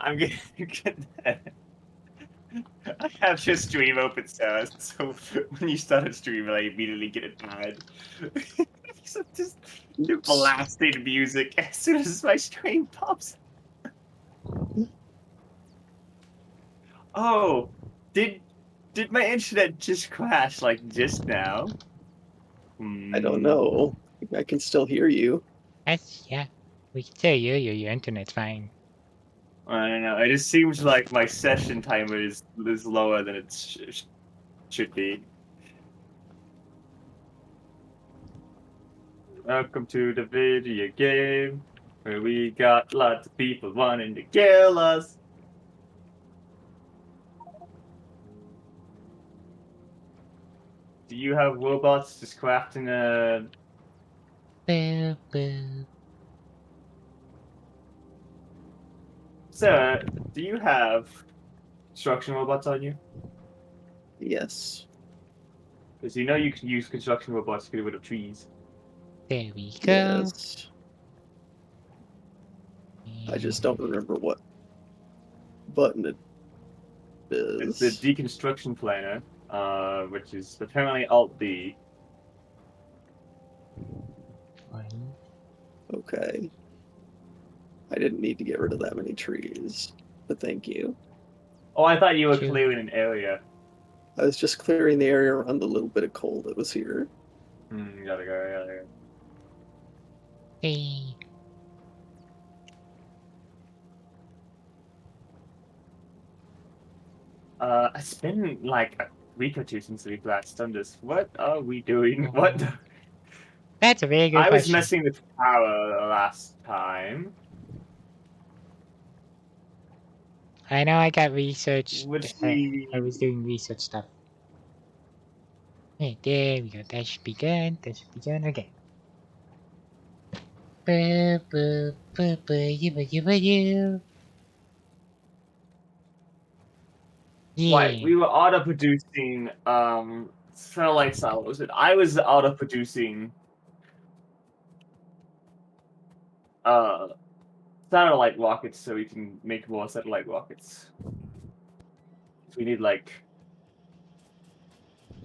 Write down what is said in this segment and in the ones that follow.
I'm gonna get that. I have your stream open, Sarah, so when you start a stream, I immediately get it bad. So just blasting music as soon as my stream pops. Oh, did my internet just crash like just now? I don't know. I can still hear you. Yeah. We can tell you your internet's fine. I don't know. It just seems like my session timer is lower than it should be. Welcome to the video game where we got lots of people wanting to kill us. Do you have robots just crafting a... Boo, boo. Sarah, do you have construction robots on you? Yes. Because you know you can use construction robots to get rid of trees. There we go. Yes. I just don't remember what button it It's is. the deconstruction planner, which is apparently Alt-D. Fine. Okay. I didn't need to get rid of that many trees, but thank you. Oh, I thought you were Sure. clearing an area. I was just clearing the area around the little bit of coal that was here. Gotta go. Hey. It's been like a week or two since we've last done this. What are we doing? What? That's a very good I was question. messing with power last time. I know I got research. Which I was doing research stuff. Hey, there we go. That should be good. That should be good. Okay. Boo, boo, boo, boo, you. Yeah. Right, we were auto-producing satellite silos, and I was auto-producing satellite rockets so we can make more satellite rockets. So we need like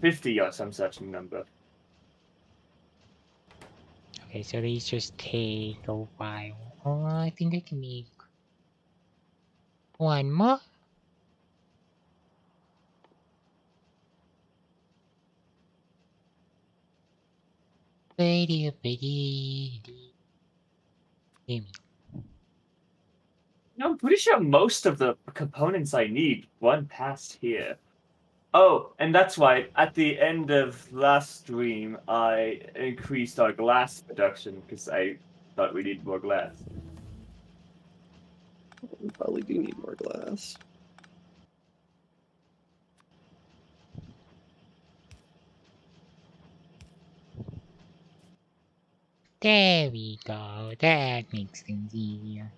50 or some such number. Okay, so these just take a while. Oh, I think I can make one more. No, I'm pretty sure most of the components I need run past here. Oh, and that's why at the end of last stream, I increased our glass production because I thought we need more glass. We probably do need more glass. There we go. That makes things easier.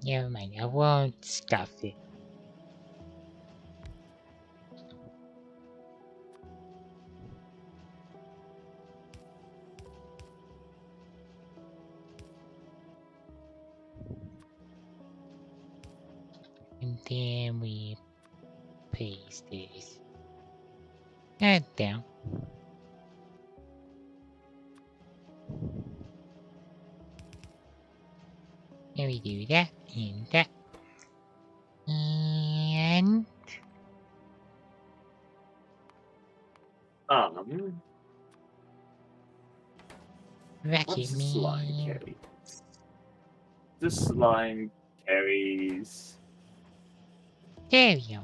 Never mind, I won't stuff it. And then we paste this. And down. And we do that and that. And What's this line vacuum. carry? This line carries. There we go.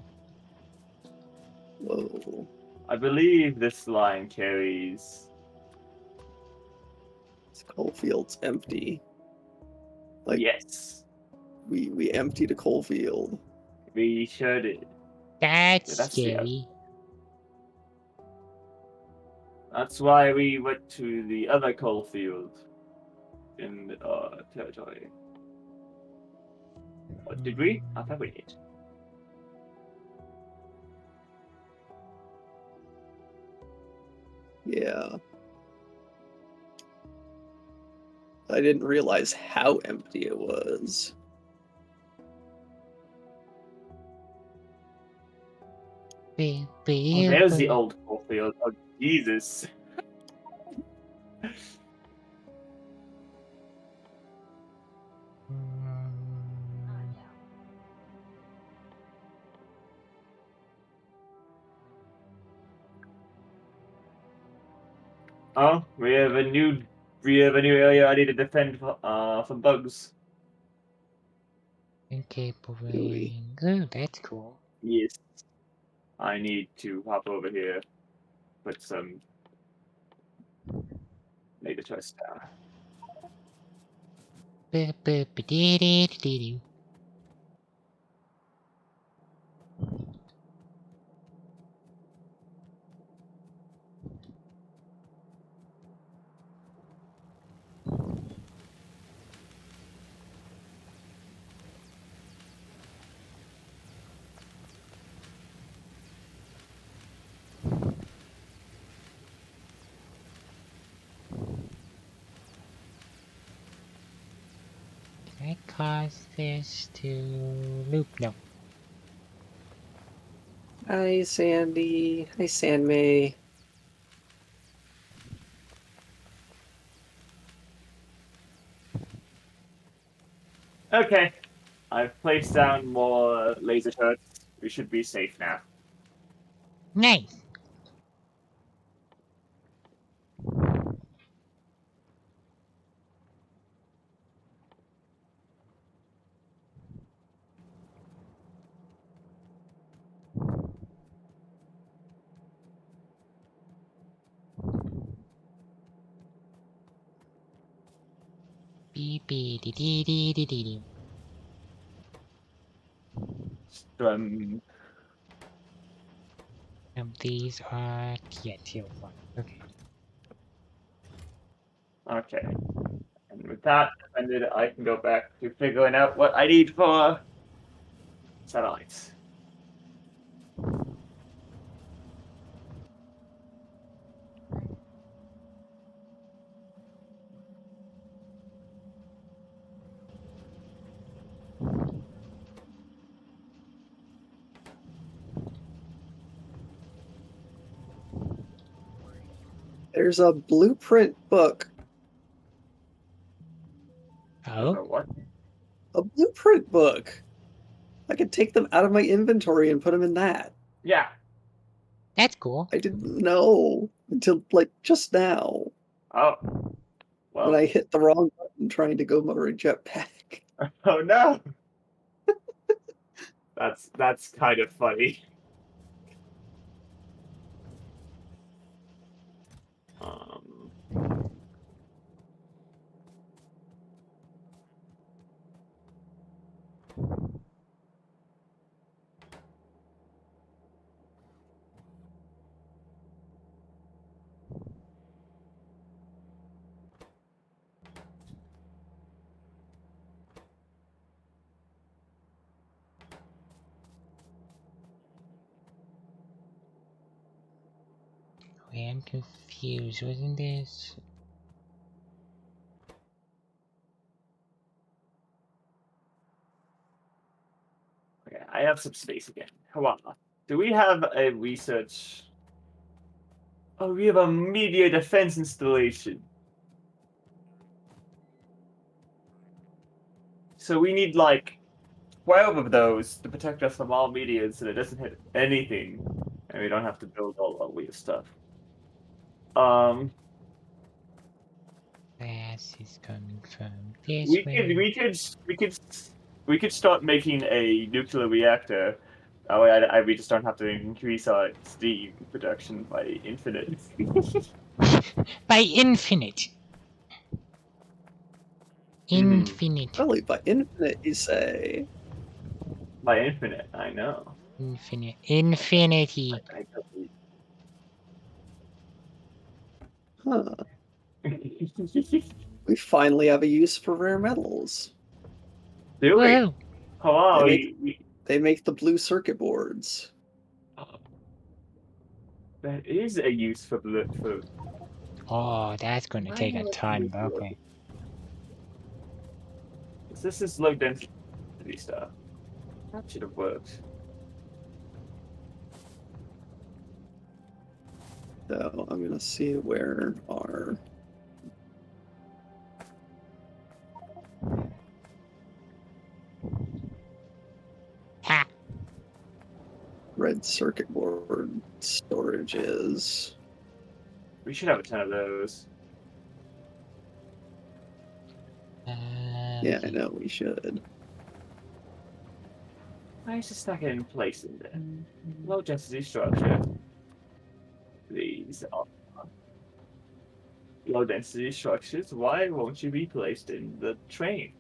Whoa. I believe this line carries. This coal field's empty. Like- Yes, We emptied a coal field. we sure did. That's that's the- scary. That's why we went to the other coal field in our territory. What, did we? I thought we did. Yeah. I didn't realize how empty it was. Be- Oh, be- there's the be- old coal field. Oh, Jesus. Mm, Oh, we have a new area I need to defend from bugs. Incapable. Oh, that's cool. Yes. I need to hop over here. Put some mega chest down. Ba-ba-ba-dee-dee-dee-dee. Can I cause this to loop? No. Hi, Sandy. Hi, Sandmay. Okay. I've placed down more laser turrets. We should be safe now. Nice. Beep dee dee dee dee dee dee. Um, These are tier 1. Okay. okay. And with that defended, I can go back to figuring out what I need for satellites. There's a blueprint book. Oh, What? A blueprint book. I could take them out of my inventory and put them in that. Yeah. that's cool. I didn't know until like just now Oh. when Well. I hit the wrong button trying to go motor a jetpack. Oh no. That's kind of funny. Um. Wait, I'm confused. Wasn't this? Okay, I have some space again. Come on. Do we have a research? Oh, we have a media defense installation. So we need like 12 of those to protect us from all media so that it doesn't hit anything. And we don't have to build all that weird stuff. Gas is coming from this We way. could start making a nuclear reactor That way we just don't have to increase our steam production by infinite. By infinite. Mhm. Infinite. Really, by infinite, you say? By infinite, I know. Infinite. Infinity. I Huh. Do We finally have a use for rare metals. we? Whoa. Oh, wow, They They make the blue circuit boards. that is a use for Oh, that's gonna Why take a not ton, use but wood? okay. This is low density stuff. That should have worked. So I'm gonna see where our Ha! red circuit board storage is. We should have a ton of those. Yeah, I know we should. Why is this not getting placed in there? Low density structure. These are low density structures. Why won't you be placed in the train?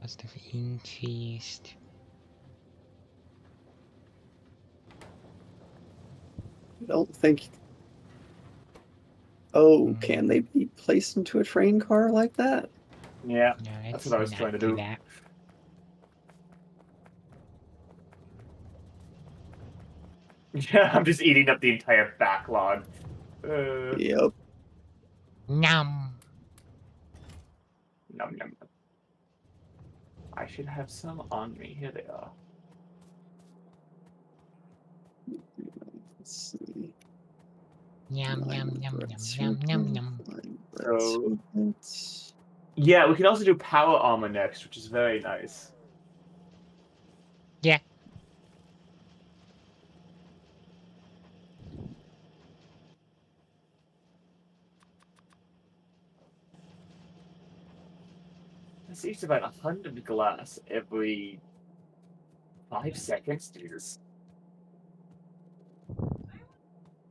Must have increased. I don't think. Oh, can they be placed into a train car like that? Yeah, No, that's let's what I was not trying to do do. that. Yeah, I'm just eating up the entire backlog. Yep. Nom. Num, num, num. I should have some on me. Here they are. Let's see. Yum, yum, yum, yum, yum, yum, yum. So- Yeah, we can also do power armor next, which is very nice. Yeah. This eats about 100 glass every 5 seconds. Jesus.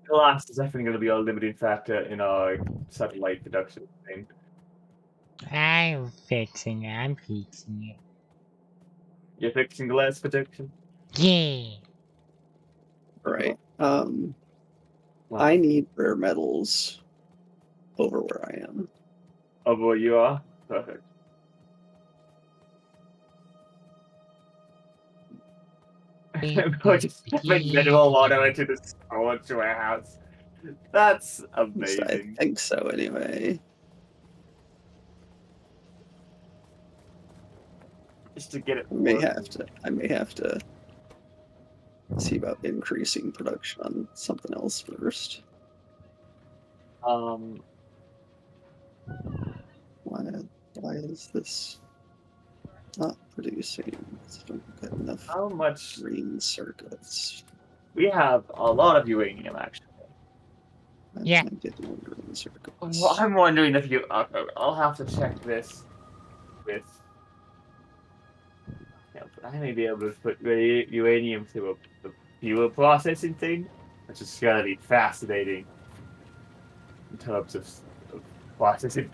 Glass is definitely going to be our limiting factor in our satellite production thing. I'm fixing it. I'm fixing it. You're fixing glass production? Yeah. Right. Wow. I need rare metals over where I am. Over where you are? Perfect. We're just having mineral water into the storage warehouse. That's At least I amazing. think so, anyway. Just to get it I may working. have to see about increasing production on something else first. Why is this not producing? I don't get enough How much? green circuits. We have a lot of uranium, actually. I Yeah. can't get more green circuits. Well, I'm wondering if you. I'll have to check this with. You know, I may be able to put uranium through a fuel processing thing, which is going to be fascinating in terms of processing.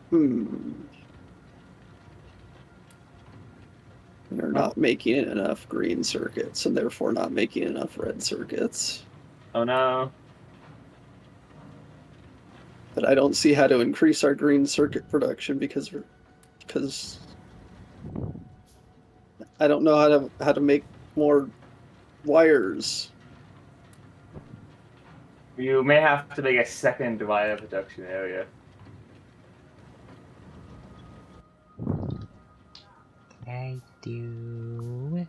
Hmm. They're not making enough green circuits, and therefore not making enough red circuits. Oh no. But I don't see how to increase our green circuit production because I don't know how to make more wires. You may have to make a second wire production area. I do.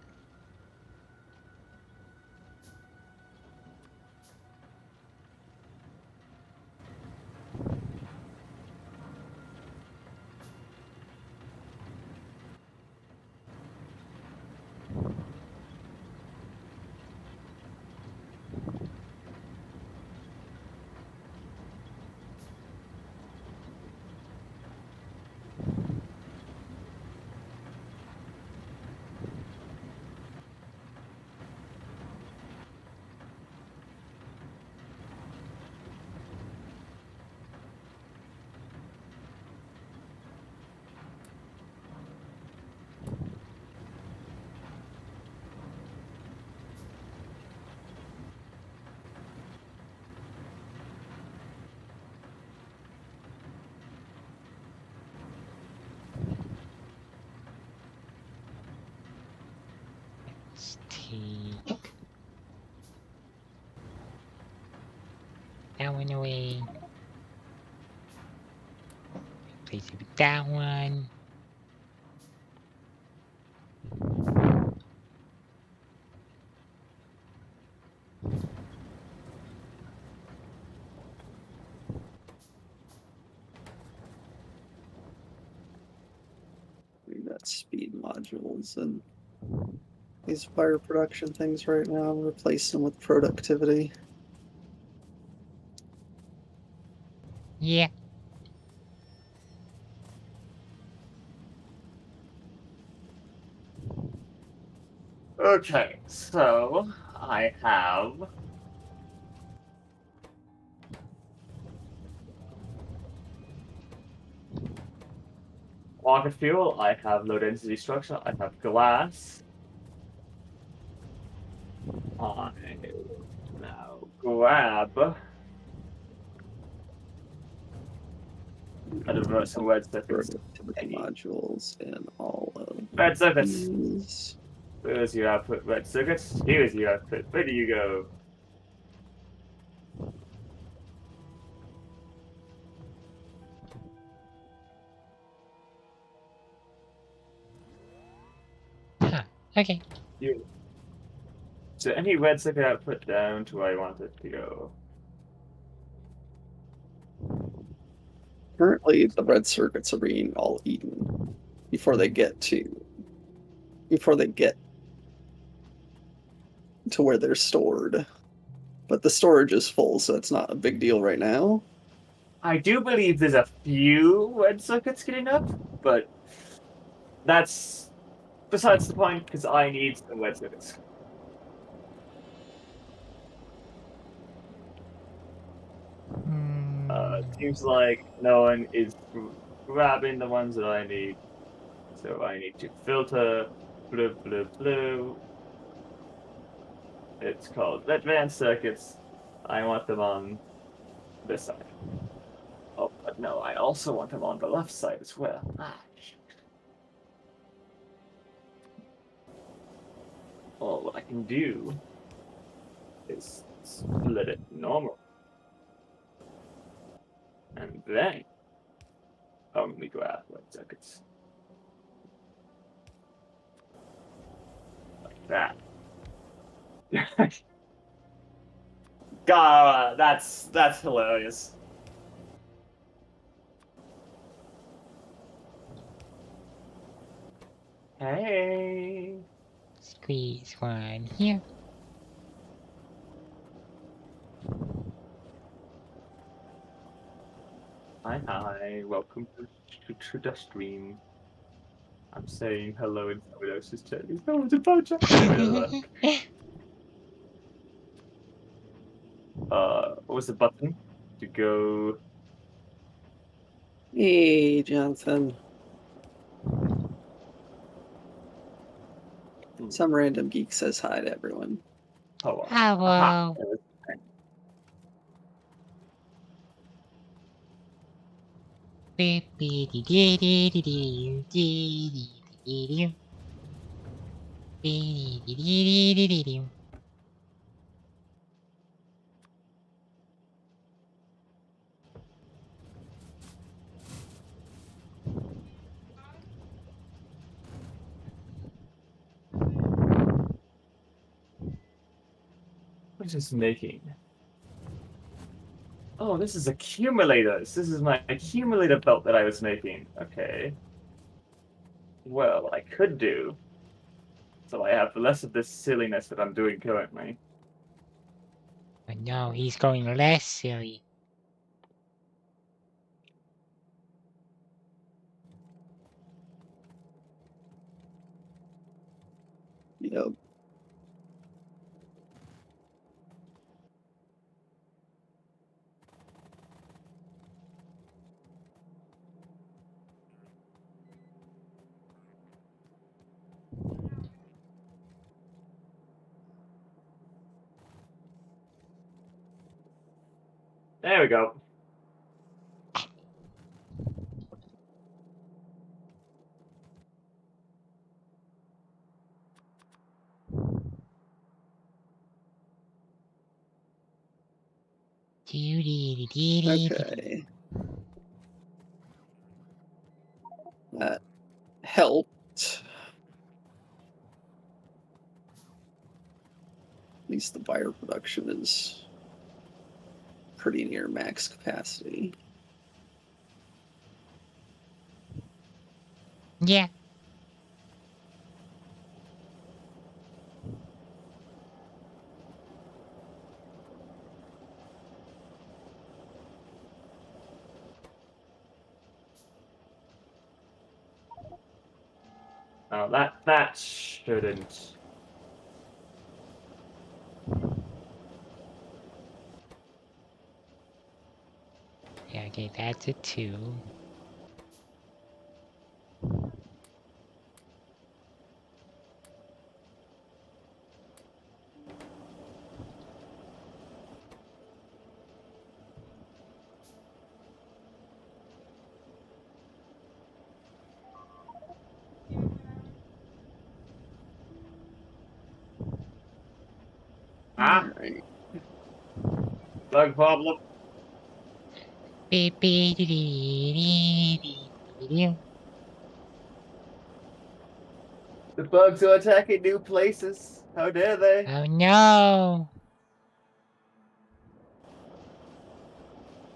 Okay. That one away. Replace it with that one. We got speed modules and these fire production things right now. Replace them with productivity. Yeah. Okay, so I have rocket fuel, I have low density structure, I have glass. I now grab a diverse and red circuits. Productivity modules and all of Red circuits. these. Where's your output? Red circuits. Here's your output. Where do you go? Huh. Okay. You. So any red circuit output down to where I want it to go. Currently, the red circuits are being all eaten before they get to where they're stored. But the storage is full, so it's not a big deal right now. I do believe there's a few red circuits getting up, but that's besides the point because I need some red circuits. Seems like no one is grabbing the ones that I need. So I need to filter blue, blue, blue. It's called advanced circuits. I want them on this side. Oh, but no, I also want them on the left side as well. Well, what I can do is split it normal. And then only grab red circuits. Like that. God, that's hilarious. Hey. Squeeze one here. Hi, welcome to the stream. I'm saying hello and someone else is telling no one's about to. What was the button to go? Hey, Jonathan. Some random geek says hi to everyone. Oh, Hello. What is this making? Oh, this is accumulators. This is my accumulator belt that I was making. Okay. Well, I could do. So I have less of this silliness that I'm doing currently. But no, he's going less silly. Yep. There we go. Okay. That helped. At least the wire production is pretty near max capacity. Yeah. Oh, that shouldn't. Yeah, okay, that's a 2. Ah, Alright. bug problem. Beep, beep, dee, dee, dee. The bugs are attacking new places. How dare they? Oh no!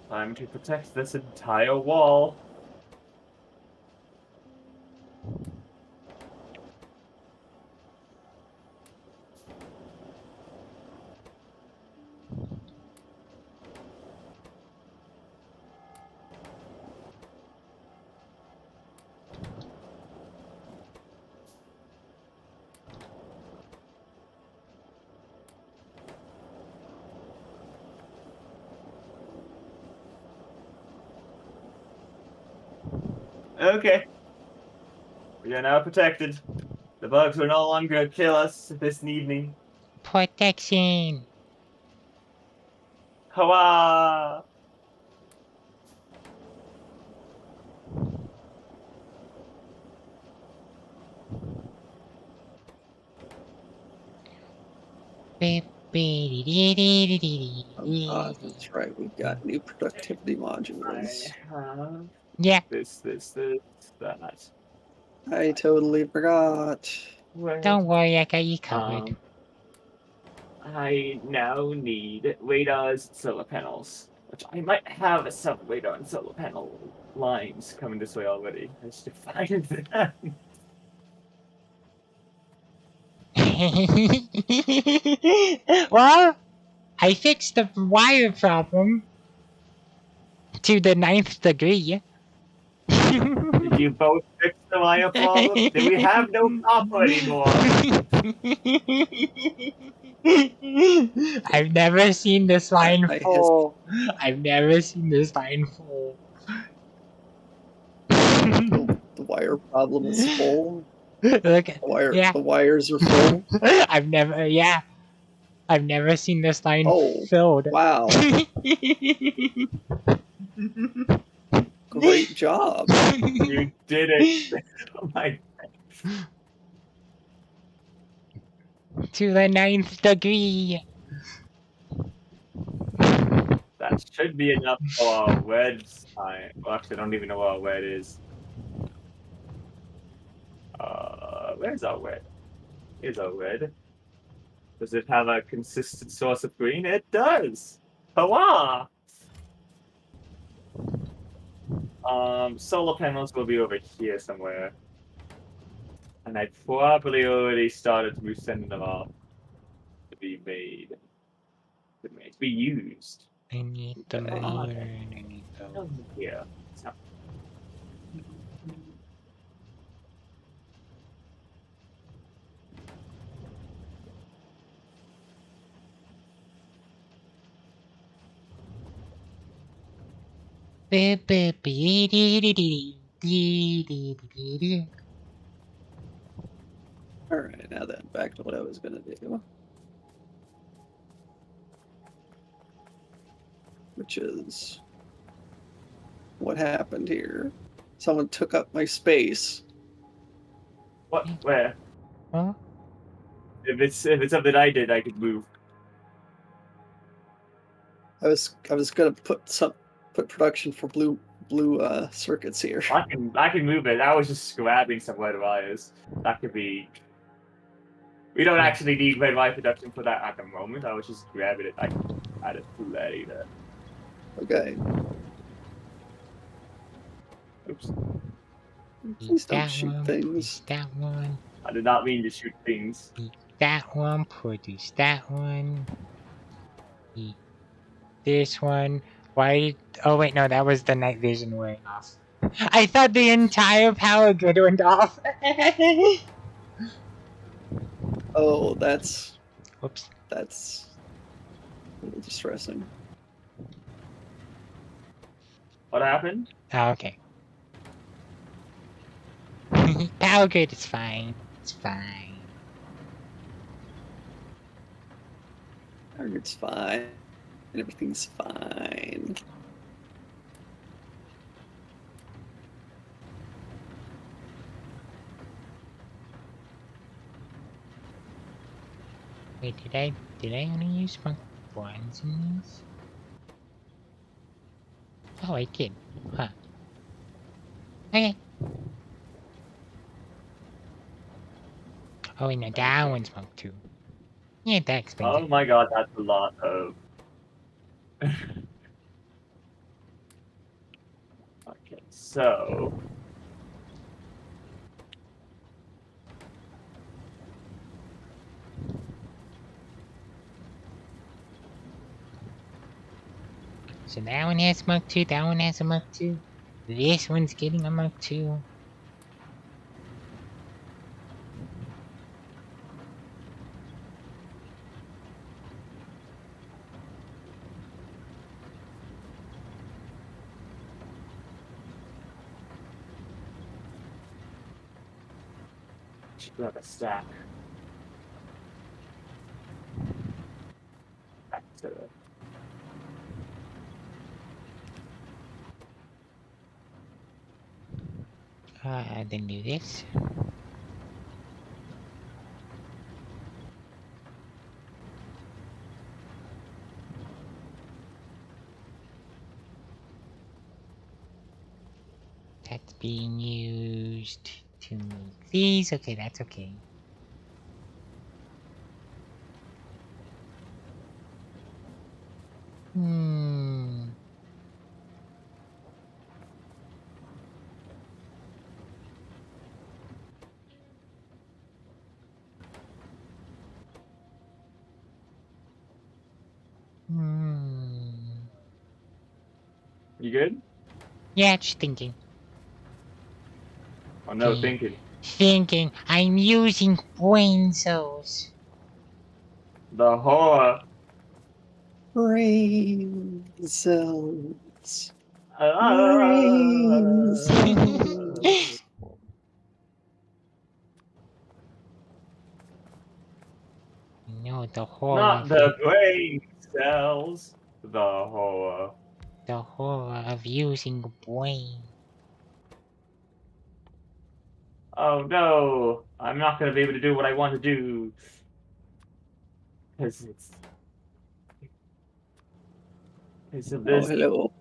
Time to protect this entire wall. Okay. We are now protected. The bugs will no longer kill us this evening. Protection! Hurrah! Beep, beep, dee, dee, dee, dee, dee, Ah, dee. that's right. We've got new productivity modules. I have Yeah, this, that. I totally forgot. Where? don't worry, I got you covered. I now need radars and solar panels, which I might have some radar and solar panel lines coming this way already. I just have to find them. Well, I fixed the wire problem to the 9th degree. Did you both fix the wire problem? Do we have no copper anymore? I've never seen this line I full. I've never seen this line full. The wire problem is full. Look, The wires are full. I've never seen this line Oh, filled. wow. Great job. You did it. Oh my. To the 9th degree. That should be enough for our red sign. Well, actually, I don't even know what our red is. Where's our red? Here's our red. Does it have a consistent source of green? It does! Hurrah! Solar panels will be over here somewhere. And I probably already started to send them off to be made. To be used. I need the Okay. learn. I need the. Oh, yeah. It's not- Beep, beep, dee, dee, dee, dee, dee, dee, dee, dee. Alright, now then, back to what I was going to do. Which is what happened here. Someone took up my space. What? Where? Huh? If it's something I did, I could move. I was gonna put production for blue circuits here. I can move it. I was just grabbing some red wires. That could be. We don't actually need red wire production for that at the moment. I was just grabbing it. I had it later. Okay. Oops. Please don't shoot things. That one. I did not mean to shoot things. That one. Produce that one. This one. Why? Oh wait, no, that was the night vision wearing off. I thought the entire power grid went off. Oh, that's. Whoops. That's a little distressing. What happened? Oh, okay. Power grid is fine. It's fine. It's fine. Everything's fine. Wait, did I only use Monk 1s in these? Oh, I did. Huh. Okay. Oh wait, no, that one's Monk 2. Yeah, that explains Oh it. my god, that's a lot of. Okay, so. So that one has Monk 2, that one has a Monk 2. This one's getting a Monk 2. Should grab a stack. Back to it. Then do this. That's being used to make these. Okay, that's okay. You good? Yeah, just thinking. Oh no, Okay. thinking. Thinking. I'm using brain cells. The horror. Brain cells. Brain cells. No, the horror. Not the brain cells. The horror. The horror of using a brain. Oh no, I'm not gonna be able to do what I want to do. Because it's. Because of Oh, this. hello.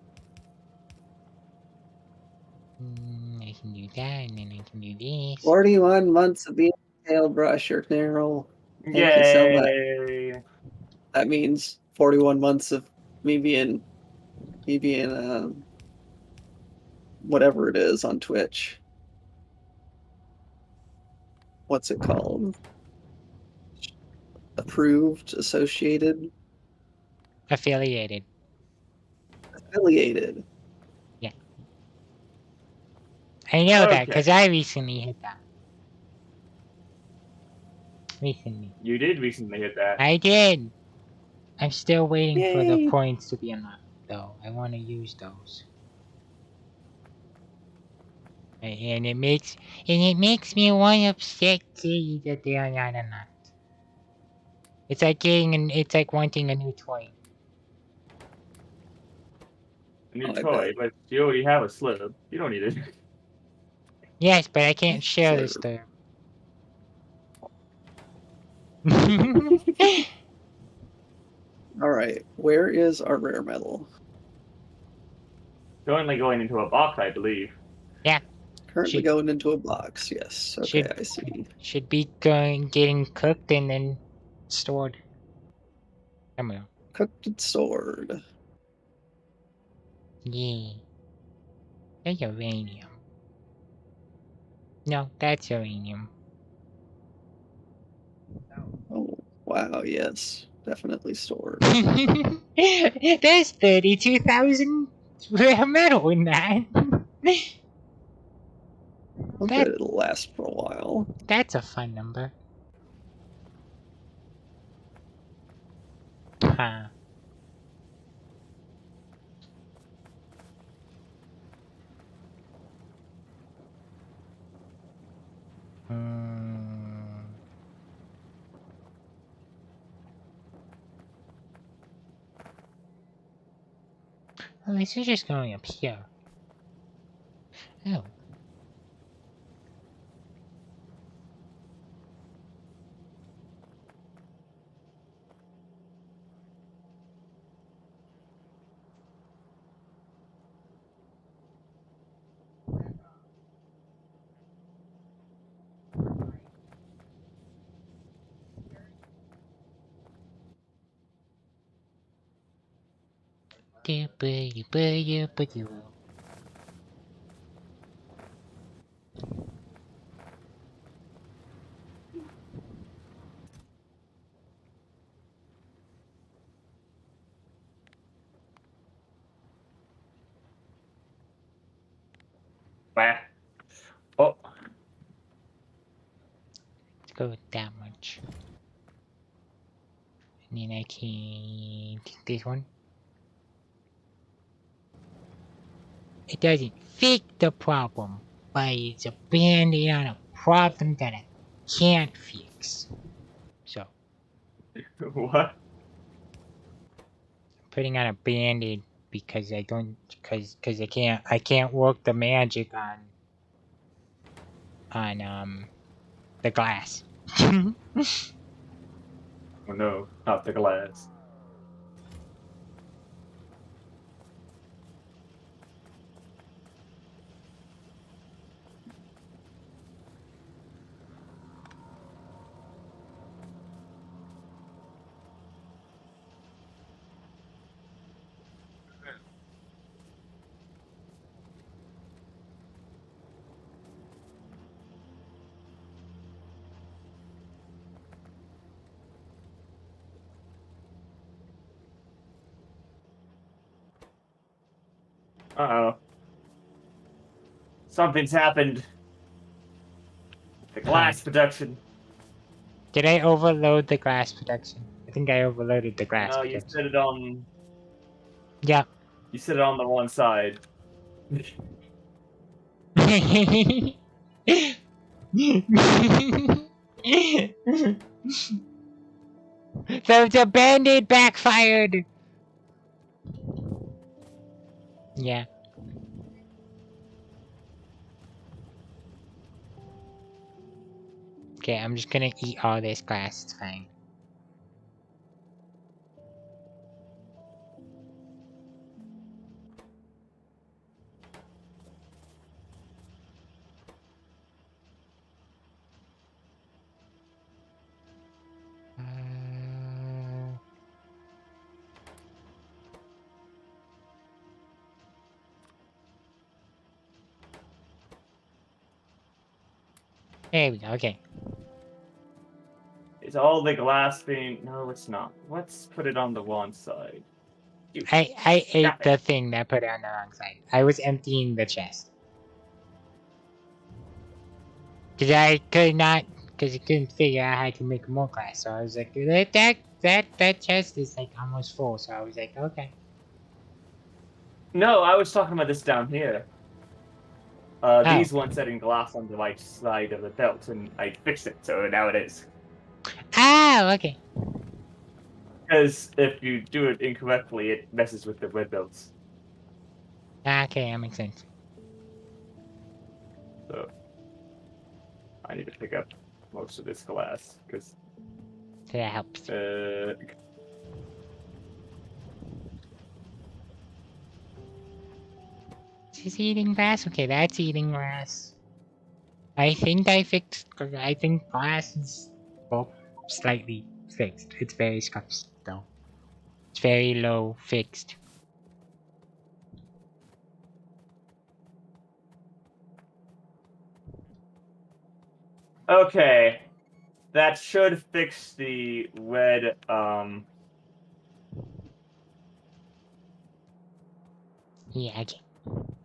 I can do that, and then I can do this. 41 months of being a tail brusher, Carol. Thank you so much. Yay! That means 41 months of me being whatever it is on Twitch. What's it called? Approved, associated, Affiliated. affiliated. I know that Okay. because I recently hit that. Recently. You did recently hit that. I did. I'm still waiting for the Yay. points to be unlocked, though. I want to use those. And it makes me want to upset Kitty that they are not unlocked. It's like it's like wanting a new toy. A new Oh, I toy, bet. but you already have a slip. You don't need it. Yes, but I can't share this Sure. there. All right, where is our rare metal? They're only going into a box, I believe. Yeah, Currently should going into a box. Yes. Okay, should I see. should be getting cooked and then stored. Somewhere. Cooked and stored. Yeah. That's uranium. No, that's uranium. Oh, wow. Yes, definitely stored. There's 32,000 rare metal in that. I'll bet it'll last for a while. That's a fun number. Huh. Hmm. Oh, this is just going up here. Oh. Bah. Oh, Let's go with that much. And then I can take this one. It doesn't fix the problem, but it's a band-aid on a problem that I can't fix. So, what? putting on a band-aid because I don't, cause I can't work the magic on the glass. Oh no, not the glass. Uh-oh. Something's happened. The glass production. Did I overload the glass production? I think I overloaded the glass No, you production. set it on. Yeah. You set it on the one side. So the band-aid backfired! Yeah. Okay, I'm just gonna eat all this glass, it's fine. There we go, okay. Is all the glass being? No, it's not. Let's put it on the one side. I ate Stop the it. thing that put it on the wrong side. I was emptying the chest. Cause I could not, cause I couldn't figure out how to make more glass. So I was like, that chest is like almost full. So I was like, okay. No, I was talking about this down here. Oh. These ones setting glass on the right side of the belt, and I fixed it, so now it is. Oh, okay. Because if you do it incorrectly, it messes with the red belts. Okay, that makes sense. So I need to pick up most of this glass because So that helps. This is eating grass? Okay, that's eating grass. I think glass is, well, slightly fixed. It's very scuffed though. It's very low fixed. Okay. That should fix the red, Yeah, okay.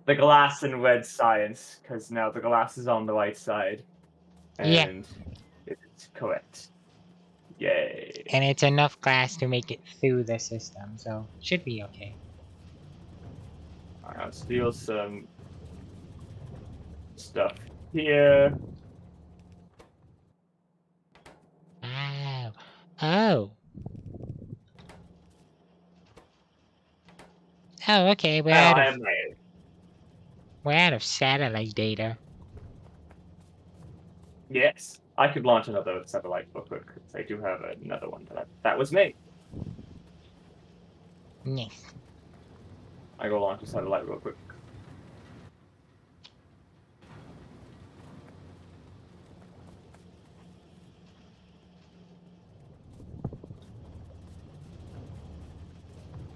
the glass and red science, because now the glass is on the right side. Yeah. And it's correct. Yay. And it's enough glass to make it through the system, so should be okay. I'll steal some stuff here. Wow. Oh. Oh, okay, Oh, I have my we're out of satellite data. Yes. I could launch another satellite real quick. 'Cause I do have another one. That was me. Nice. I go launch a satellite real quick.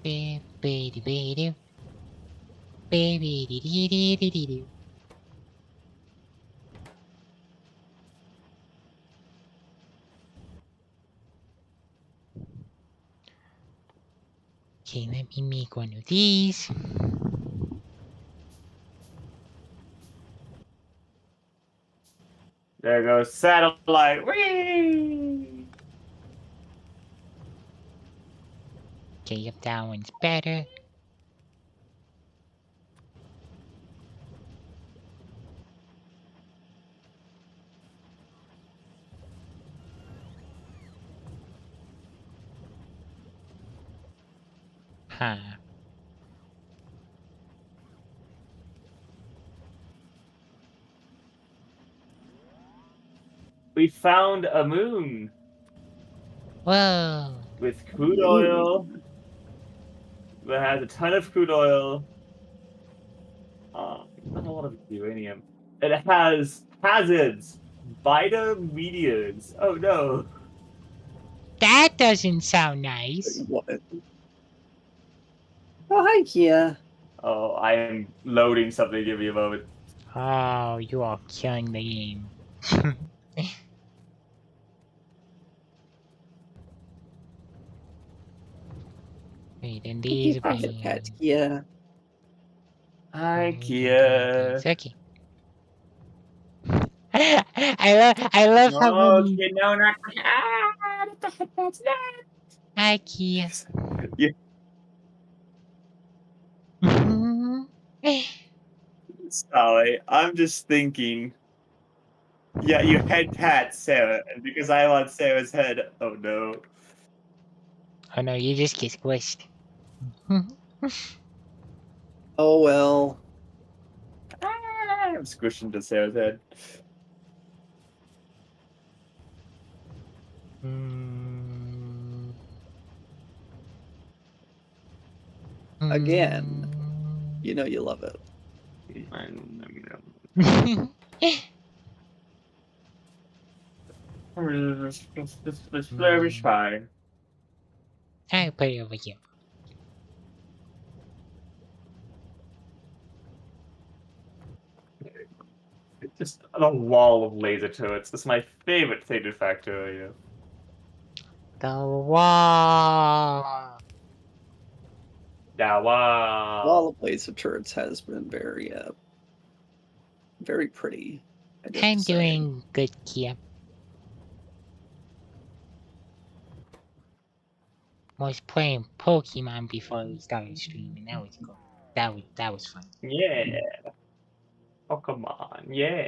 Baby-dee-dee-doo. Baby-dee-dee-dee-dee-doo. Okay, let me make one of these. There goes satellite. Whee! Okay, yep, that one's better. Huh. We found a moon Whoa. with crude oil. That has a ton of crude oil. Not a lot of uranium. It has hazards. Vita meteors. Oh no. That doesn't sound nice. What? Oh, hi, Kia. Oh, I am loading something. Give me a moment. Oh, you are killing the game. Wait, and these Keep off the be... pet, Kia. Hi, Kia. Okay. I love how No, many... Kia, no, not. Hi, Kia. Yeah. Sorry, I'm just thinking. Yeah, you head pat Sarah, and because I want Sarah's head, oh no. Oh no, you just get squished. Oh, well. I'm squishing to Sarah's head. Again. You know you love it. This flavor is fine. I'll put it over here. It's just a wall of laser turrets. It's my favorite thing to Factorio. The wall. Yeah, wow. Wall of laser turrets has been very pretty. I'm doing good, Kia. Was playing Pokemon before we started streaming. That was cool. That was fun. Yeah. Oh, come on. Yeah.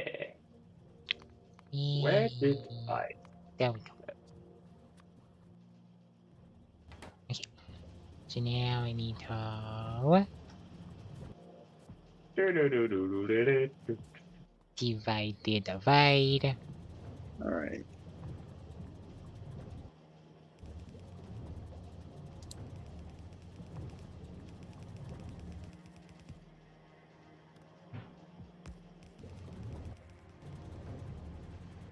Where did I? There we go. Okay. So now I need to divide the divide. Alright.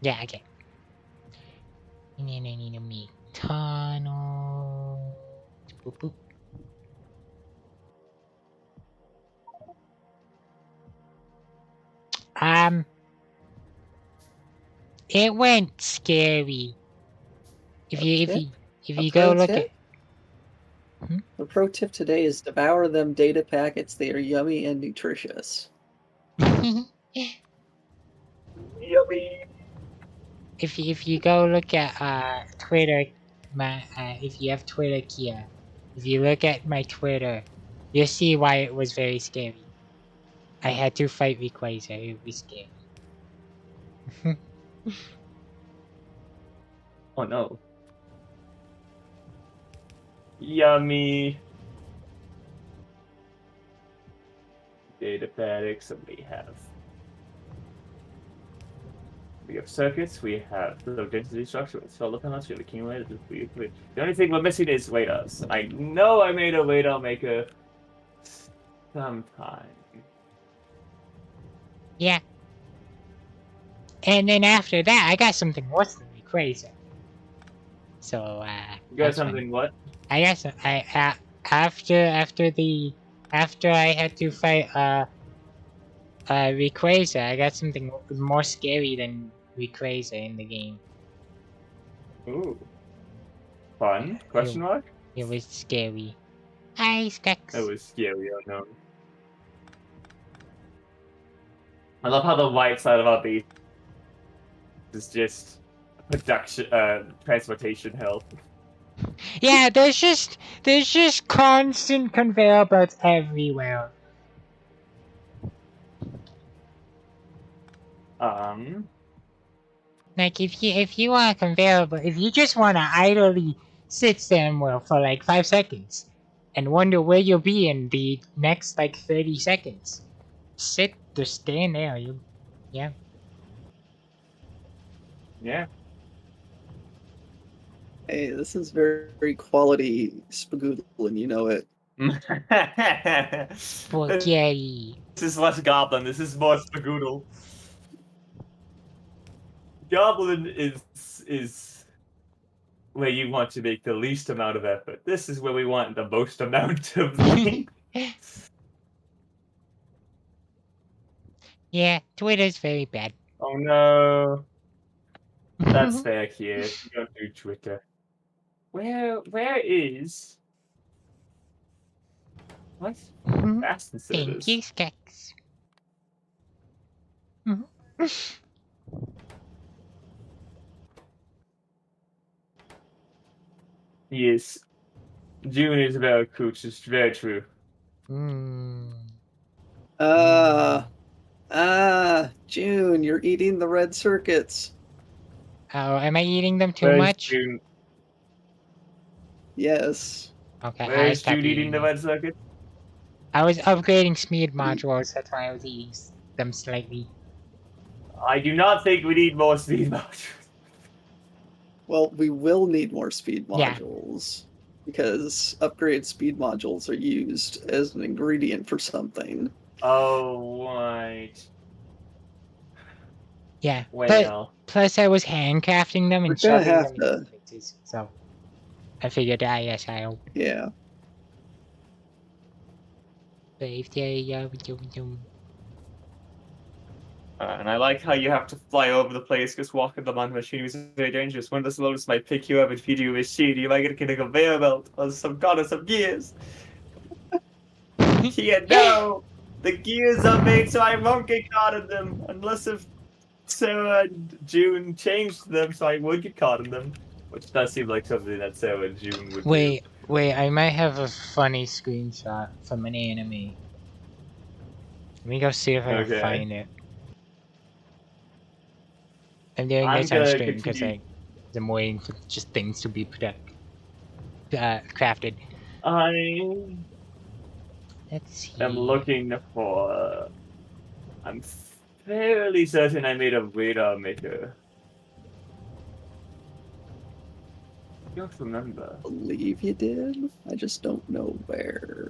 Yeah, okay. And then I need to make tunnel. Boop, boop. It went scary. If you Okay. if A you go pro look tip? The pro tip today is devour them data packets. They are yummy and nutritious. at Yummy. if you go look at Twitter, if you have Twitter, Kia, if you look at my Twitter, you'll see why it was very scary. I had to fight Rayquaza. It was scary. Oh no. Yummy. Data paddocks, and we have circuits, we have low density structure with solar panels, we have accumulators, the only thing we're missing is radars. I know I made a radar maker sometime. Yeah. And then after that, I got something worse than Rayquaza. So You got that's something funny. what? I guess after I had to fight Rayquaza, I got something more scary than Rayquaza in the game. Ooh. Fun? Question mark? It was scary. Hi, Specs. That was scary, oh no. I love how the right side of our base is just production, transportation hell. Yeah, there's just constant conveyor belts everywhere. Like if you want a conveyor belt, if you just want to idly sit somewhere for like 5 seconds and wonder where you'll be in the next like 30 seconds, just stand there. Yeah. Yeah. Hey, this is very, very quality spagoodle, and you know it. Spaghetti. This is less goblin, this is more spagoodle. Goblin is where you want to make the least amount of effort. This is where we want the most amount of length. Yeah, Twitter's very bad. Oh no. That's fair here. You don't do Twitter. Where is what? Fast Thank you, Skex. Yes. June is very cooch, it's very true. June, you're eating the red circuits. Oh, am I eating them too Where's much? June? Yes. Okay, Where is June eating the red circuit? I was upgrading speed modules, that's why I was eating them slightly. I do not think we need more speed modules. Well, we will need more speed modules because upgraded speed modules are used as an ingredient for something. Oh, right. Yeah. Well. Plus I was handcrafting them and We're gonna shoving have them in places, so I figured I'll Yeah. save there. And I like how you have to fly over the place because walking them on the machine is very dangerous. One of the slowest might pick you up and feed you a machine. You might get a conveyor belt or some gears. Yeah, no! The gears are made so I won't get caught in them unless if Sarah and June changed them so I would get caught in them. Which does seem like something that Sarah and June would do. Wait, I might have a funny screenshot from an anime. Let me go see if I can find it. I'm doing this on stream because I'm waiting for just things to be crafted. Let's see. I'm looking for. I'm fairly certain I made a radar maker. I don't remember. I believe you did. I just don't know where.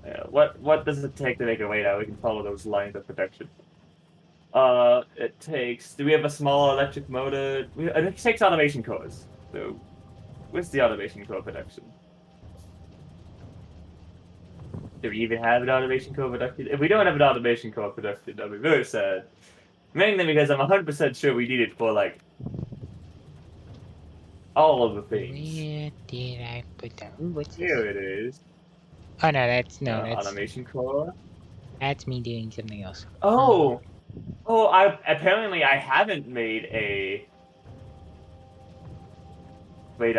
Yeah, what does it take to make a radar? We can follow those lines of protection. It takes. Do we have a small electric motor? It takes automation cores. So, where's the automation core production? Do we even have an automation core producted? If we don't have an automation core producted, I'll be very sad. Mainly because I'm 100% sure we need it for like all of the things. Where did I put that? Ooh, what's this? Here it is. Oh no, that's Automation core. that's me doing something else. Oh, I apparently I haven't made a. Wait,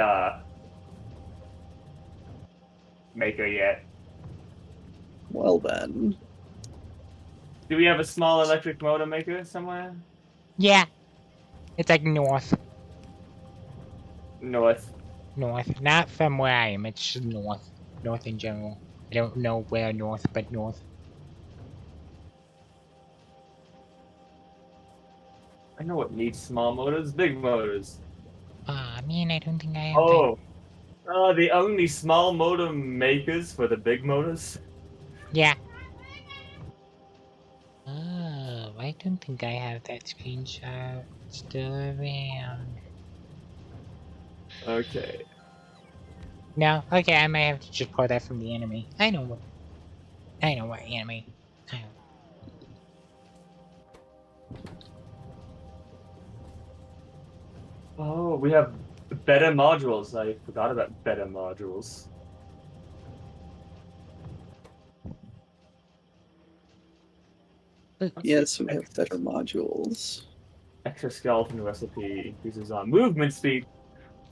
maker yet. Well then. Do we have a small electric motor maker somewhere? Yeah, it's like north, North. not from where I am. It's just north in general. I don't know where north, but north. I know what needs small motors, big motors. Ah, man, I don't think I have. Oh, the only small motor makers for the big motors. Yeah. Oh, I don't think I have that screenshot still around. Okay. No, okay, I might have to just pull that from the enemy. I know what enemy. Oh, we have better modules. I forgot about better modules. Yes, we have better modules. Exoskeleton recipe increases our movement speed.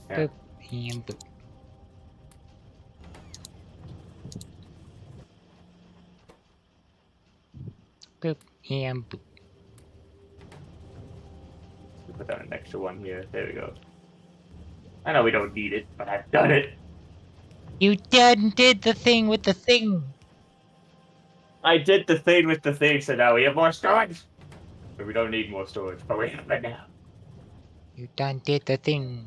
Yeah. Boop and boop. Boop and boop. Put down an extra one here. There we go. I know we don't need it, but I've done it. You done did the thing with the thing. I did the thing with the thing, so now we have more storage. But we don't need more storage, but we have it now. You done did the thing.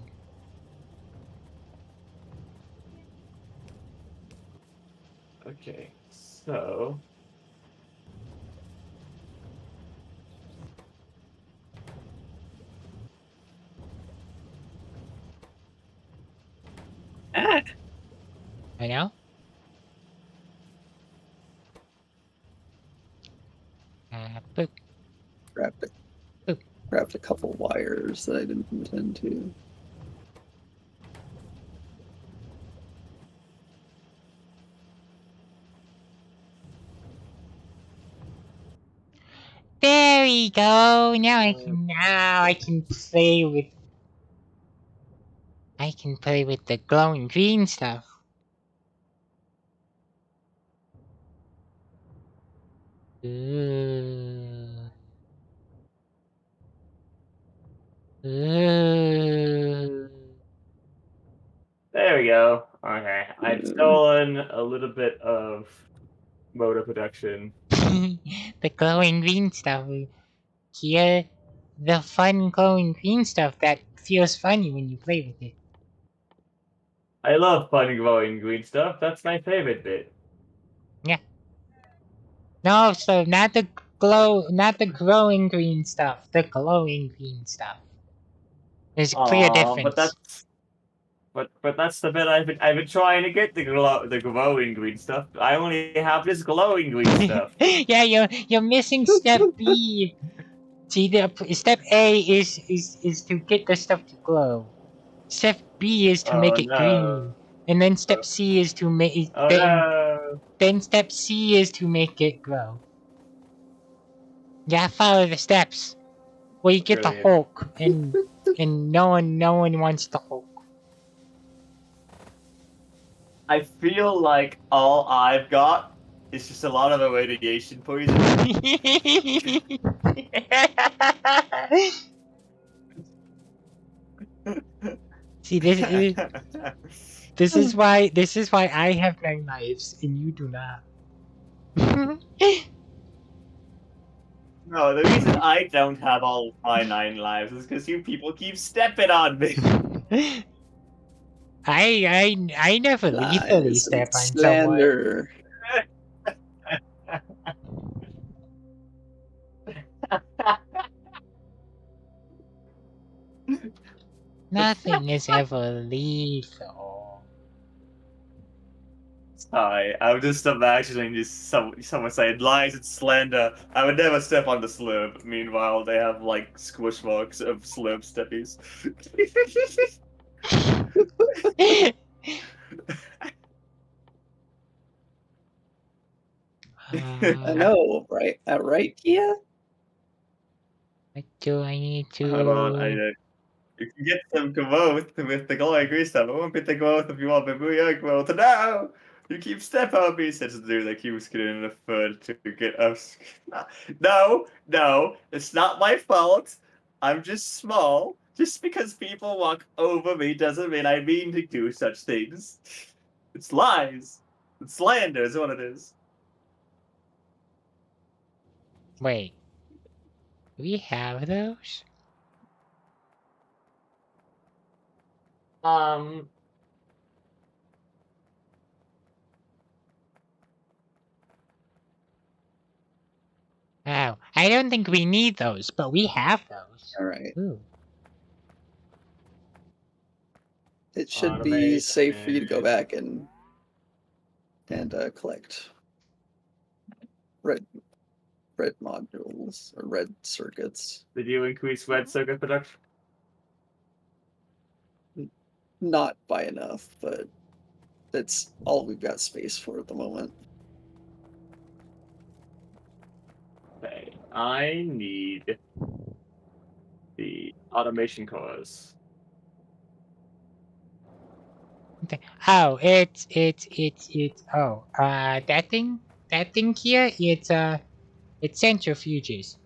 Okay, so... I know. Boop. Grabbed a couple wires that I didn't intend to. There we go. Now I can play with. I can play with the glowing green stuff. Ooh. Ooh. There we go. Okay, I've stolen a little bit of motor production. The glowing green stuff. Here, the fun glowing green stuff that feels funny when you play with it. I love fun glowing green stuff. That's my favorite bit. Yeah. No, so not the glowing green stuff. The glowing green stuff. There's a clear difference. But that's the bit I've been trying to get the glowing green stuff. I only have this glowing green stuff. Yeah, you're missing step B. See, the step A is to get the stuff to glow. Step B is to make it green, and then step C is to make. Then step C is to make it glow. Yeah, follow the steps. Well, you get the Hulk, and no one wants the Hulk. I feel like all I've got is just a lot of irradiation poison. See, this is why I have 9 lives and you do not. No, the reason I don't have all of my 9 lives is because you people keep stepping on me. I never lethally step on slander. someone. Nothing is ever lethal. Sorry, I'm just imagining just someone saying lies and slander. I would never step on the slurp. Meanwhile, they have like squish marks of slurp steppies. I know, right? Right, Kia? What do I need to... Hold on, you can get some growth with the glowing grease stuff. It won't be the growth if you want the booyah growth. No! You keep step on me, says the dude that keeps getting in the foot to get us. No, it's not my fault. I'm just small. Just because people walk over me doesn't mean I mean to do such things. It's lies. It's slander is what it is. Wait. We have those? Um, Oh, I don't think we need those, but we have those. Alright. Ooh. It should be safe for you to go Automation. back and collect red modules or red circuits. Did you increase red circuit production? Not by enough, but that's all we've got space for at the moment. Okay, I need the automation cores. Oh, it's that thing here, it's centrifuges.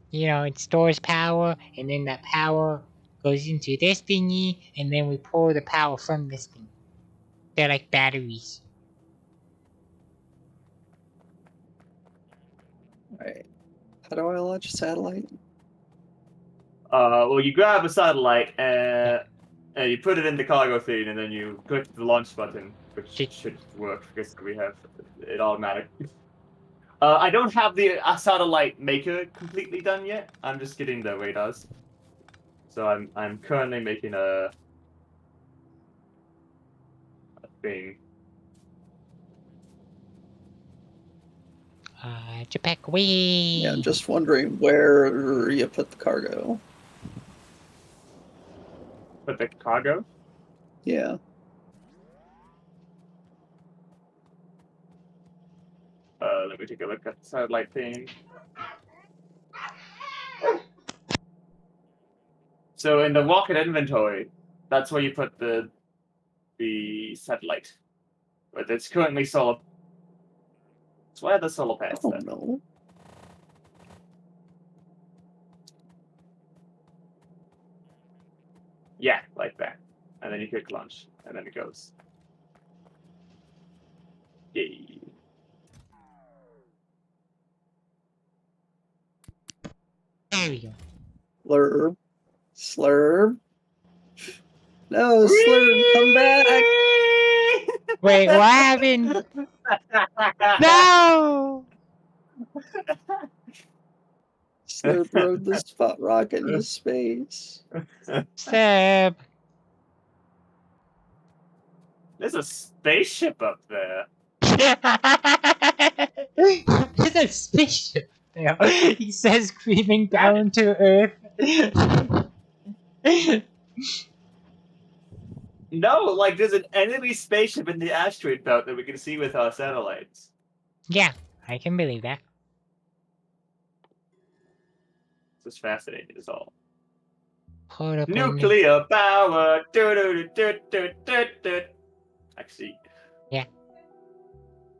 You know, it stores power, and then that power goes into this thingy, and then we pull the power from this thing. They're like batteries. Alright. How do I launch a satellite? Well, you grab a satellite and you put it in the cargo feed, and then you click the launch button, which should work because we have it automatic. I don't have the satellite maker completely done yet. I'm just getting the radars. So I'm currently making a thing. Jetpack wee. Yeah, I'm just wondering where you put the cargo. Put the cargo. Yeah. Let me take a look at the satellite thing. So in the rocket inventory, that's where you put the satellite. But it's currently solar. It's where the solar panels. Oh no. Yeah, like that. And then you click launch, and then it goes. Yay. There we go. Slurb. Slurb. No, Slurb, come back! Wait, what happened? No! Slurp rode the spot rocket into space. Seb. There's a spaceship up there. There's a spaceship there. He says creeping down to Earth. No, like there's an enemy spaceship in the asteroid belt that we can see with our satellites. Yeah, I can believe that. It's just fascinating, is all. Hold up. Nuclear power. Actually. Yeah.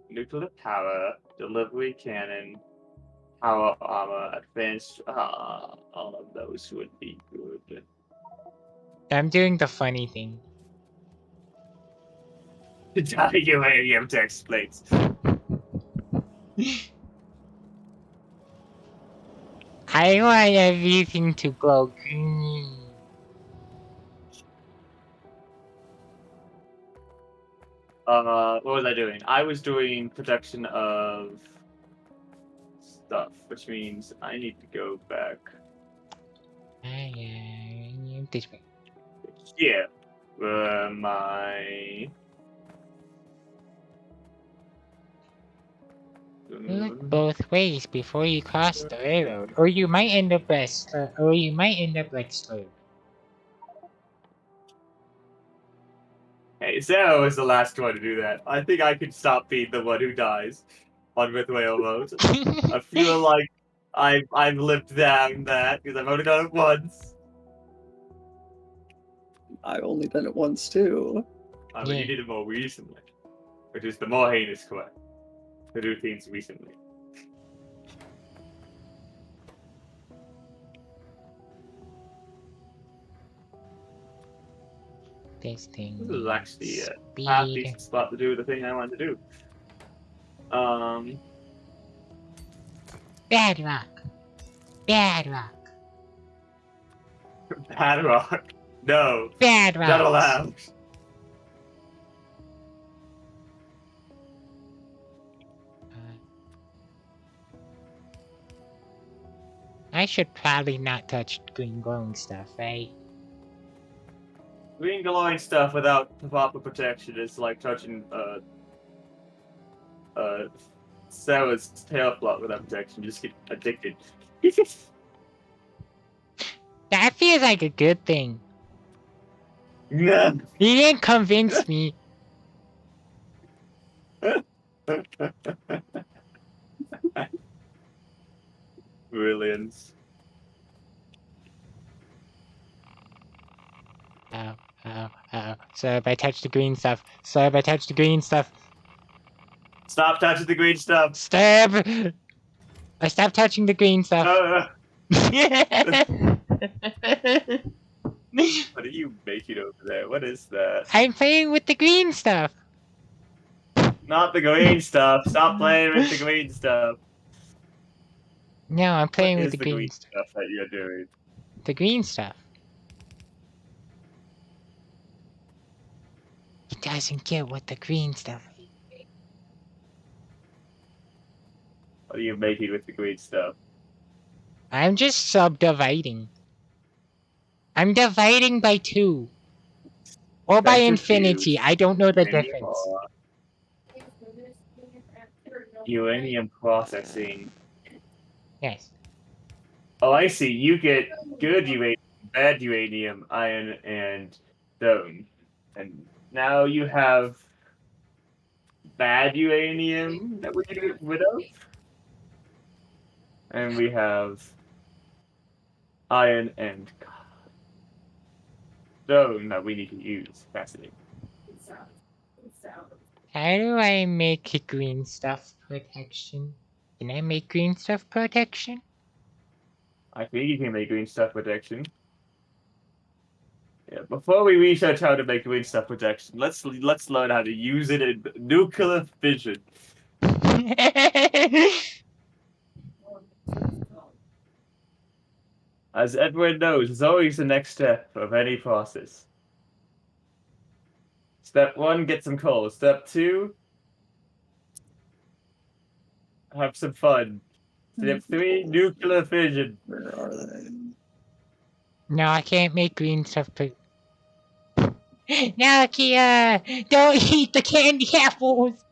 Nuclear power, delivery cannon, power armor, advanced. All of those would be good. I'm doing the funny thing. Uranium text plates. I want everything to glow green. What was I doing? I was doing production of stuff, which means I need to go back. This way. Here. My. Look both ways before you cross the railroad, or you might end up like slow. Hey, Sarah was the last one to do that. I think I could stop being the one who dies on with whale mode. I feel like I've lived down that because I've only done it once. I've only done it once too. I mean, you did it more recently, which is the more heinous crime to do things recently. This thing. This is actually a speed. half-decent spot to do the thing I want to do. Bad rock. Bad rock. Bad rock. No. Bad rock. Not allowed. I should probably not touch green glowing stuff, right? Green glowing stuff without the proper protection is like touching Sarah's tail flop without protection. You just get addicted. That feels like a good thing. Yeah. You didn't convince me. Brilliance. Oh. So if I touch the green stuff. Stop Stop touching the green stuff. Stab! I stopped touching the green stuff. What are you making over there? What is that? I'm playing with the green stuff. Not the green stuff. Stop playing with the green stuff. No, I'm playing What with is the green stuff that you're doing? The green stuff. He doesn't get what the green stuff is. What are you making with the green stuff? I'm just subdividing. I'm dividing by 2. Or by infinity. I don't know the difference. Uranium processing. Yes. Oh, I see. You get good uranium, bad uranium, iron, and stone. And now you have bad uranium that we can get rid of. And we have iron and stone that we need to use. Fascinating. How do I make green stuff protection? Can I make green stuff protection? I think you can make green stuff protection. Yeah, before we research how to make green stuff protection, let's learn how to use it in nuclear fission. As everyone knows, it's always the next step of any process. Step 1, get some coal. Step 2, have some fun. Step 3, nuclear fission. Where are they? No, I can't make green stuff. No, Kia! Don't eat the candy apples!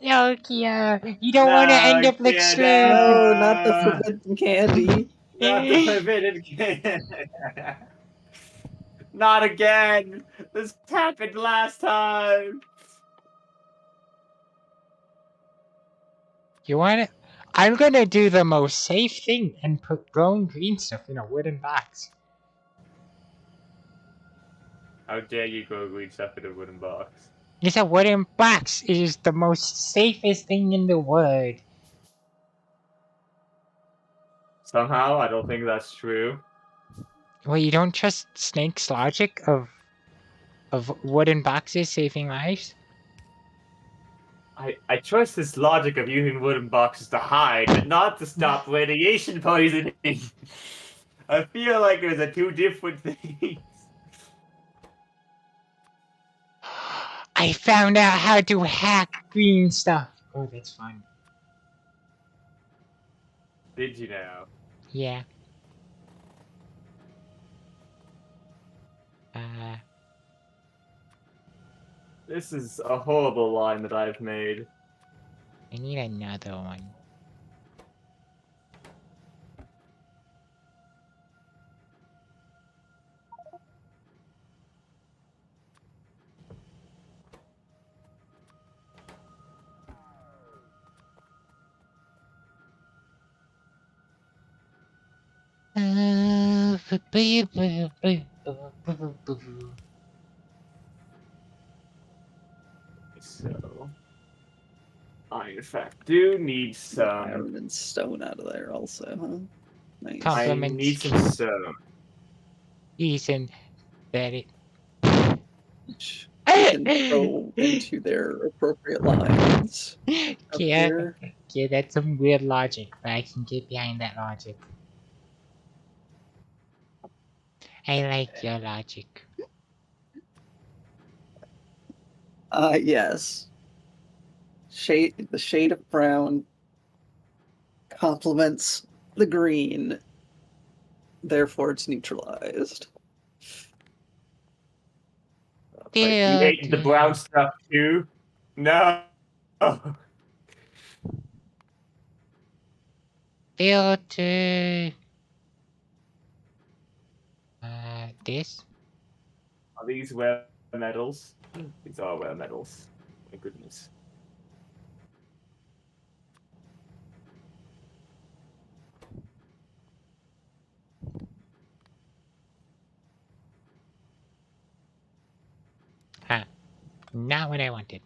No, Kia! You don't want to end up like Kia, Slurm! No, not the forbidden candy. Not the forbidden candy. Not again! This happened last time! You want it? I'm gonna do the most safe thing and put growing green stuff in a wooden box. How dare you grow green stuff in a wooden box? It's a wooden box. It is the most safest thing in the world. Somehow, I don't think that's true. Well, you don't trust Snake's logic of wooden boxes saving lives? I trust this logic of using wooden boxes to hide, but not to stop radiation poisoning. I feel like those are two different things. I found out how to hack green stuff. Oh, that's fun. Did you know? Yeah. This is a horrible line that I've made. I need another one. So, I in fact do need some. Iron and stone out of there also, huh? Nice. Come. I Compliments. need some stone. Isn't that it? Which we can throw into their appropriate lines up Yeah, here. yeah, that's some weird logic, but I can get behind that logic. I like your logic. Yes. The shade of brown complements the green, therefore it's neutralized. Wait, you ate the brown stuff too? No. Filter. This. Are these rare metals? These are rare metals. My goodness. Huh. Not what I wanted.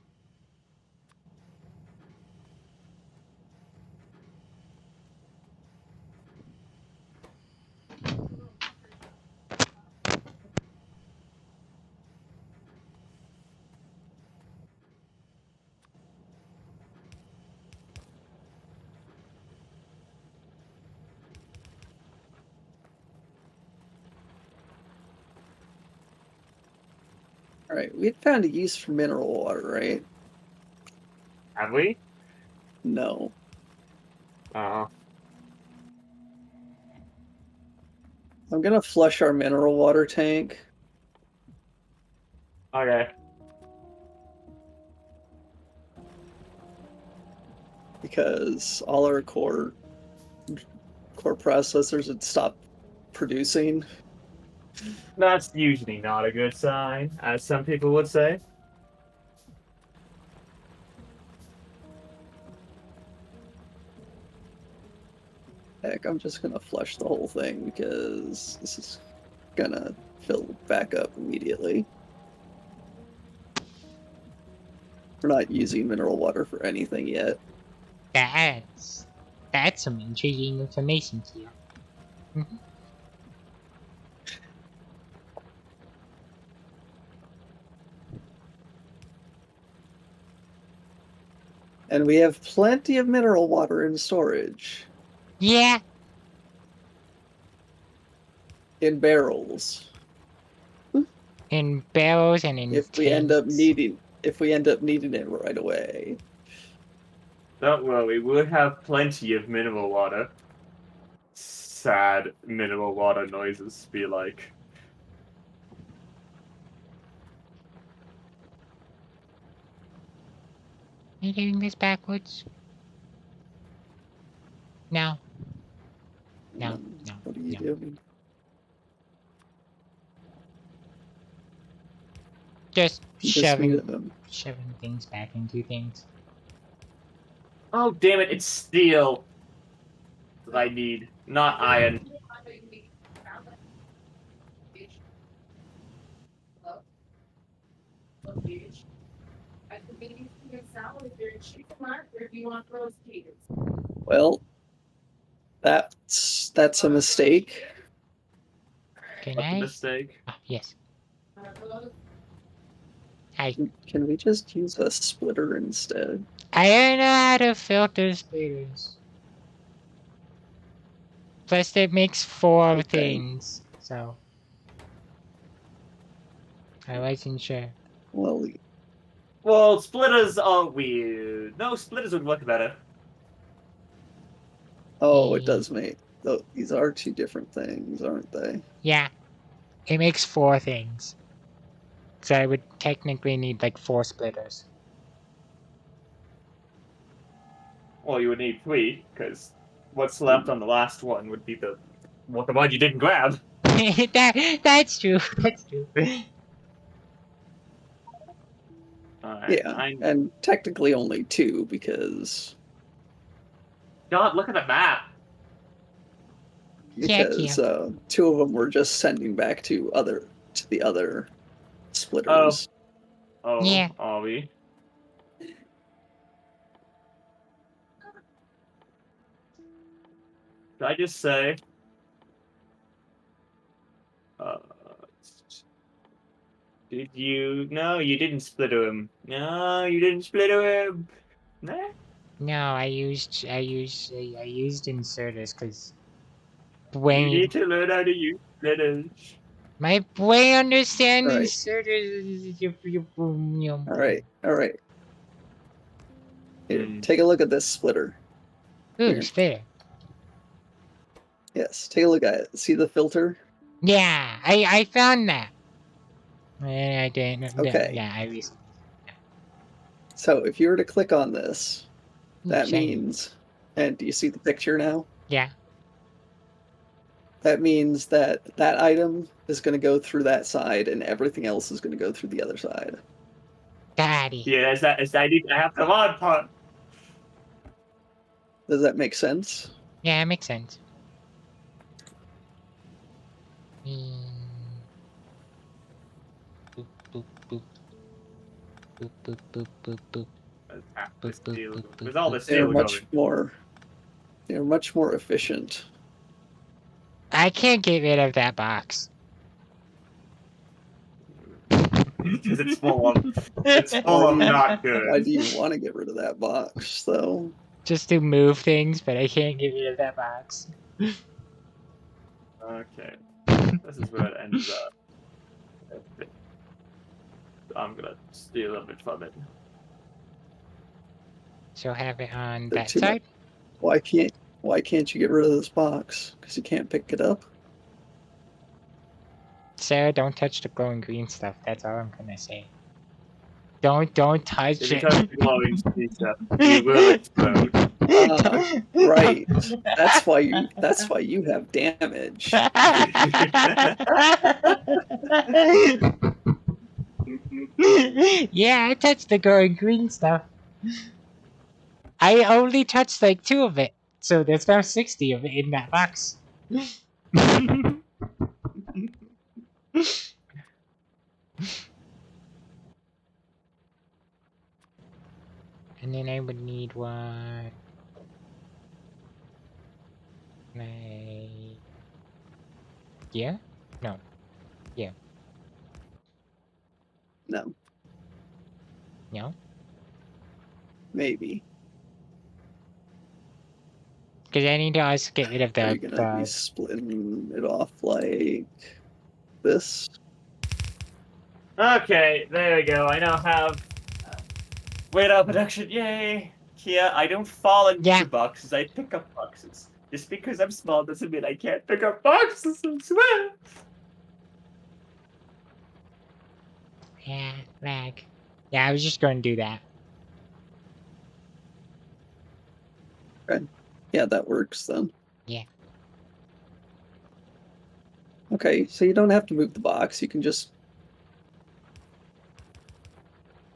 Alright, we had found a use for mineral water, right? Have we? No. Uh-uh. I'm gonna flush our mineral water tank. Okay. Because all our core processors had stopped producing. That's usually not a good sign, as some people would say. Heck, I'm just gonna flush the whole thing because this is gonna fill back up immediately. We're not using mineral water for anything yet. That's some intriguing information here. And we have plenty of mineral water in storage. Yeah. In barrels. In barrels and in If we end up tanks. needing it right away. Don't worry, we'll have plenty of mineral water. Sad mineral water noises be like. Are you doing this backwards? No. No, no, What are you no. doing? Just Just shoving need them. things back into things. Oh damn it! It's steel that I need, not iron. Well, that's a mistake. Can What's a I? mistake? Oh, yes. Can we just use a splitter instead? I don't know how to filter splitters. Plus, it makes 4 Okay. things, so I wasn't sure. Well, splitters are weird. No, splitters would work better. Oh, it does make. These are two different things, aren't they? Yeah. It makes 4 things. So I would technically need like 4 splitters. Well, you would need 3, because what's left on the last one would be the one you didn't grab. That's true. That's true. Alright, Yeah, and technically only 2 because God, look at the map. Yeah. 2 of them were just sending back to the other splitters. Oh, Yeah. are we? Did I just say? Uh, did you? No, you didn't splitter him. No, you didn't splitter him. Nah. No, I used inserters because You need to learn how to use splitters. my brain understands Right. inserters. All right. Here, Hmm. take a look at this splitter. Ooh, Here. splitter. Yes, take a look at it. See the filter? Yeah, I found that. I didn't. Okay. Yeah, I recently. So if you were to click on this, Ooh, that shiny. means, and do you see the picture now? Yeah. That means that that item is going to go through that side, and everything else is going to go through the other side. Daddy. Yeah, I have the mod part. Does that make sense? Yeah, it makes sense. Boop, boop, boop. Boop, boop, boop, boop, boop. With all this They're steel going. they're much more efficient. I can't get rid of that box. Because it's full of not good. Why do you want to get rid of that box, though? Just to move things, but I can't get rid of that box. Okay. This is where it ends up. I'm gonna steal a bit from it. So have it on They're that too side? Why can't you get rid of this box? Because you can't pick it up? Sarah, don't touch the glowing green stuff. That's all I'm gonna say. Don't touch If it. you touch the glowing stuff, you will explode. Right. That's why you have damage. Yeah, I touched the glowing green stuff. I only touched like 2 of it, so there's now 60 of it in that box. And then I would need one. Like. Yeah? No. Yeah. No, No? maybe. Because I need to also get rid of Are you gonna be the splitting it off like this? Okay, there we go. I now have weight out production. Yay! Kia, I don't fall into boxes. I pick up boxes. Just because I'm small doesn't mean I can't pick up boxes. I swear. Yeah, lag. Yeah, I was just going to do that. Okay. Yeah, that works then. Yeah. Okay, so you don't have to move the box. You can just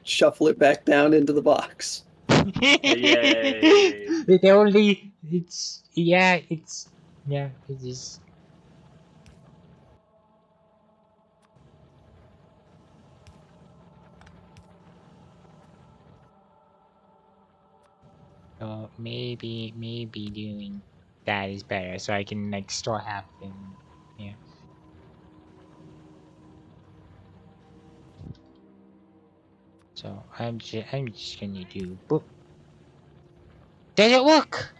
shuffle it back down into the box. Yay! It only. It's. Yeah, it's. Yeah, it is. So maybe doing that is better, so I can like store half in. Yeah. So I'm just gonna do boop. Does it work?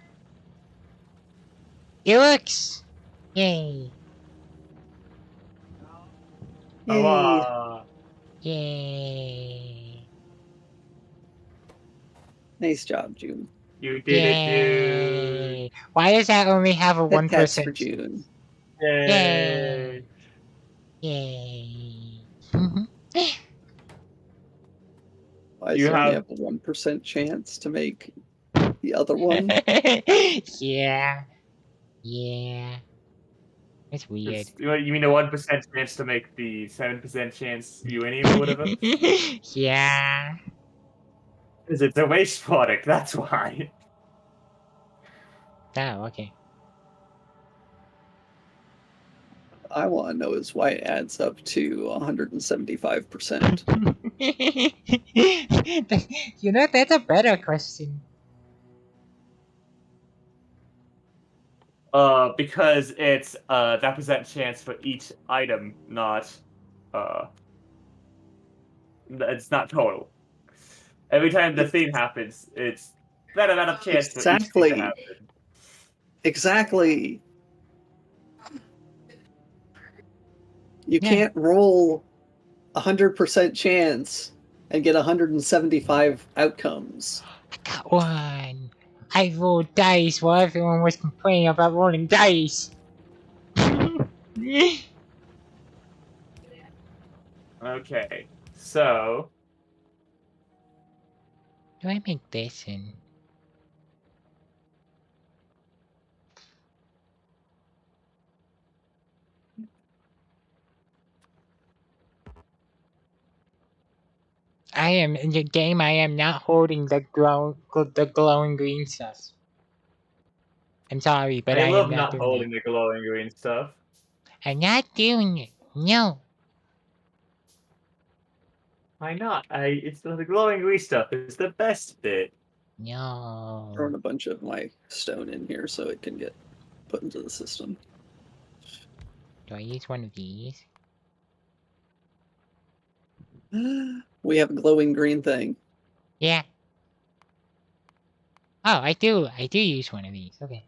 It works! Yay! Yay! Yay! Nice job, June. You did it, dude. Yay! Why does that only have a Pet cats 1%? for June. Yay. Yay! Why does You it only have have a 1% chance to make the other one? Yeah. Yeah. It's weird. you mean a 1% chance to make the 7% chance you any or whatever? Yeah. Because it's a waste product, that's why. Oh, okay. I want to know is why it adds up to 175%. You know, that's a better question. Because it's that percent chance for each item, not it's not total. Every time the thing happens, it's that amount of chance for each thing to Exactly. happen. Exactly. You Yeah. can't roll 100% chance and get 175 outcomes. I got one. I rolled dice while everyone was complaining about rolling dice. Okay, so Do I make this in? I am in the game. I am not holding the glowing green stuff. I'm sorry, but I I am love not not doing holding it. the glowing green stuff. I'm not doing it. No. Why not? It's the glowing green stuff is the best bit. No. Throwing a bunch of my stone in here so it can get put into the system. Do I use one of these? We have a glowing green thing. Yeah. Oh, I do. I do use one of these. Okay.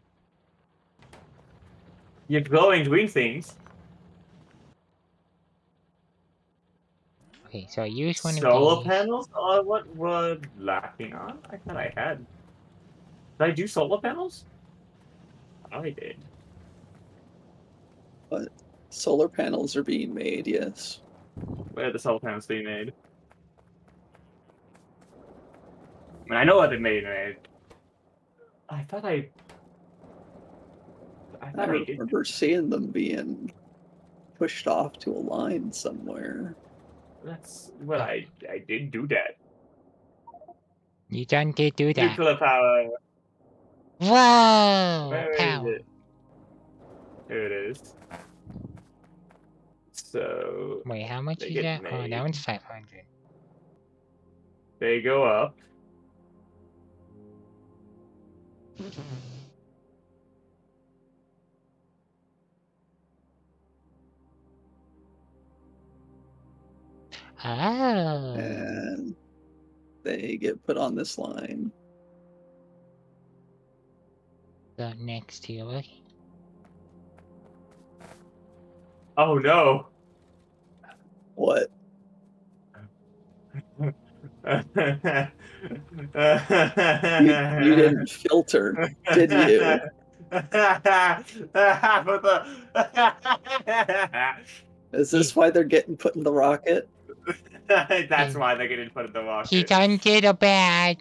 Your glowing green things. Okay, so I use one of Solar these. panels are what we're lacking on? I thought I had. Did I do solar panels? I did. But solar panels are being made, yes. Where are the solar panels being made? I mean, I know what they made. I thought I I did. remember seeing them being pushed off to a line somewhere. That's what I did do that. You done did do that. Nuclear power. Whoa! Where is Power. it? Here it is. So Wait, how much they is get that? Oh, that made. one's 500. They go up. Oh. And they get put on this line. So next to you, okay. Oh no. What? You didn't filter, did you? Is this why they're getting put in the rocket? That's why they're getting put in the He rocket. done did a bad.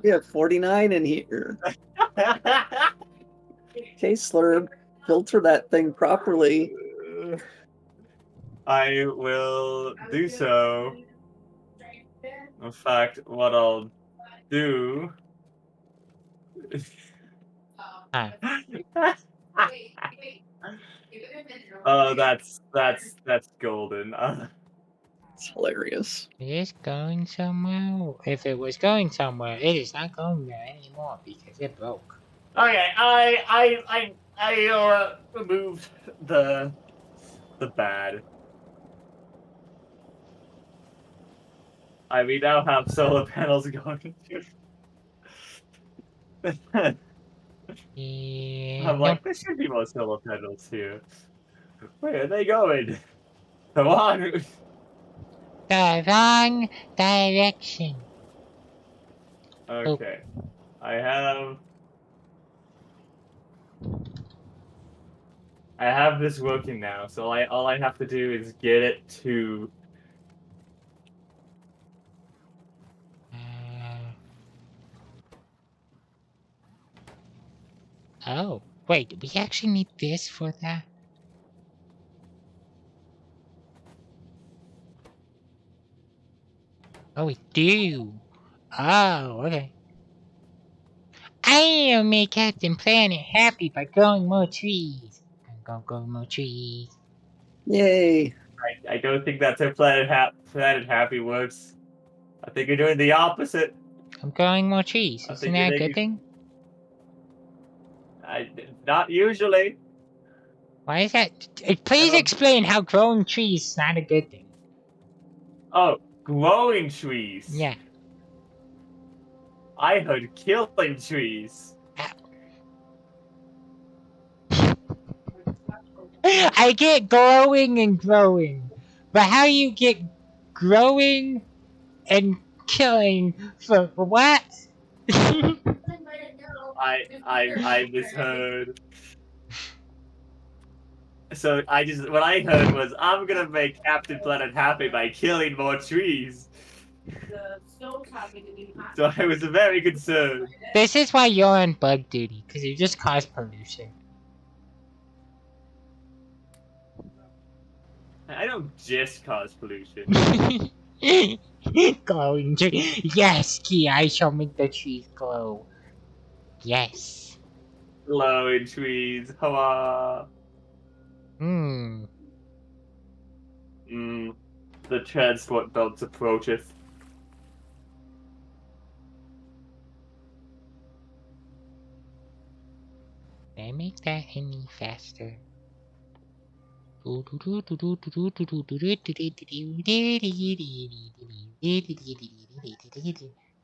We have 49 in here. Okay, Slurb, filter that thing properly. I will do so. In fact, what I'll do. Huh. Oh, that's golden. It's hilarious. It is going somewhere. If it was going somewhere, it is not going there anymore because it broke. Okay, I removed the bad. We now have solar panels going. Yeah, I'm like, there should be more solar panels here. Where are they going? Come on. the wrong direction. Okay. I have this working now, so all I have to do is get it to. Oh, wait, we actually need this for that? Oh, we do. Oh, okay. I'll make Captain Planet happy by growing more trees. I'm gonna grow more trees. Yay! I don't think that's how planet happy works. I think you're doing the opposite. I'm growing more trees. I Isn't think that you're a good making. thing? Not usually. Why is that? Please explain how growing trees is not a good thing. Oh, growing trees. Yeah. I heard killing trees. I get glowing and growing, but how you get growing and killing for what? I misheard. So what I heard was I'm gonna make Captain Planet happy by killing more trees. So I was very concerned. This is why you're on bug duty, because you just cause pollution. I don't just cause pollution. Glowing tree. Yes, Key, I shall make the trees glow. Yes. Glowing trees. Hurrah. Hmm. The transport belts approacheth. Can I make that any faster?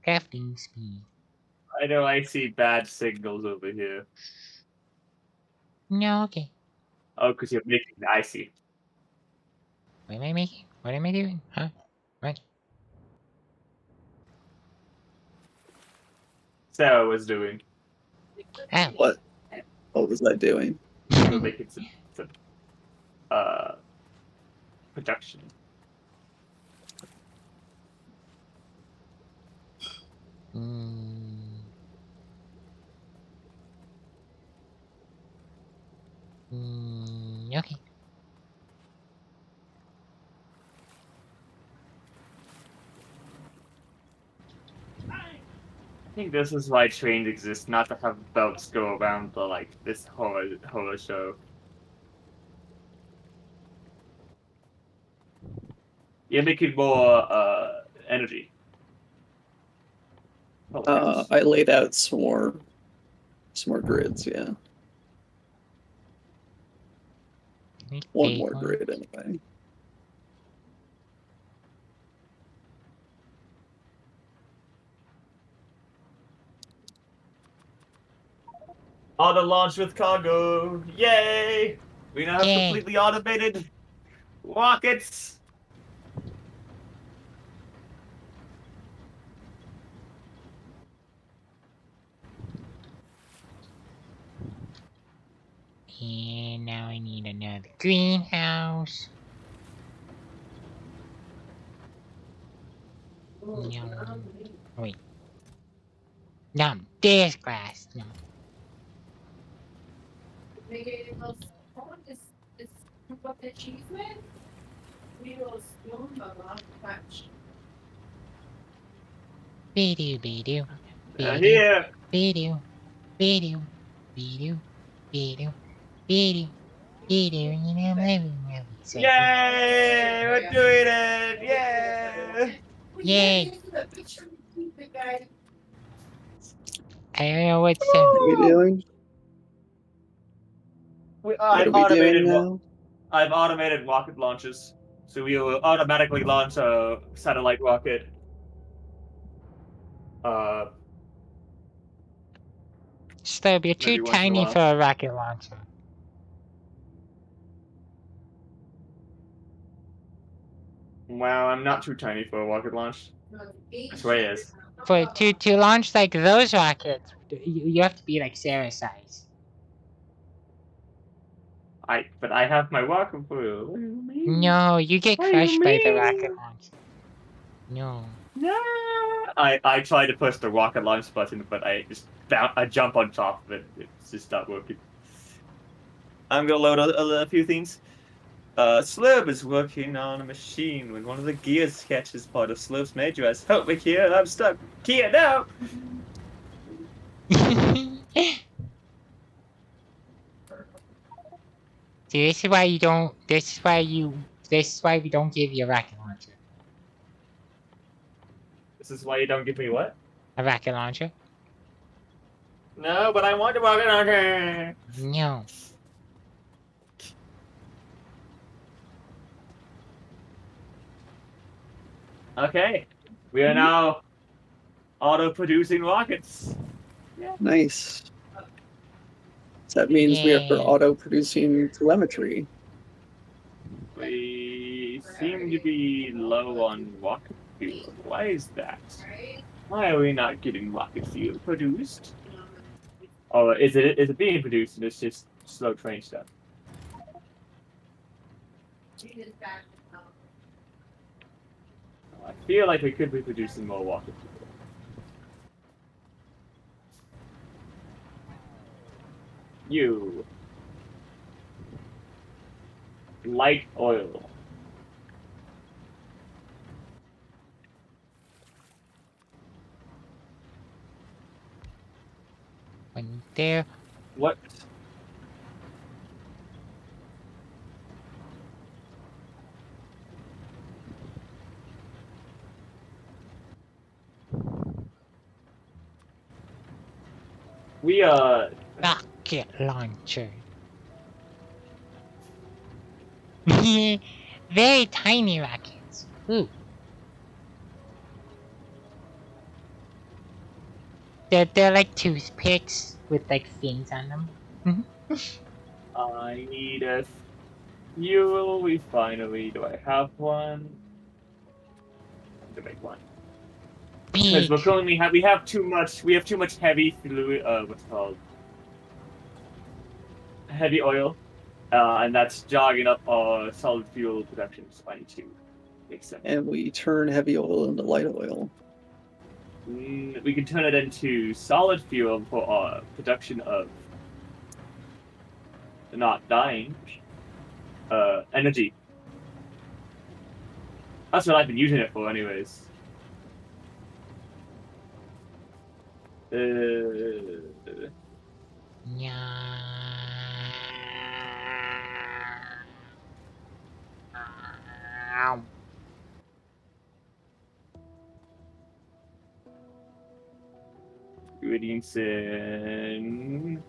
Crafting speed. I know I see bad signals over here. No, okay. Oh, because you're making. I see. What am I making? What am I doing? Huh? What? Sarah was doing. Oh. What was I doing? You were making some production. Okay. I think this is why trains exist, not to have belts go around the this horror show. You're making more energy. Oh, yes. I laid out some more grids. Yeah, one more grid anyway. Auto launch with cargo! Yay! We now have completely automated rockets. And now I need another greenhouse. No. Wait. No, this glass. No. Be-do, be-do. Here! Be-do. Be-do. Be-do. Be-do. Be-do. Be-do. You know, maybe. Yay! We're doing it! Yay! Yay! I don't know what's What are we doing? What are we doing now? I've automated rocket launches, so we will automatically launch a satellite rocket. Stub, you're too Maybe once in a tiny while. for a rocket launcher. Well, I'm not too tiny for a rocket launch. I swear it is. For to launch like those rockets, you have to be like Sarah size. But I have my rocket fuel. What do you mean? No, you get What do you crushed by the mean? rocket launch. No. No. I tried to push the rocket launch button, but I jump on top of it. It's just not working. I'm gonna load a few things. Slurp is working on a machine when one of the gears catches part of Slurp's major as help me here, I'm stuck. Kia, no! See, this is why you don't. This is why you. This is why we don't give you a rocket launcher. This is why you don't give me what? A rocket launcher? No, but I want to rocket launcher. No. Okay, we are now auto-producing rockets. Nice. So that means we are Yay. auto-producing telemetry. We seem to be low on rocket fuel. Why is that? Why are we not getting rocket fuel produced? Or is it being produced and it's just slow train stuff? I feel like we could be producing more rocket fuel. You. Light oil. One there. What? We Rocket launcher. Very tiny rockets. Ooh. They're like toothpicks with like fins on them. I need a fuel refinery. Do I have one? To make one. Because Big. we have too much heavy fluid what's it called? Heavy oil. And that's jogging up our solid fuel production, so I need to make sense. And we turn heavy oil into light oil. We can turn it into solid fuel for our production of not dying energy. That's what I've been using it for, anyways. Yeah. Ingredients in.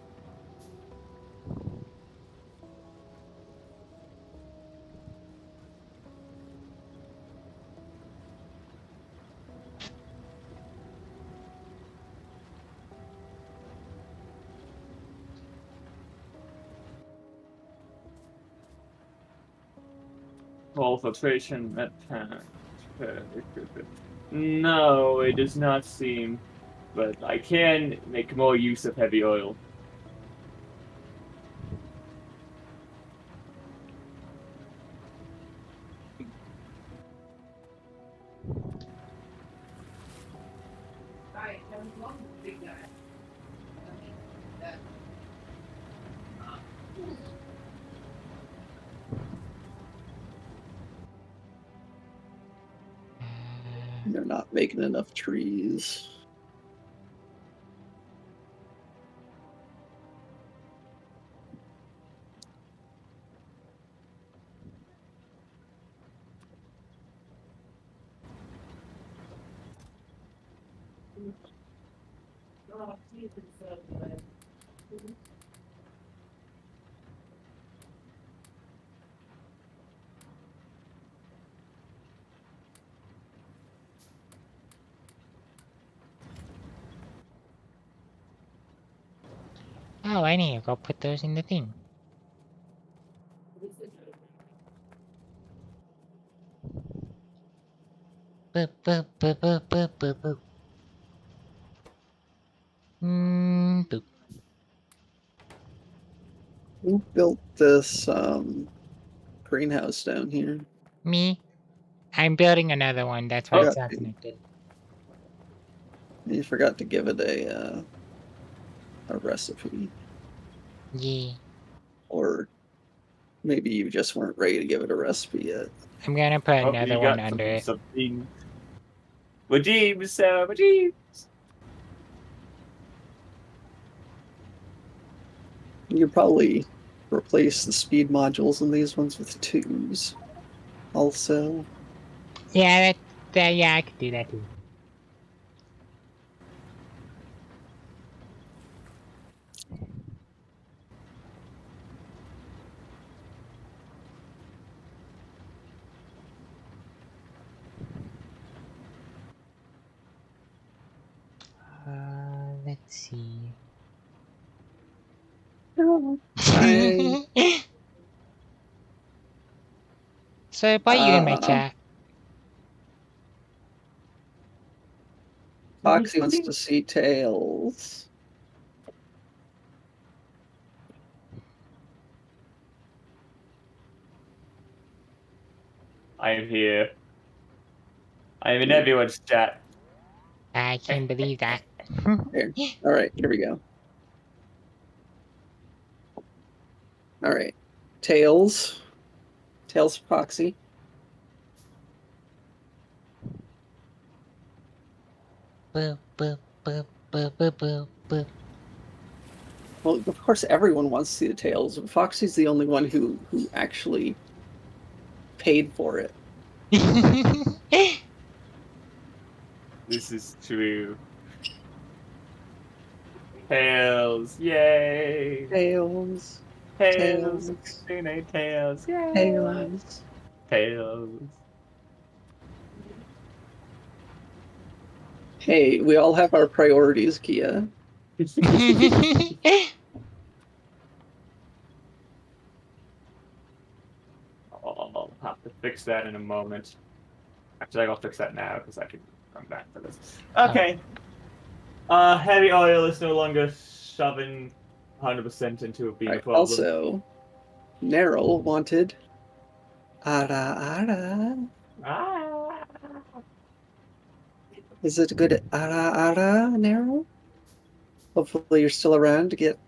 Wall filtration, met pan. No, it does not seem. But I can make more use of heavy oil. They're not making enough trees. Oh, I need to go put those in the thing. Boop, boop, boop, boop, boop, boop, boop. Boop. Who built this greenhouse down here? Me? I'm building another one, that's why Oh. it's not connected. You forgot to give it a recipe. Yeah. Or maybe you just weren't ready to give it a recipe yet. I'm gonna put Oh, another you one got under it. something. Wajeebs. You could probably replace the speed modules in these ones with 2s. Also. Yeah, yeah, I could do that too. Let's see. Hi. So I put you in my chat. Foxy wants to see Tails. I am here. I am in everyone's chat. I can't believe that. Here. All right, here we go. All right. Tails. Tails Foxy. Boop, boop, boop, boop, boop, boop, boop. Well, of course, everyone wants to see the Tails, but Foxy's the only one who actually paid for it. This is true. Tails, yay! Tails. Tails, Tails. tails, yay! Tails. Tails. Hey, we all have our priorities, Kia. I'll have to fix that in a moment. Actually, I'll fix that now because I can come back to this. Okay. Heavy oil is no longer shoving 100% into a being a problem. Also, Neryl wanted ara ara. Ah. Is it a good ara ara, Neryl? Hopefully you're still around to get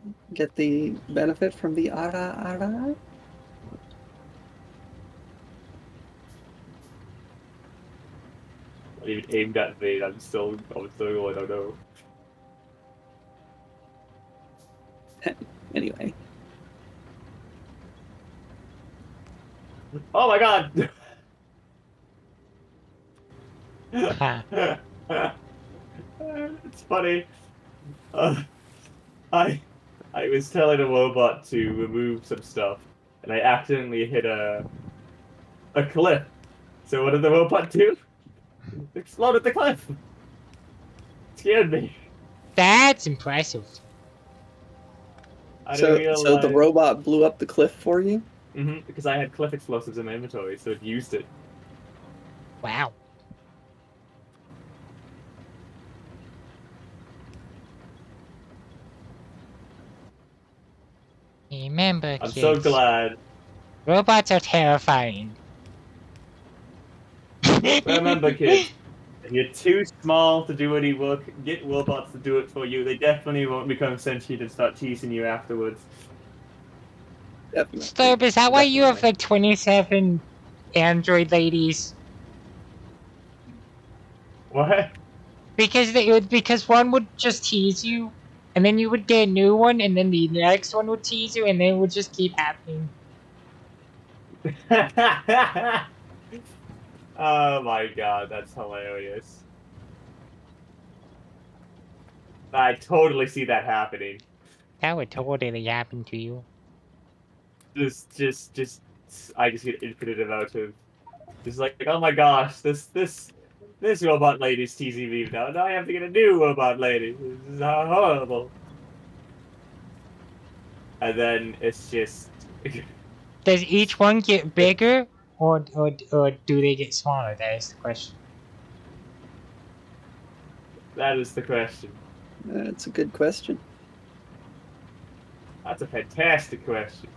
the benefit from the ara ara. Even aimed at me, I'm still I don't know. Anyway. Oh my god! It's funny. I was telling a robot to remove some stuff, and I accidentally hit a cliff. So what did the robot do? Exploded the cliff. Scared me. That's impressive. I didn't So realize. the robot blew up the cliff for you? Because I had cliff explosives in my inventory, so it used it. Wow. Remember, I'm kids. so glad. Robots are terrifying. Remember, kids, if you're too small to do any work, get robots to do it for you. They definitely won't become sentient and start teasing you afterwards. Definitely. Slurp, is that why you have like 27 Android ladies? What? Because one would just tease you, and then you would get a new one, and then the next one would tease you, and then it would just keep happening. Oh my god, that's hilarious. I totally see that happening. That would totally happen to you. I just get infinite amount of just like, oh my gosh, this robot lady's teasing me now. Now I have to get a new robot lady. This is horrible. And then it's just Does each one get bigger, or do they get smaller? That is the question. That is the question. That's a good question. That's a fantastic question.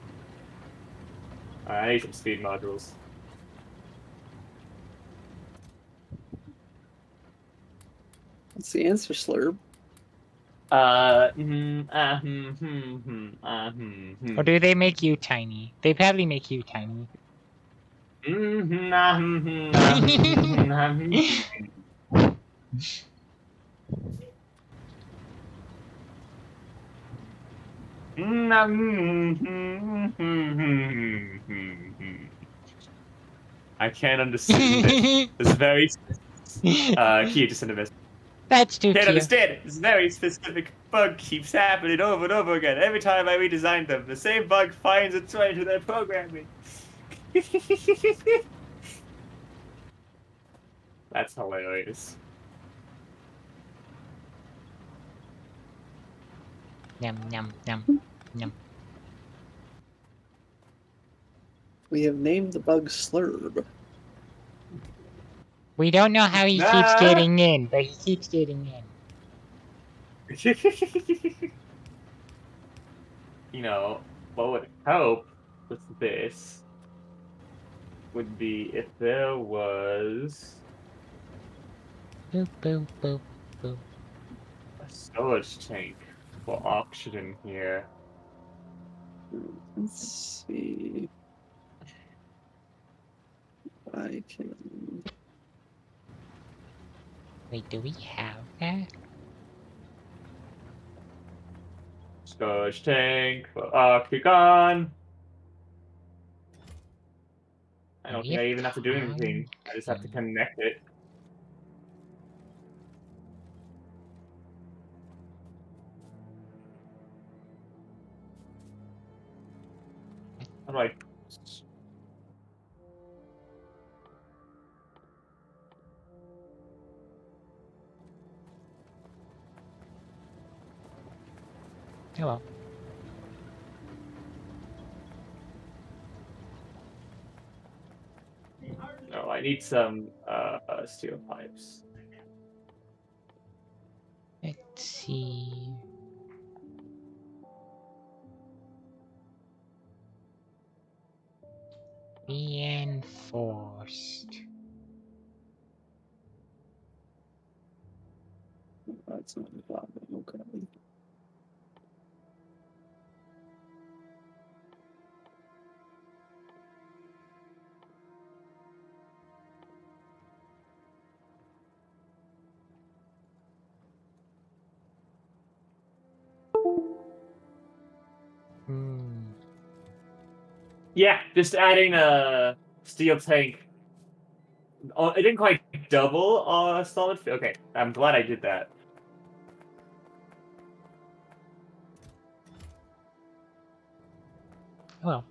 I need some speed modules. What's the answer, Slurb? Or do they make you tiny? They probably make you tiny. I can't understand this. This very key to cinema. That's too Can't cute. understand it. This very specific bug keeps happening over and over again. Every time I redesign them, the same bug finds its way to their programming. That's hilarious. Yum yum yum yum. We have named the bug Slurb. We don't know how he keeps getting in, but he keeps getting in. You know, what would help with this would be if there was Boop boop boop boop. a storage tank for oxygen here. Let's see. I can. Wait, do we have that? Storage tank for oxygen. I don't think I even have to do anything. I just have to connect it. How do I? Hello. No, I need some steel pipes. Let's see. Reinforced. That's not a problem. Okay. Yeah, just adding a steel tank. Oh, it didn't quite double solid. Okay, I'm glad I did that. Hello.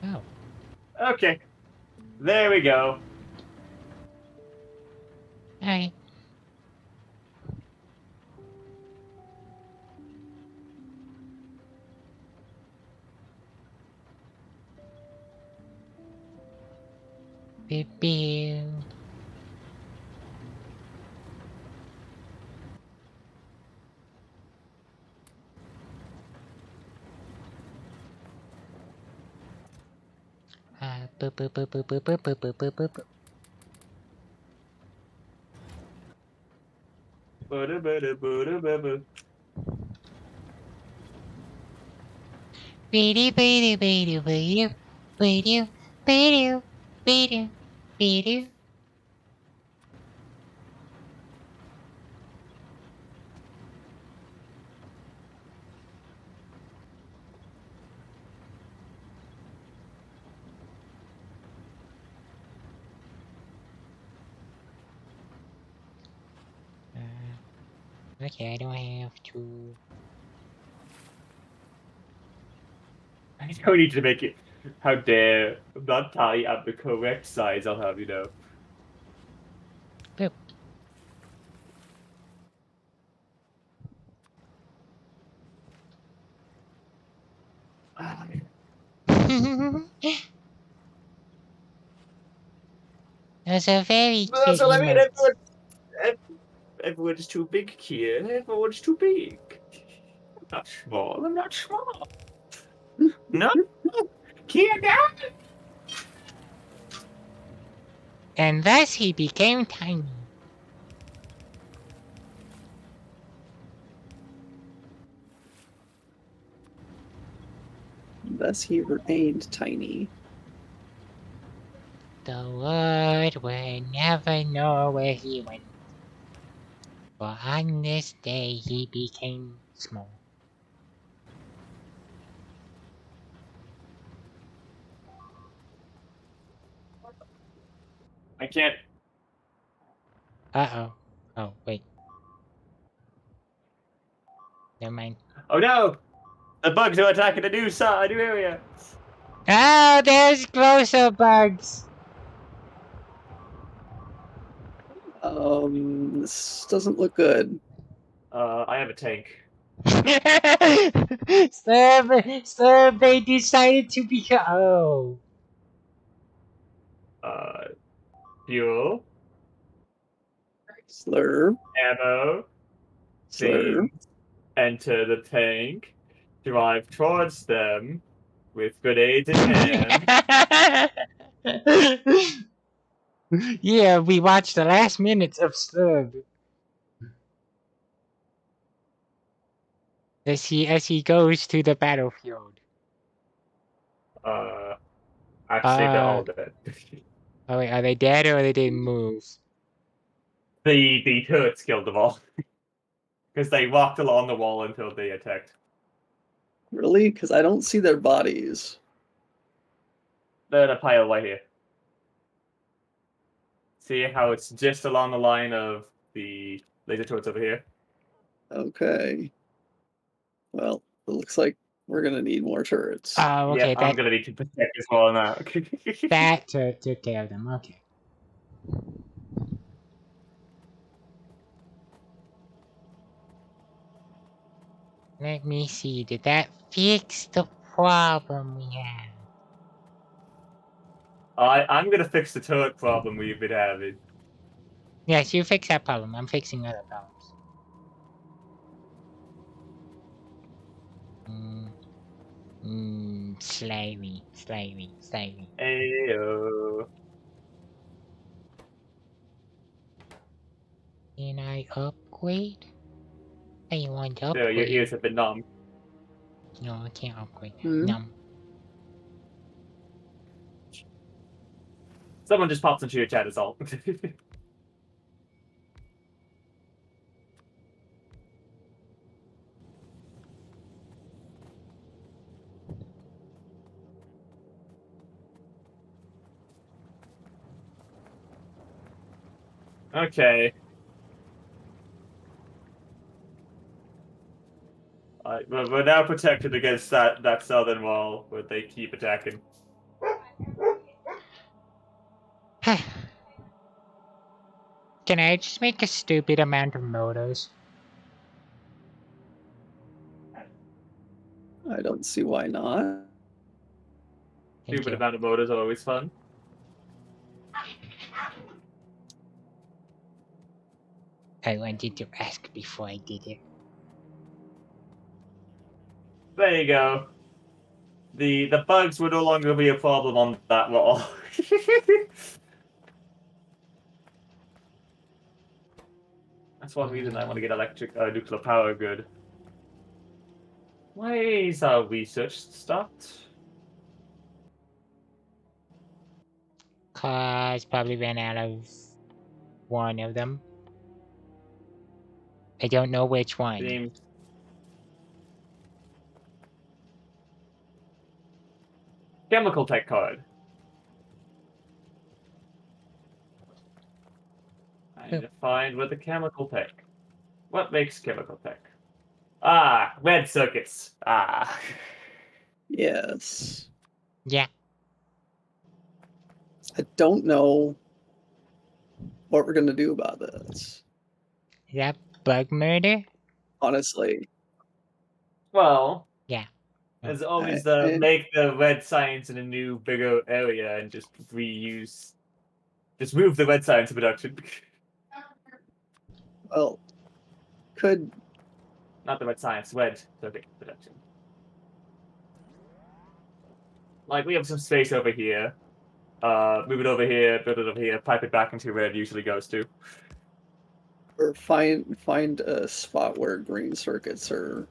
Oh. Okay, there we go. Alright. Beep beep. Boop boop boop boop boop boop boop boop boop boop. Beep beep beep beep beep beep beep beep. Okay, I don't have to. I don't need to make it. How dare! I'm not tiny. I'm the correct size. I'll have you know. Boop. Those are very cute So I mean, emotes. everyone's too big here. Everyone's too big. I'm not small. I'm not small. No, can't down. And thus he became tiny. Thus he remained tiny. The world will never know where he went. For on this day he became small. I can't. Uh-oh. Oh, wait. Never mind. Oh no! The bugs are attacking a new area. Oh, there's closer bugs! This doesn't look good. I have a tank. Sir, they decided to be. Oh. Fuel, Slurp, ammo, slurp. things. Enter the tank. Drive towards them with grenades in hand. Yeah, we watched the last minutes of Slug. As he goes to the battlefield. Actually, they're all dead. Oh wait, are they dead or they didn't move? The turrets killed them all. Because they walked along the wall until they attacked. Really? Because I don't see their bodies. They're in a pile right here. See how it's just along the line of the laser turrets over here? Okay. Well, it looks like we're gonna need more turrets. Oh, okay. Yeah, I'm gonna need to protect as well now. That took care of them. Okay. Let me see. Did that fix the problem we had? I'm gonna fix the turret problem we've been having. Yes, you fix that problem. I'm fixing other problems. Slightly. Ayo. Can I upgrade? I want to So your upgrade. ears have been numb. No, I can't upgrade. Hmm? Numb. Someone just pops into your chat is all. Okay. We're now protected against that southern wall where they keep attacking. Can I just make a stupid amount of motors? I don't see why not. Thank Stupid you. amount of motors are always fun. I wanted to ask before I did it. There you go. The bugs would no longer be a problem on that wall. That's one reason I want to get electric nuclear power good. Why is our research stopped? Cause probably ran out of one of them. I don't know which one. Seems chemical tech card. I need to find what the chemical tech. What makes chemical tech? Ah, red circuits. Ah. Yes. Yeah. I don't know what we're gonna do about this. Is that bug murder? Honestly. Well, Yeah. there's Oh. always I- make the red science in a new, bigger area and just reuse. Just move the red science production. Well, could Not the red science, red circuit production. Like, we have some space over here. Move it over here, build it over here, pipe it back into where it usually goes to. or find a spot where green circuits are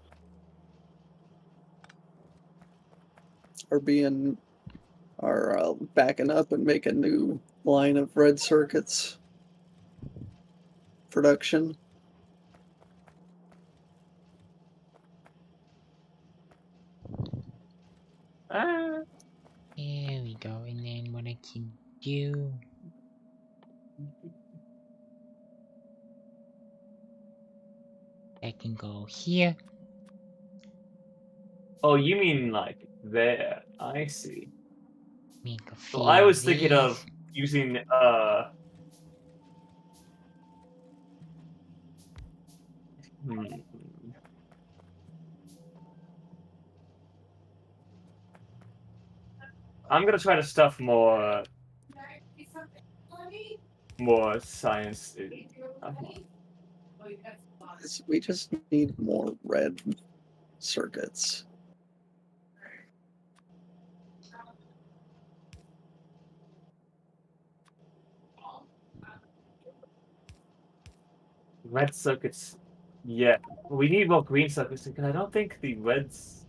backing up and make a new line of red circuits production. Ah. There we go. And then what I can do. I can go here. Oh, you mean like there? I see. Make a few So I was of thinking these. of using hmm. I'm gonna try to stuff more science in. We just need more red circuits. Red circuits. Yeah, we need more green circuits because I don't think the reds.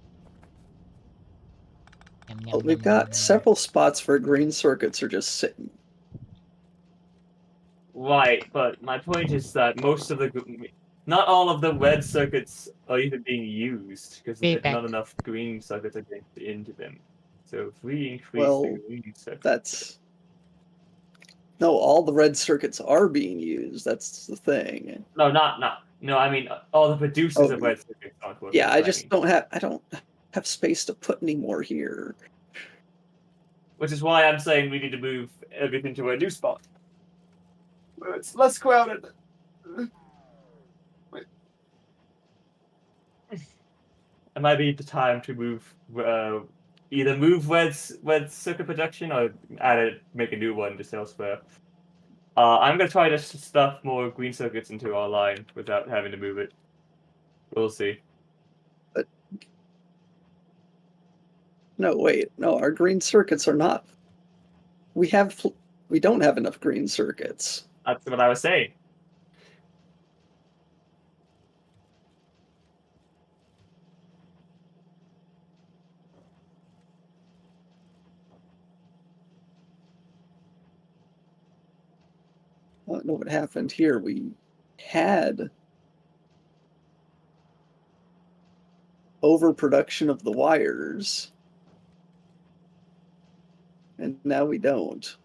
Yum, Well, yum, we've yum, got yum. several spots where green circuits are just sitting. Right, but my point is that not all of the red circuits are even being used because Feedback. not enough green circuits are getting into them. So if we increase the Well, green circuits, that's no, all the red circuits are being used. That's the thing. no. I mean, all the producers Oh, of red circuits aren't working. yeah, Is I what I just mean. I don't have space to put any more here. Which is why I'm saying we need to move everything to a new spot where it's less crowded. It might be the time to move, either move red circuit production or make a new one just elsewhere. I'm gonna try to stuff more green circuits into our line without having to move it. We'll see. But no, wait, no, our green circuits are not. We don't have enough green circuits. That's what I was saying. I don't know what happened here. We had overproduction of the wires, and now we don't.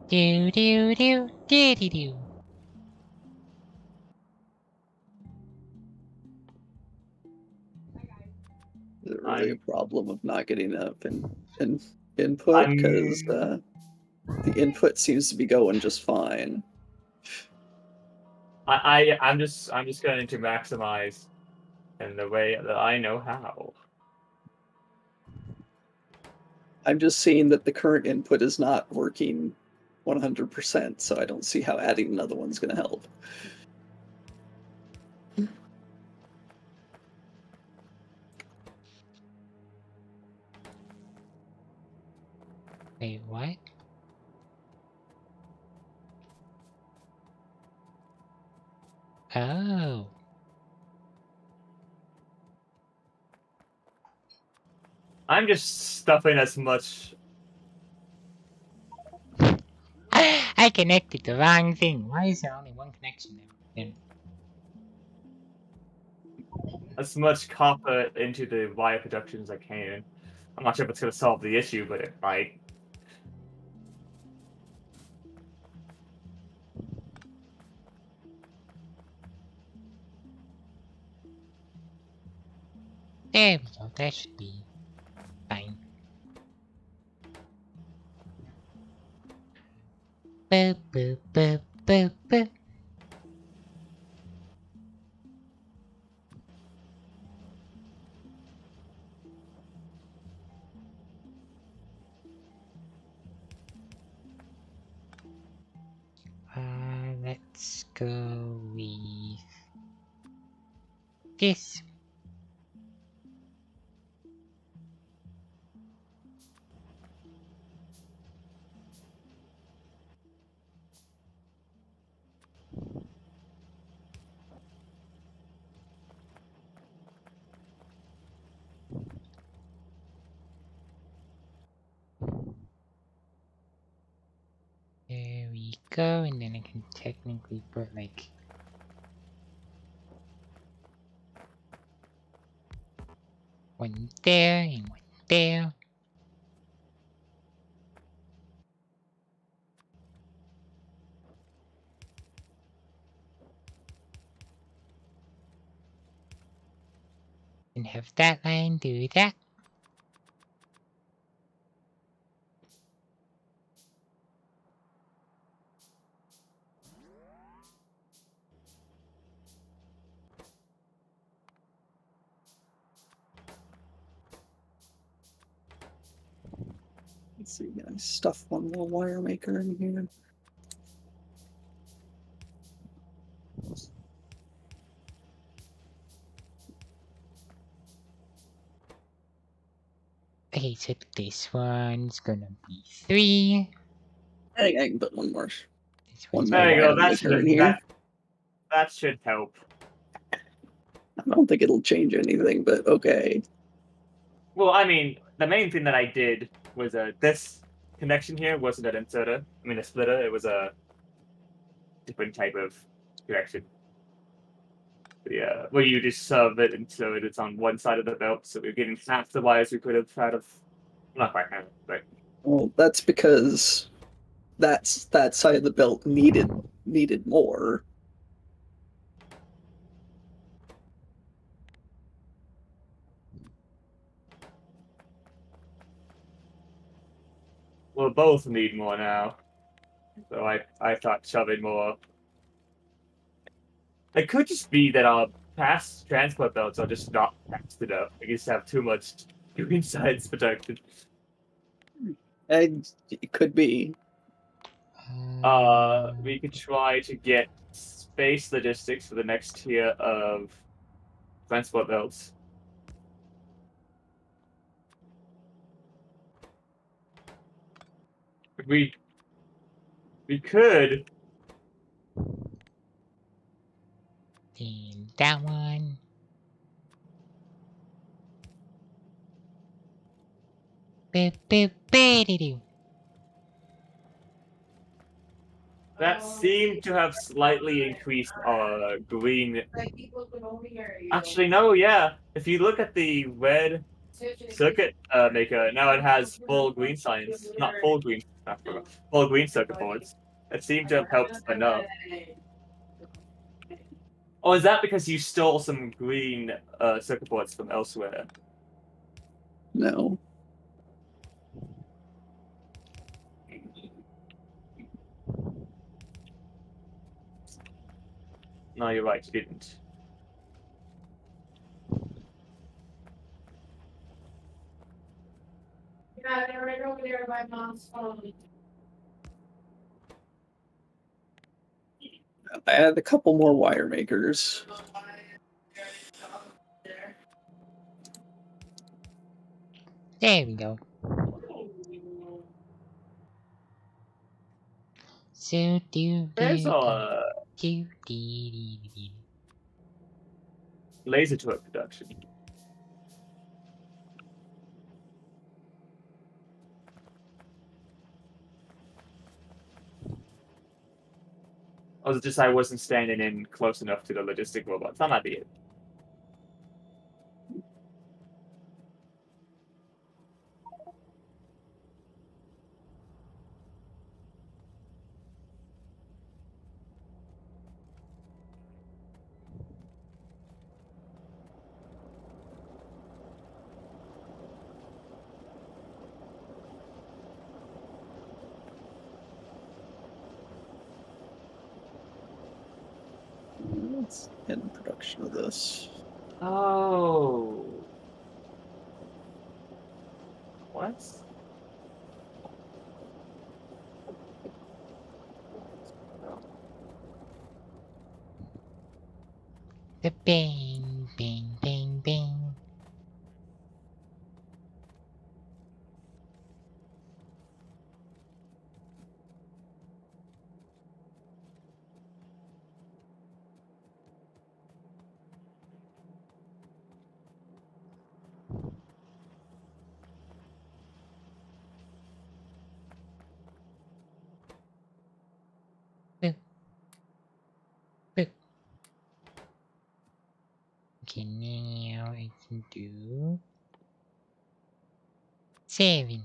Do do do do do do. Is it really a problem of not getting enough and input because the input seems to be going just fine. I'm just going to maximize in the way that I know how. I'm just seeing that the current input is not working 100%, so I don't see how adding another one's going to help. Wait, what? Oh. I'm just stuffing as much. I connected the wrong thing. Why is there only one connection now? Then As much copper into the wire production as I can. I'm not sure if it's going to solve the issue, but it might. there we go. That should be fine. Boop boop boop boop boop. Let's go with this. There we go, and then I can technically put like one there and one there. And have that line do that. Let's see, I stuff one more wire maker in here. Okay, so this one's gonna be 3. I can put one more. This One one's more There you gonna go. wire maker in here. That should help. I don't think it'll change anything, but okay. Well, I mean, the main thing that I did was this connection here wasn't an inserter. I mean, a splitter. It was a different type of connection. Yeah, where you just serve it and so it's on one side of the belt, so we're getting half the wires we could have had of. Not quite half, but Well, that's because that side of the belt needed more. we'll both need more now. So I thought shoving more. It could just be that our past transport belts are just not fast enough. We just have too much green sides protected. And it could be. We could try to get space logistics for the next tier of transport belts. We could. then that one. Boop boop boop. That seemed to have slightly increased our green. Actually, no, yeah. If you look at the red circuit maker, now it has full green signs. Not full green, full green circuit boards. It seemed to have helped enough. Or is that because you stole some green circuit boards from elsewhere? No. No, you're right. You didn't. Yeah, they're right over there by mom's phone. I had a couple more wire makers. There we go. So There's a do do. laser turret production. Or was it just I wasn't standing in close enough to the logistic robots? That might be it. Let's end production of this. Oh. What? The bang, bang, bang, bang. Boop. Boop. Okay, now I can do 7.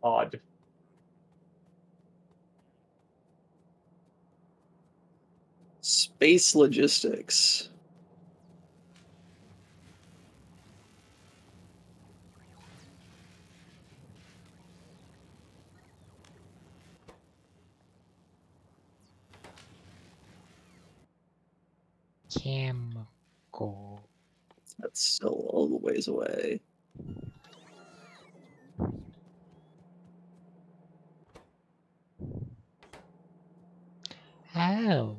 Odd. Space logistics. Chemical. That's still all the ways away. Oh.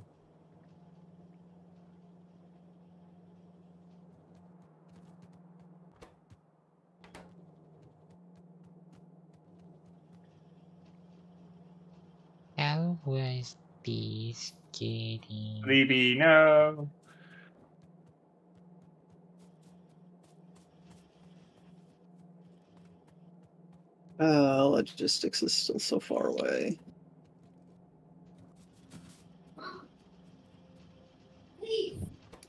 How was this getting? 3B, no. Logistics is still so far away.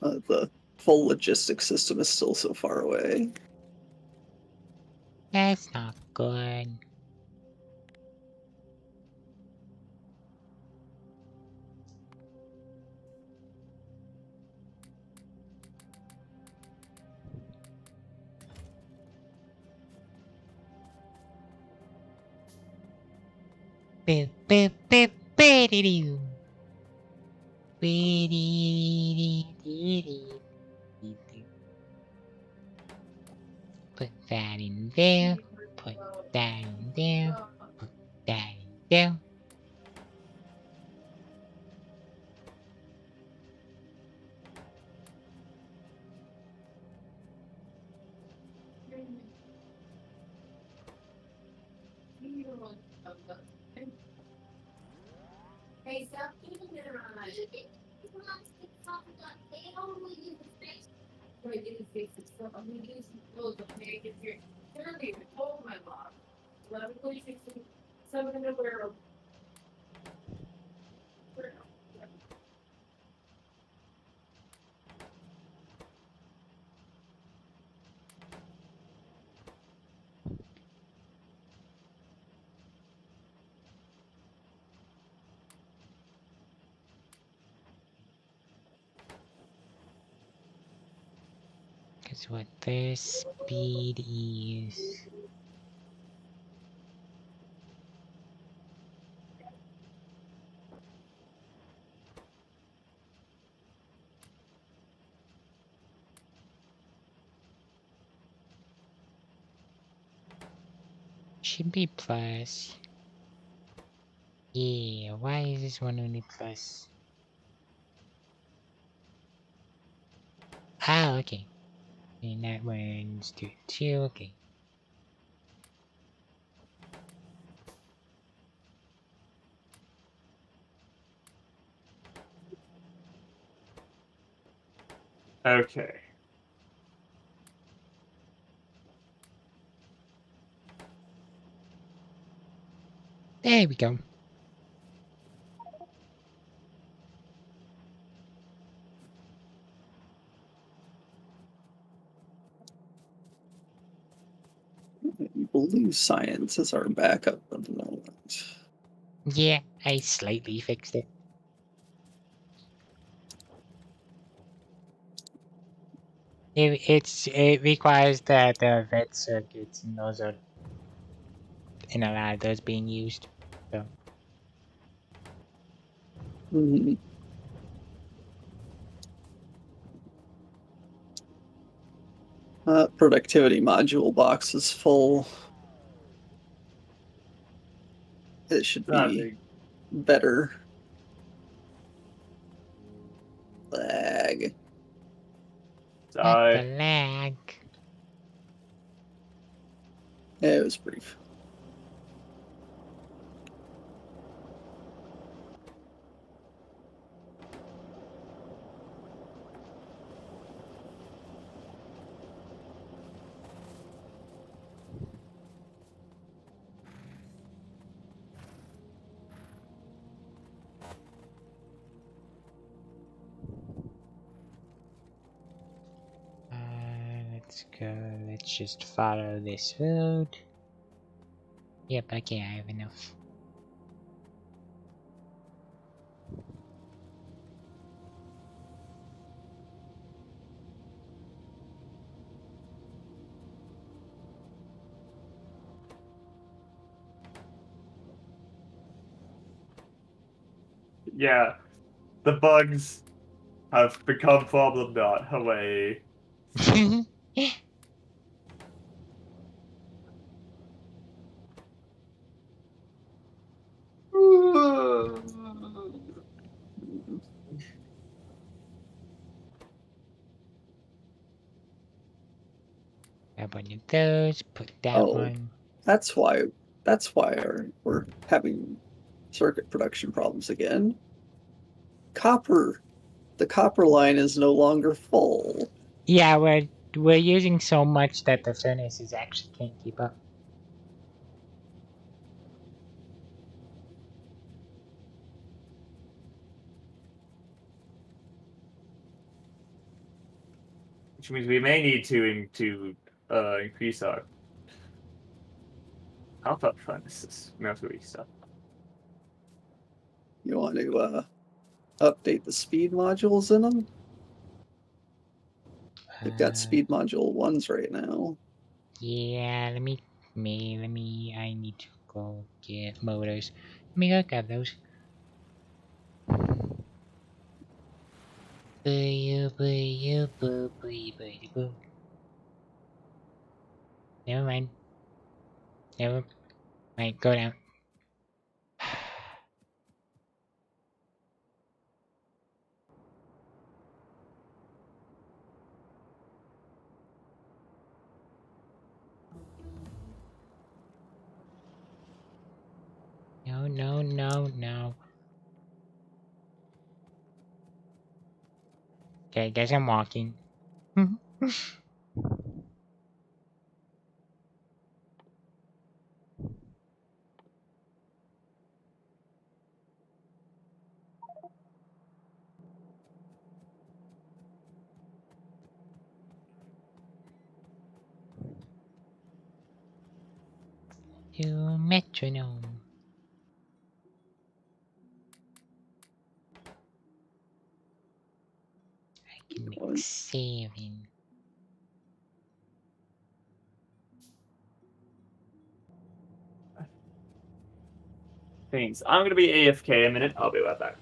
The full logistics system is still so far away. That's not good. Boop, boop, boop, boop-de-doo. Boop-de-dee-dee-dee-dee-dee. Put that in there. Put that in there. Put that in there. Hey, stop eating it around. They only use the face. Right, didn't fix it. So I'm gonna use some clothes, okay? If you're clearly told my mom. 11:46, something to wear. That's what their speed is. Should be plus. Yeah, why is this one only plus? Ah, okay. And that one's 2, okay. Okay. There we go. I believe science is our backup at the moment. Yeah, I slightly fixed it. It requires that the vet circuits and those are in a lot of those being used. So Mhm. Productivity module box is full. It should Not be big. better. Lag. not the I lag. Yeah, it was brief. Let's go. Let's just follow this road. Yep, okay, I have enough. yeah. The bugs have become problem not away. Grab one of those, put that Oh, one. that's why we're having circuit production problems again. Copper. The copper line is no longer full. Yeah, we're using so much that the furnaces actually can't keep up. Which means we may need to increase our pop-up furnaces. We have to restart. You want to update the speed modules in them? They've got speed module ones right now. Yeah, let me, I need to go get motors. Let me go grab those. Never mind. Never mind. Go down. No, no, no, no. Okay, I guess I'm walking. To metronome. I can make 7. things. I'm gonna be AFK a minute. I'll be right back.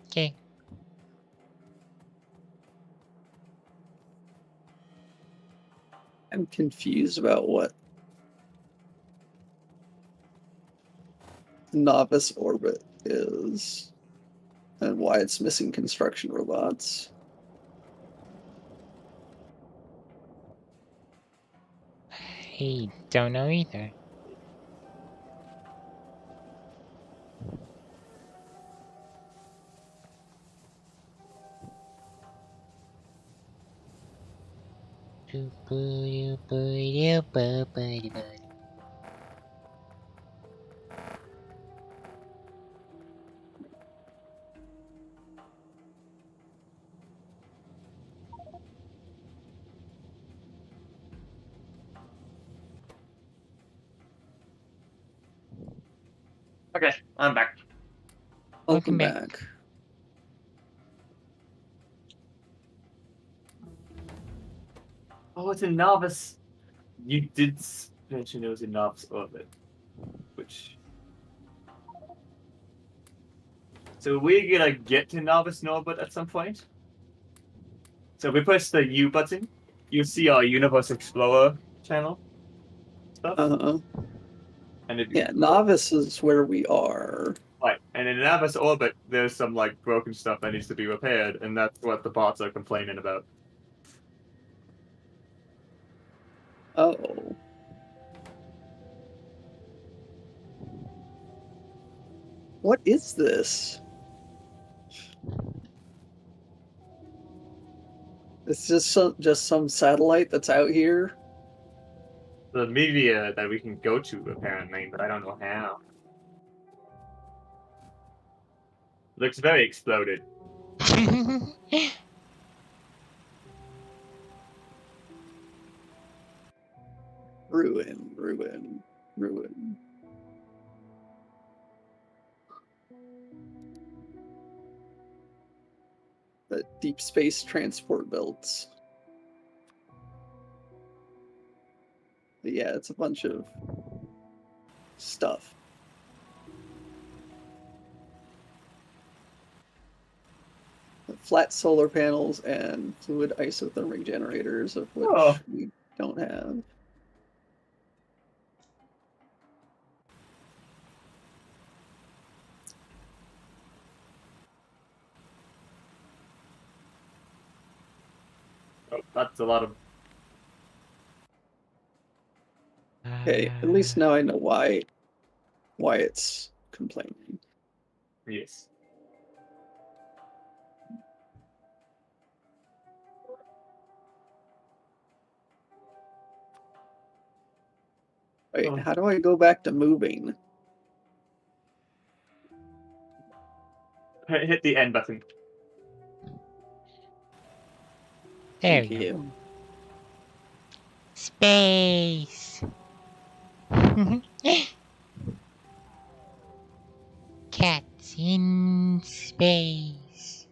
Okay. I'm confused about what novice orbit is and why it's missing construction robots. I don't know either. Okay, I'm back. Welcome Welcome back. back. Oh, it's a novice. You did mention it was a novice orbit, which. So we're gonna get to novice orbit at some point. So if we push the U button, you'll see our Universe Explorer channel stuff. And if you Yeah, novice is where we are. Right, and in novice orbit, there's some like broken stuff that needs to be repaired, and that's what the bots are complaining about. Oh. What is this? It's just some satellite that's out here. The media that we can go to apparently, but I don't know how. Looks very exploded. Ruin, ruin, ruin. The deep space transport belts. But yeah, it's a bunch of stuff. Flat solar panels and fluid isothermic generators, of which Oh. we don't have. Oh, that's a lot of. Okay, at least now I know why it's complaining. Yes. Wait, Oh. how do I go back to moving? Hit the end button. There Thank we go. you. Space. Cats in space.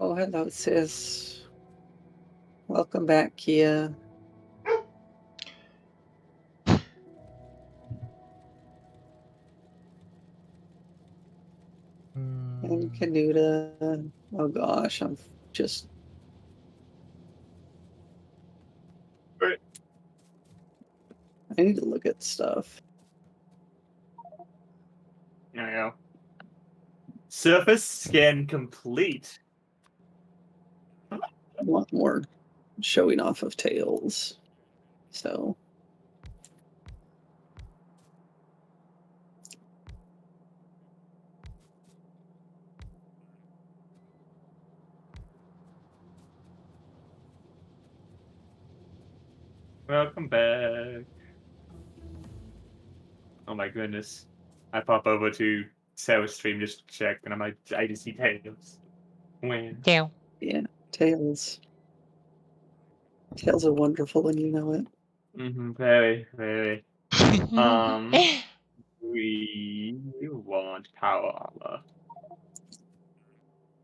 Oh, hello, sis. Welcome back, Kia. And Canuta. Oh gosh, I'm just. Right. I need to look at stuff. There we go. Surface scan complete. I want more showing off of tails. So. Welcome back. Oh my goodness. I pop over to Sarah's stream just to check, and I'm like, I just see tails. When? Tail. Yeah, tails. Tails are wonderful when you know it. Very, very. We want power armor.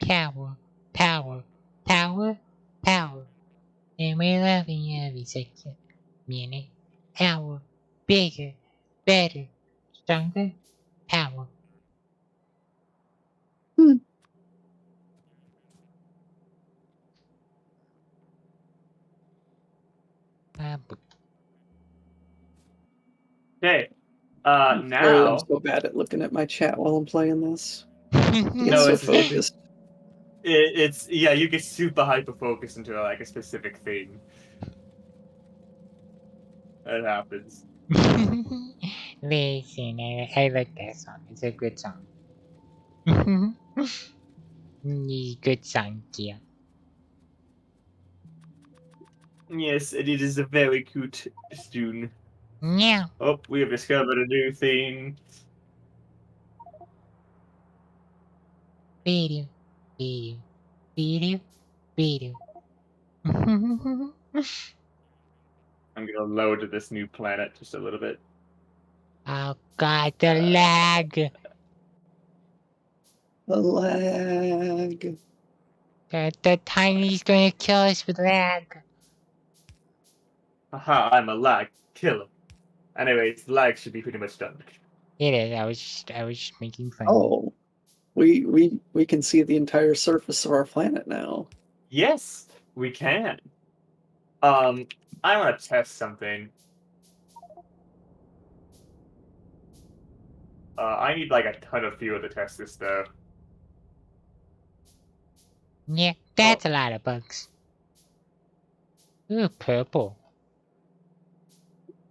Power power, power, power. And we're loving every second, minute, hour. Bigger, better, stronger, power. Okay. Sorry, I'm Now. so bad at looking at my chat while I'm playing this. Get No, so it's focused. it's yeah. You get super hyper focused into like a specific thing. It happens. Listen, I like that song. It's a good song. Good song, dear. Yes, and it is a very cute tune. Yeah. Oh, we have discovered a new thing. Video, video, video, video. I'm gonna load this new planet just a little bit. Oh god, the lag. The lag. The tiny's gonna kill us with lag. Haha, I'm a lag killer. Anyways, the lag should be pretty much done. It is. I was just making fun. Oh, we can see the entire surface of our planet now. Yes, we can. I want to test something. I need like a ton of fuel to test this though. Yeah, that's a lot of bugs. Ooh, purple.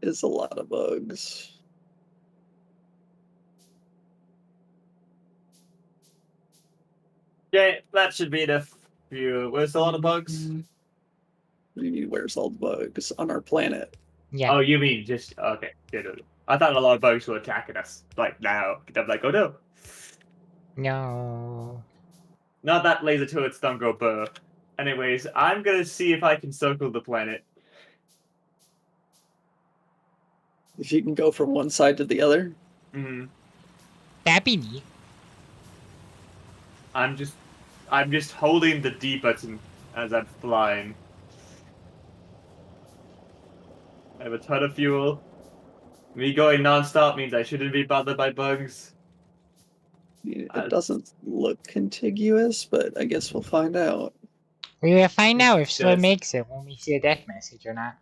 Is a lot of bugs. Yeah, that should be enough fuel. Where's a lot of bugs? Where's all the bugs on our planet? Yeah. Oh, you mean just okay? Good. I thought a lot of bugs were attacking us like now. I'm like, oh no. No. Not that laser turrets don't go burr. Anyways, I'm gonna see if I can circle the planet. If you can go from one side to the other. Mm-hmm. That'd be neat. I'm just holding the D button as I'm flying. I have a ton of fuel. Me going non-stop means I shouldn't be bothered by bugs. It doesn't look contiguous, but I guess we'll find out. We will find out if Slow Yes. makes it when we see a death message or not.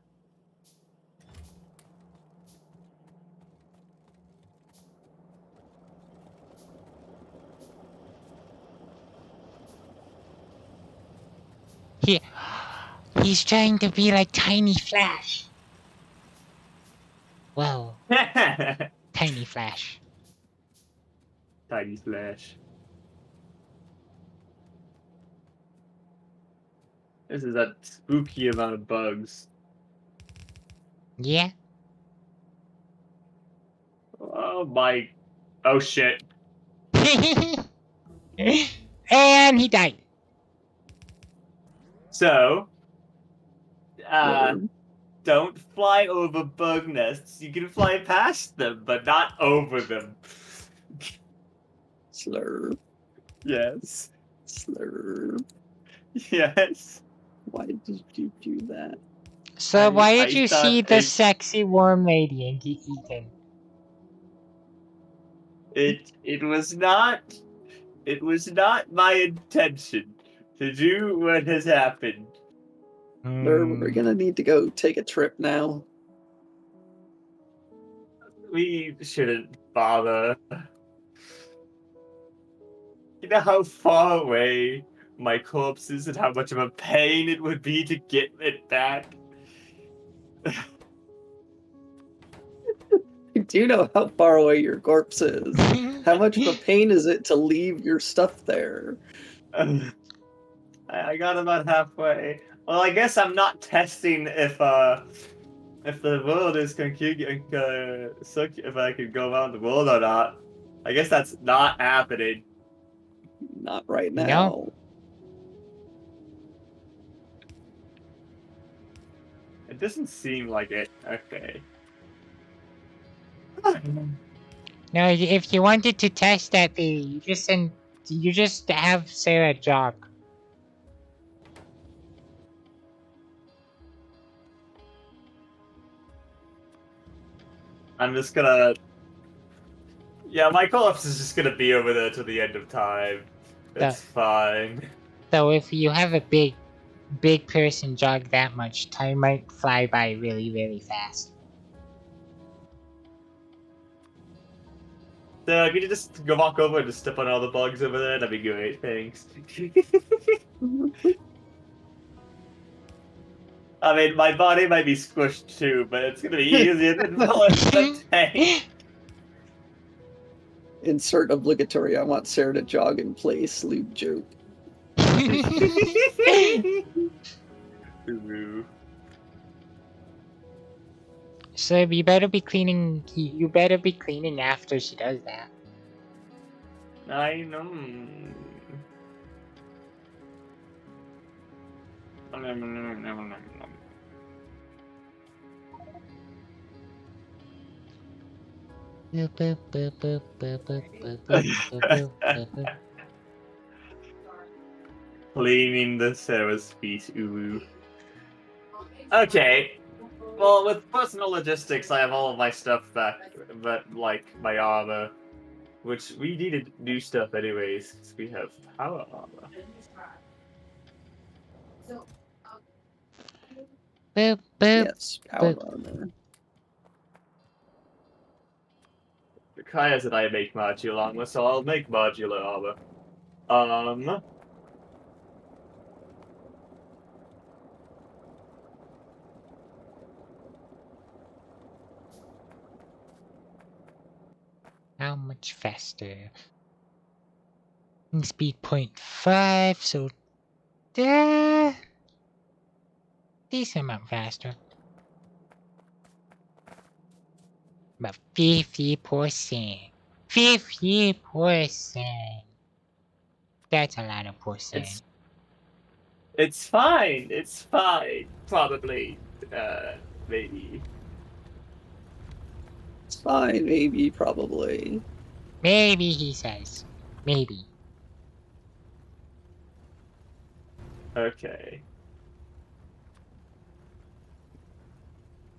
He's trying to be like Tiny Flash. Whoa, Tiny Flash. Tiny Flash. This is a spooky amount of bugs. Yeah. Oh my... Oh shit. And he died. So... Word. don't fly over bug nests. You can fly past them, but not over them. Slurp, Yes. slurp. Yes. Why did you do that? So why I did you thought see the it- sexy warm lady and get eaten? It was not my intention to do what has happened. We're gonna need to go take a trip now. We shouldn't bother. You know how far away my corpse is and how much of a pain it would be to get it back? Do you know how far away your corpse is? How much of a pain is it to leave your stuff there? I got about halfway. Well, I guess I'm not testing if the world is if I can go around the world or not. I guess that's not happening. Not right now. No. It doesn't seem like it. Okay. No, if you wanted to test that theory, you just have Sarah jog. I'm just gonna. Yeah, my corpse is just gonna be over there till the end of time. It's fine. So if you have a big person jog that much, time might fly by really, really fast. So could you just go walk over and just step on all the bugs over there? That'd be great, thanks. I mean, my body might be squished too, but it's gonna be easier than pulling the tank. Insert obligatory. I want Sarah to jog in place. Lube joke. Ooh. So you better be cleaning. You better be cleaning after she does that. I know. Cleaning the Sarah's feet. Ooh. Okay. Well, with personal logistics, I have all of my stuff back, but like my armor, which we need to do stuff anyways, because we have power armor. So, Boop, boop. Yes, power armor. Kaya said I make modular armor, so I'll make modular armor. How much faster? Speed 0.5, so decent amount faster. About 50%. 50%. That's a lot of percent. It's fine. It's fine. Probably. Maybe. It's fine, maybe, probably. Maybe, he says. Maybe. Okay.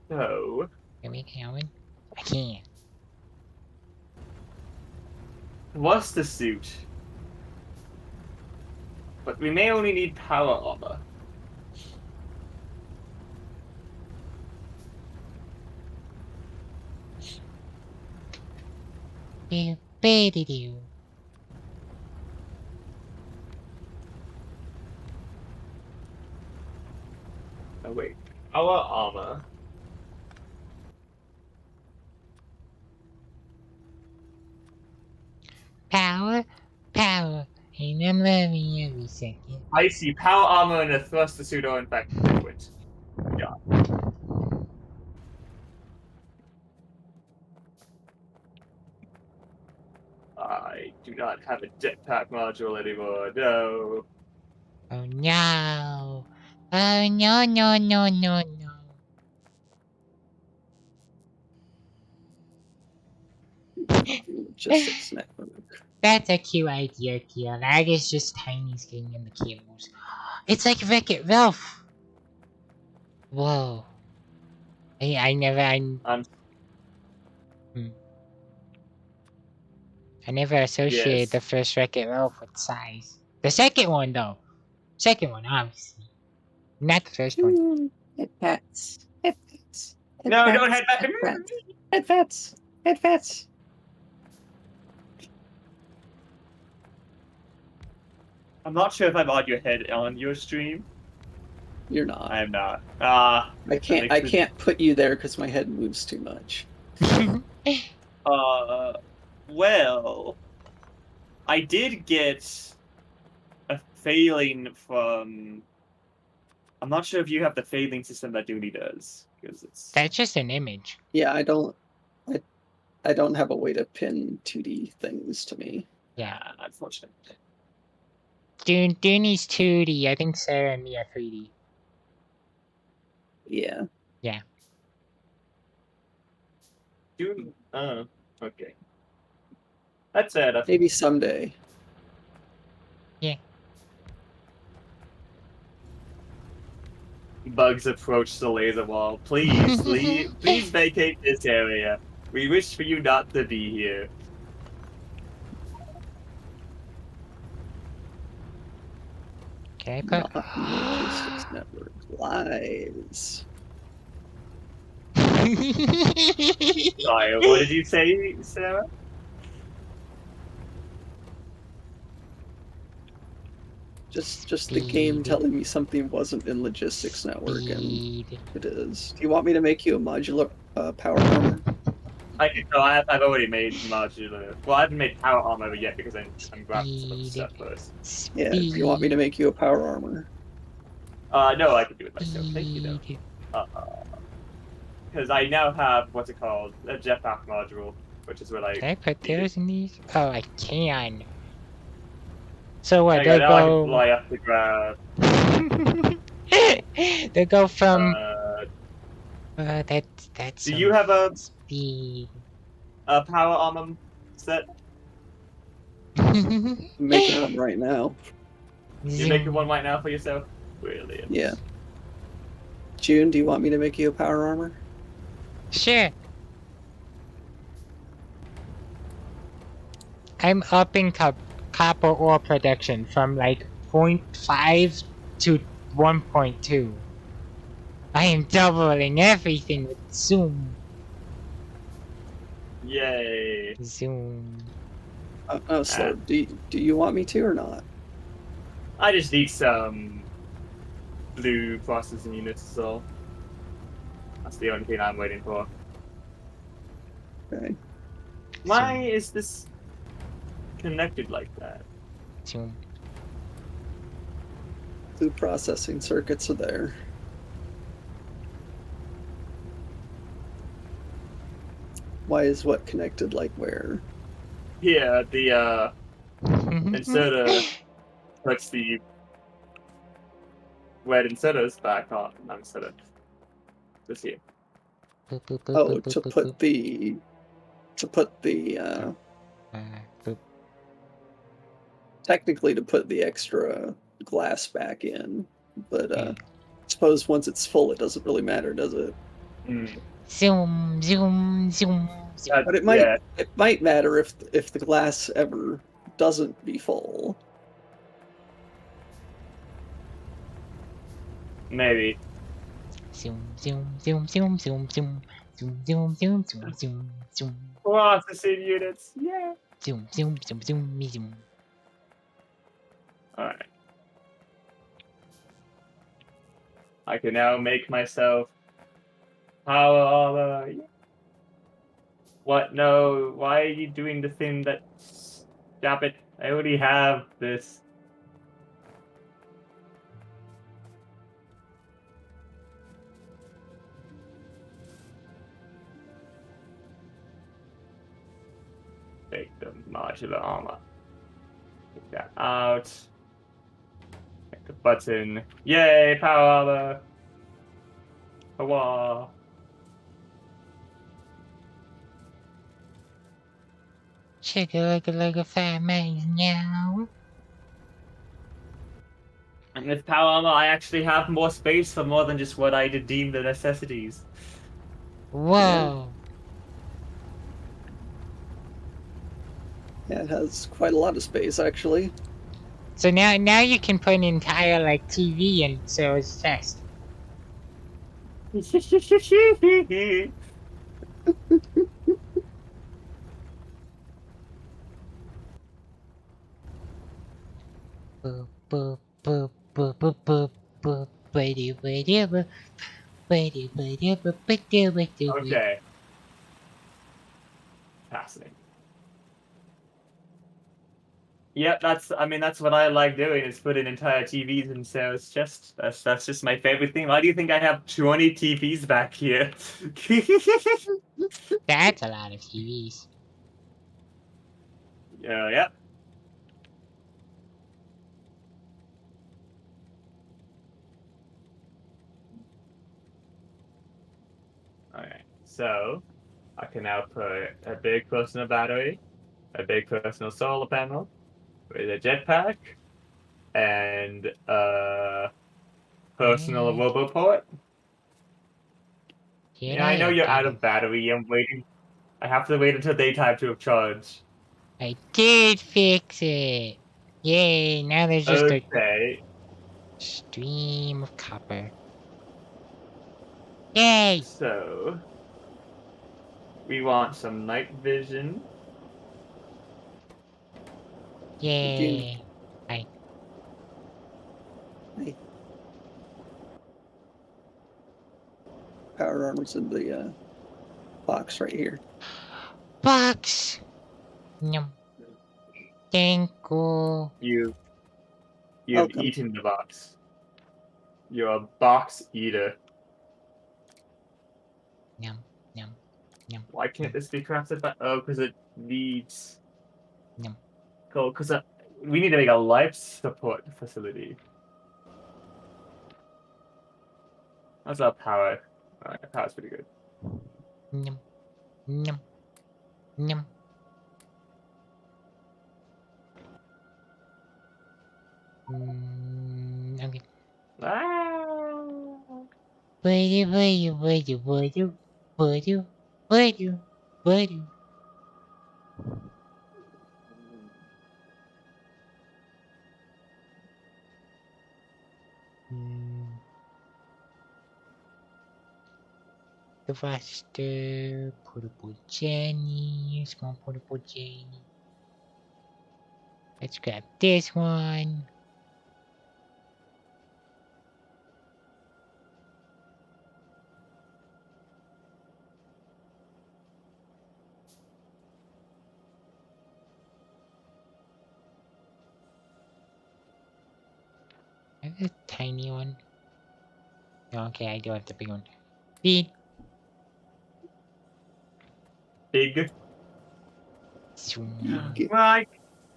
So. Can we going? I can't. What's the suit? But we may only need power armor. Do. Oh wait. Power armor. Power. And I'm loving you every second. I see power armor and a thruster suit are in fact different. Yeah. I do not have a jetpack module anymore. No. Oh no. Oh no. Logistics network. That's a cute idea, Kia. Lag is just Tiny's getting in the cables. It's like Wreck-It Ralph. Whoa. I never associated the first Wreck-It Ralph with size. The second one, though. Second one, obviously. Not the first one. Headpats. Headpats. No, don't head back. Headpats. Headpats. I'm not sure if I'm on your head on your stream. You're not. I am not. I can't put you there because my head moves too much. Well, I did get a failing from. I'm not sure if you have the failing system that Duty does, because it's. That's just an image. Yeah, I don't have a way to pin 2D things to me. Yeah. Unfortunate. Dooney's 2D. I think Sarah and me are 3D. Yeah. Yeah. Duty. Okay. That's it. Maybe someday. Yeah. Bugs approach the laser wall. Please, please vacate this area. We wish for you not to be here. Can I put? Not in logistics network. Lies. Sorry, what did you say, Sarah? Just the game Speed. telling me something wasn't in logistics network, and Speed. it is. Do you want me to make you a modular power armor? I've already made modular. Well, I haven't made power armor yet because I'm grabbing some other Speed. stuff first. Yeah. Do you want me to make you a power armor? No, I can do it myself. Thank you, though. Speed. Because I now have what's it called, a jetpack module, which is what I. Can I put needed. those in these? Oh, I can. So what? There you They go, now I can go. fly up the ground. They go from. That's Do some you have a speed. power armor set? I'm making one right now. You're making one right now for yourself? Brilliant. Yeah. June, do you want me to make you a power armor? Sure. I'm upping copper ore production from like 0.5 to 1.2. I am doubling everything with Zoom. Yay. Zoom. Oh, slow. Do you want me to or not? I just need some blue processing units, so that's the only thing I'm waiting for. Okay. Why is this connected like that? Zoom. Food processing circuits are there. Why is what connected like where? Here, the inserter puts the red inserters back on. Not inserter. This here. Oh, to put the Boop. technically to put the extra glass back in, but Hmm. suppose once it's full, it doesn't really matter, does it? Zoom, zoom, zoom, zoom. But it might matter if the glass ever doesn't be full. Maybe. Zoom, zoom, zoom, zoom, zoom, zoom, zoom, zoom, zoom, zoom, zoom, zoom, Processing units. Yeah. zoom, zoom, zoom, zoom, me zoom. Alright. I can now make myself power armor. What? No. Why are you doing the thing that... Stop it. I already have this. Take the modular armor. Take that out. Make the button. Yay, power armor. Hurrah. Shake it like a fat man now. And with power armor, I actually have more space for more than just what I deem the necessities. Whoa. Yeah, it has quite a lot of space actually. So now you can put an entire like TV in Sarah's chest. Boop boop boop boop boop boop boop. Okay. Fascinating. Yep, that's what I like doing is putting entire TVs in Sarah's chest. That's just my favorite thing. Why do you think I have 20 TVs back here? That's a lot of TVs. Yep. Alright, so I can now put a big personal battery, a big personal solar panel, with a jetpack, and a personal roboport. Yeah, I know you're out of battery. I'm waiting I have to wait until daytime to have charged. I did fix it. Yay! Now there's just a Okay. stream of copper. Yay! So we want some night vision. Yay! Hey, power armor's in the box right here. Box. Yum. Thank you. You've Welcome. eaten the box. You're a box eater. Yum. Yum. Yum. Why can't this be crafted by? Oh, because it needs. Yum. Cool, because we need to make a life support facility. How's our power? Alright, power's pretty good. Yum. Yum. Yum. Okay. Ah! Voodoo. The faster portable Jenny, small portable Jenny. Let's grab this one. That's a tiny one. Okay, I do have the big one. Speed. Big. Zoom. Right.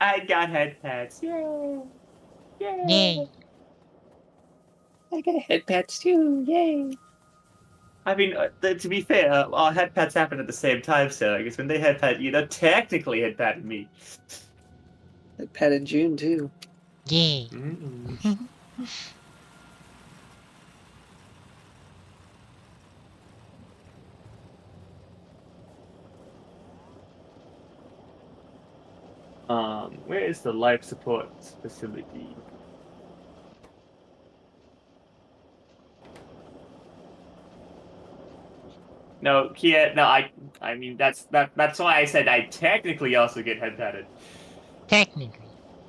I got head pads. Yay! Yay! Yay. I got head pads too. Yay! I mean, to be fair, our head pads happened at the same time, so I guess when they head pat you, they're technically head patted me. Head pad in June too. Yay. Where is the life support facility? No, Kia. No, I mean that's why I said I technically also get head patted. Technically.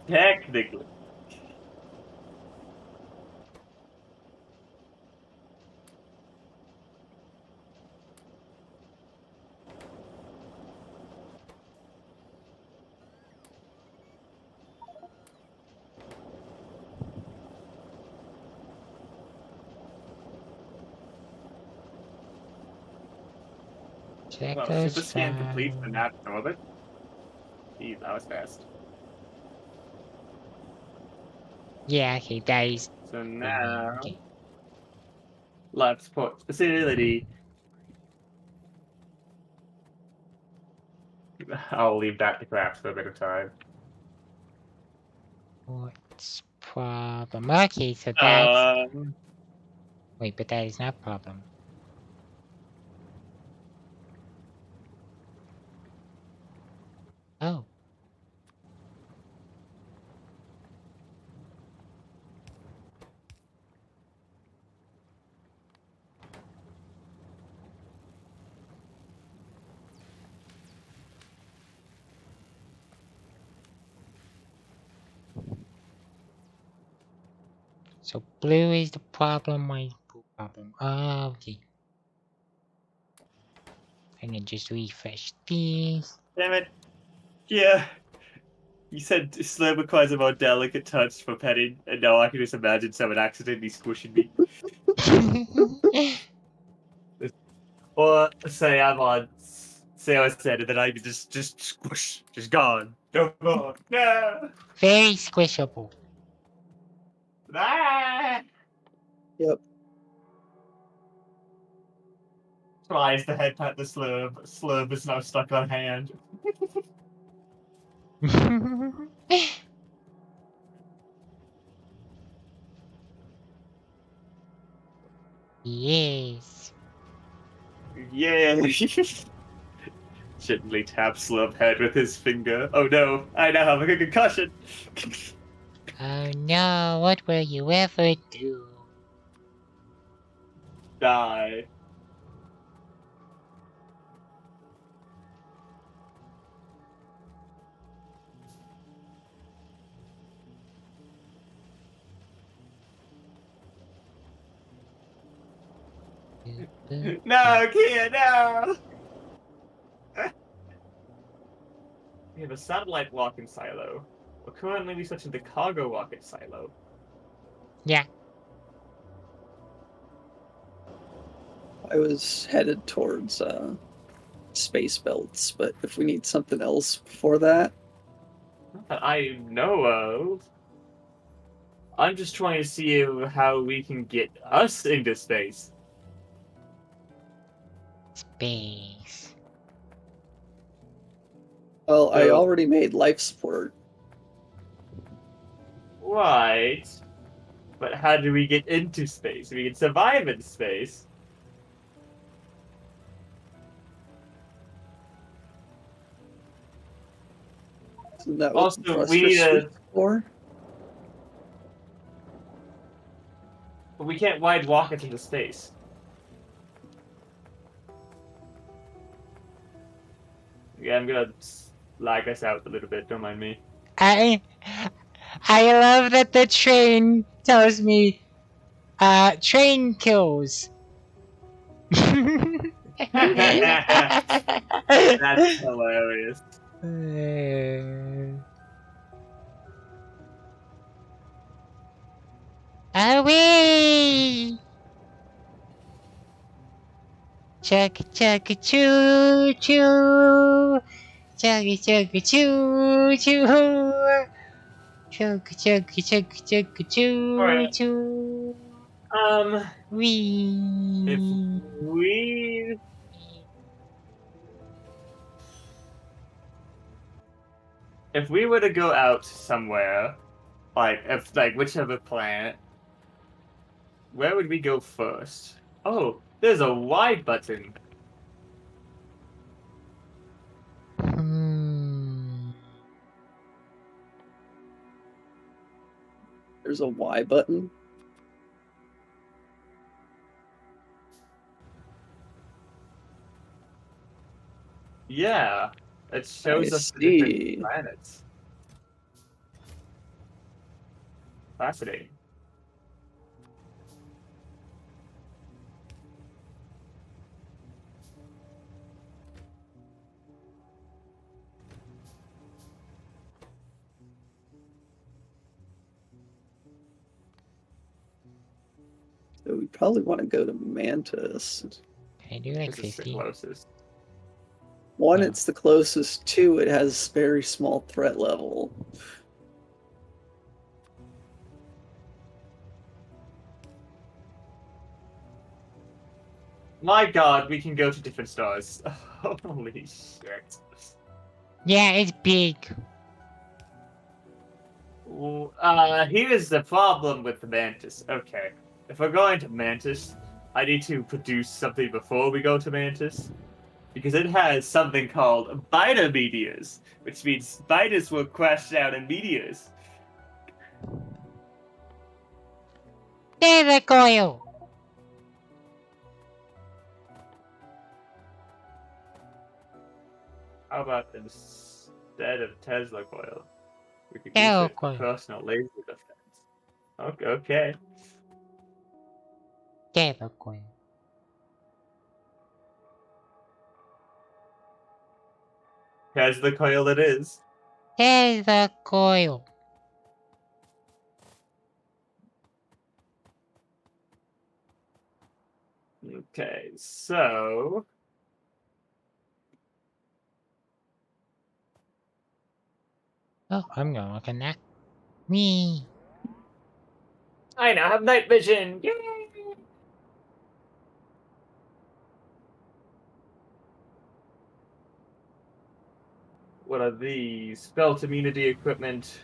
Technically. Check Well, us super scan complete for out. that orbit. Jeez, that was fast. Yeah, okay, that is. So now, Okay. life support facility. I'll leave that to craft for a bit of time. What's problem? Okay, so that's. Um, Wait, but that is not problem. Oh. So blue is the problem, white is the problem. Oh, okay. I can just refresh these. damn it. Yeah. You said slurp requires a more delicate touch for petting, and now I can just imagine someone accidentally squishing me. Or say I'm on, say I said, and then I can just squish, just gone. No more. No. Very squishable. Ah! Yep. Tries to head pat the slurp. Slurp is now stuck on hand. Yes. Yeah. gently taps Love head with his finger. Oh no, I now have a concussion. Oh no, what will you ever do? Die. No, Kia, no! We have a satellite walking silo. We're currently researching the cargo rocket silo. Yeah. I was headed towards space belts, but if we need something else before that, Not that I know of. I'm just trying to see how we can get us into space. Space. well, I So- already made life support. Right. But how do we get into space? We can survive in space. Isn't that what Also, thruster we need a- suit's for? But we can't ride rockets into space. Yeah, I'm gonna lag us out a little bit, don't mind me. I love that the train tells me train kills. That's hilarious. Away! Chugga chugga choo choo! Chugga chugga choo choo! Chugga chugga chugga chugga choo Alright. choo! If Wee! we if we were to go out somewhere, like whichever planet, where would we go first? Oh, there's a Y button. There's a Y button. Yeah, it shows I us the different see. planets. Fascinating. So we probably want to go to Mantis. Can I do like This is the 50? closest. One, Yeah. it's the closest. Two, it has very small threat level. My God, we can go to different stars. Holy shit. Yeah, it's big. Here's the problem with the Mantis. Okay, if we're going to Mantis, I need to produce something before we go to Mantis. Because it has something called beta meteors, which means spiders will crash down in meteors. There's a coil. How about instead of Tesla coil, we could Tesla use it for coil. personal laser defense? Okay. There's a coil. Tesla coil it is. There's a coil. Okay, so Oh, I'm gonna look at that. Me. I now have night vision. Yay! What are these? Belt immunity equipment.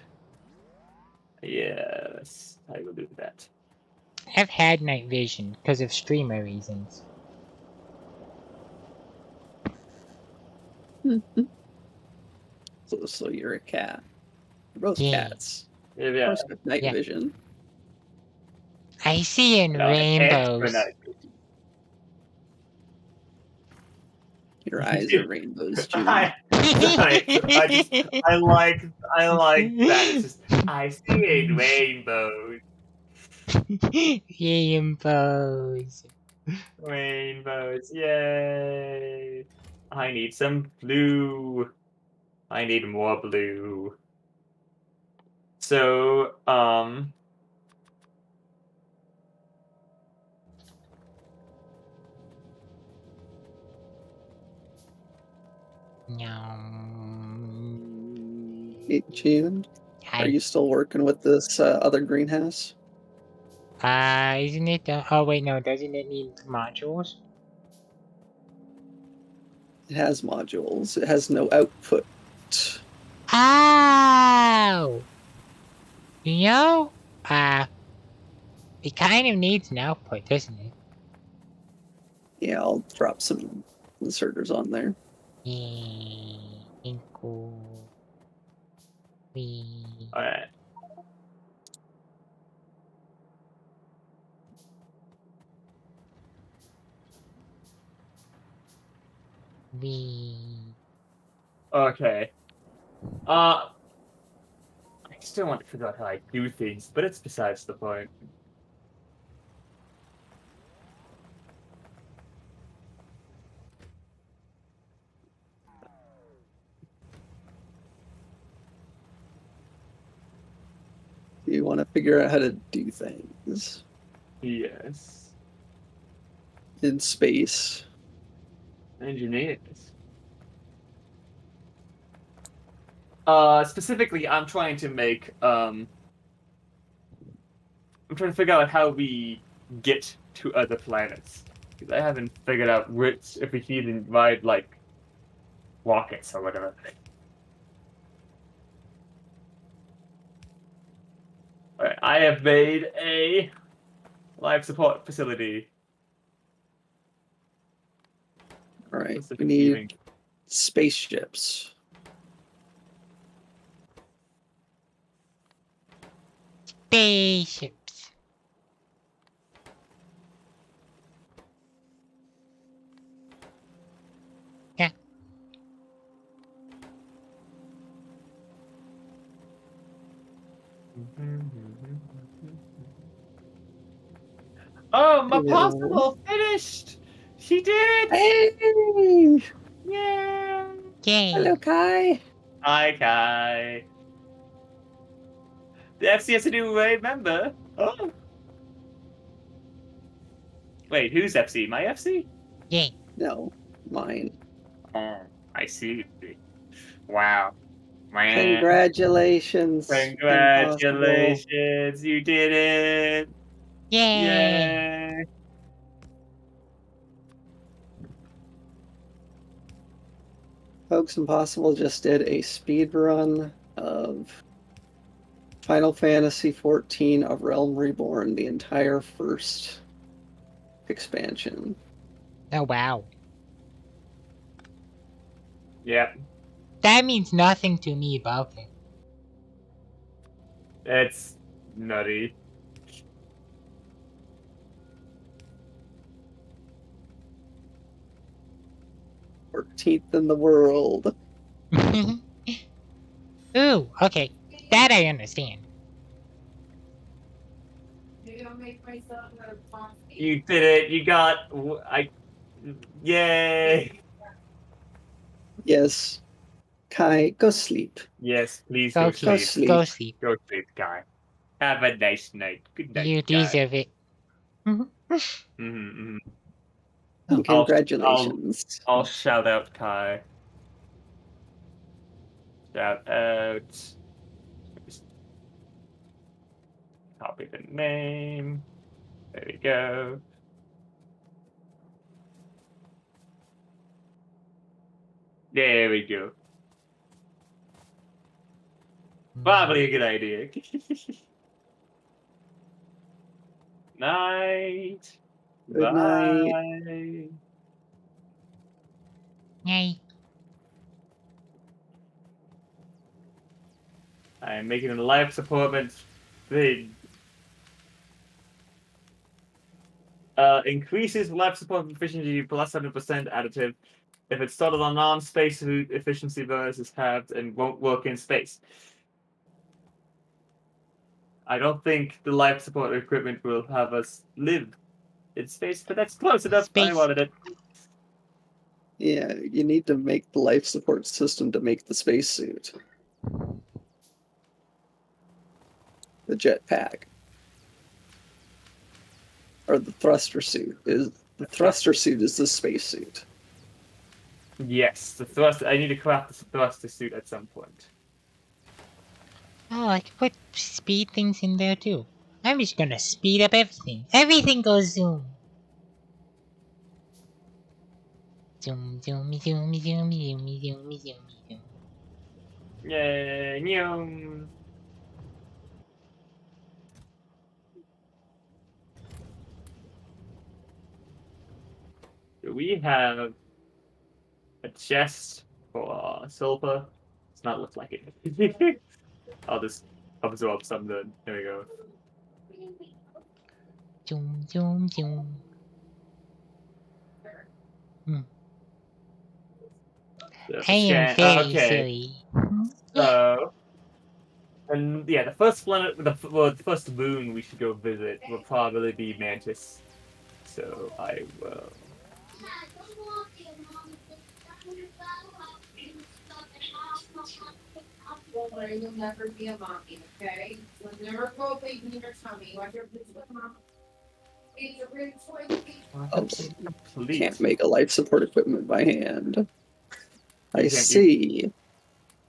Yes, I will do that. I've had night vision because of streamer reasons. So you're a cat. We're both Yeah. cats. Yeah, Of course, with night Yeah. vision. I see in no, extra rainbows. night. Your eyes are rainbows, June. Sorry, I like that. It's just I see in rainbows. Rainbows. Rainbows, yay! I need some blue. I need more blue. So, No. Hey, June, are Hi. you still working with this other greenhouse? Isn't it? Oh wait, no. Doesn't it need modules? It has modules. It has no output. Oh. You know, it kind of needs an output, doesn't it? Yeah, I'll drop some inserters on there. Yeah. Cool. We. alright. Okay. I still want to figure out how I do things, but it's besides the point. You want to figure out how to do things Yes. in space. Engineers. Specifically, I'm trying to make, I'm trying to figure out how we get to other planets. Because I haven't figured out which, if we can even ride, like, rockets or whatever. Alright, I have made a life support facility. All right, we Specifically need even- spaceships. Spaceships. Yeah. Oh, my Yeah. possible finished! She did it! Hey! Yeah! Yay. Hello, Kai. Hi, Kai. The FC has a new member. Oh. Wait, who's FC? My FC? Yay. No, mine. Oh, I see. Wow. Man. Congratulations. Impossible. Congratulations, you did it! Yay. Yay! Folks, Impossible just did a speed run of Final Fantasy XIV of Realm Reborn, the entire first expansion. Oh wow. Yeah, That means nothing to me about it. it's nutty. Fourteenth in the world. Ooh, okay. That I understand. Maybe I'll make myself a bomb. You did it. You got. Yay! Yes. Kai, go sleep. Yes, please Go go sleep. sleep. Go sleep. Go sleep, guy. Have a nice night. Good night, You guy. deserve it. Mm-hmm. And congratulations. I'll shout out Kai. Shout out. Copy the name. There we go. There we go. Probably a good idea. Night. Good Bye. night. Yay. I am making a life support thing. Increases life support efficiency plus 7% additive if it's started on non-space efficiency bonus is halved and won't work in space. I don't think the life support equipment will have us live in space, but that's close enough. I Space. wanted it. Yeah, you need to make the life support system to make the spacesuit. The jetpack. Or the thruster suit. The thruster suit is the spacesuit. Yes, the thrust. I need to craft the thruster suit at some point. Oh, I could put speed things in there too. I'm just gonna speed up everything. Everything goes zoom. Zoom, zoom, zoom, zoom, zoom, zoom, zoom, zoom. Yay! Nyum. Do we have a chest for silver? It's not look like it. I'll just absorb some then. There we go. Zoom, zoom, zoom. I am very Okay. silly. So, and yeah, the first planet, the first moon we should go visit will probably be Mantis. So I will. Well, Larry, you'll never be a mommy, okay? You'll never grow a baby in your tummy. Watch your kids with mom. It's a real Oh, Complete. can't make a life support equipment by hand. I You can't see.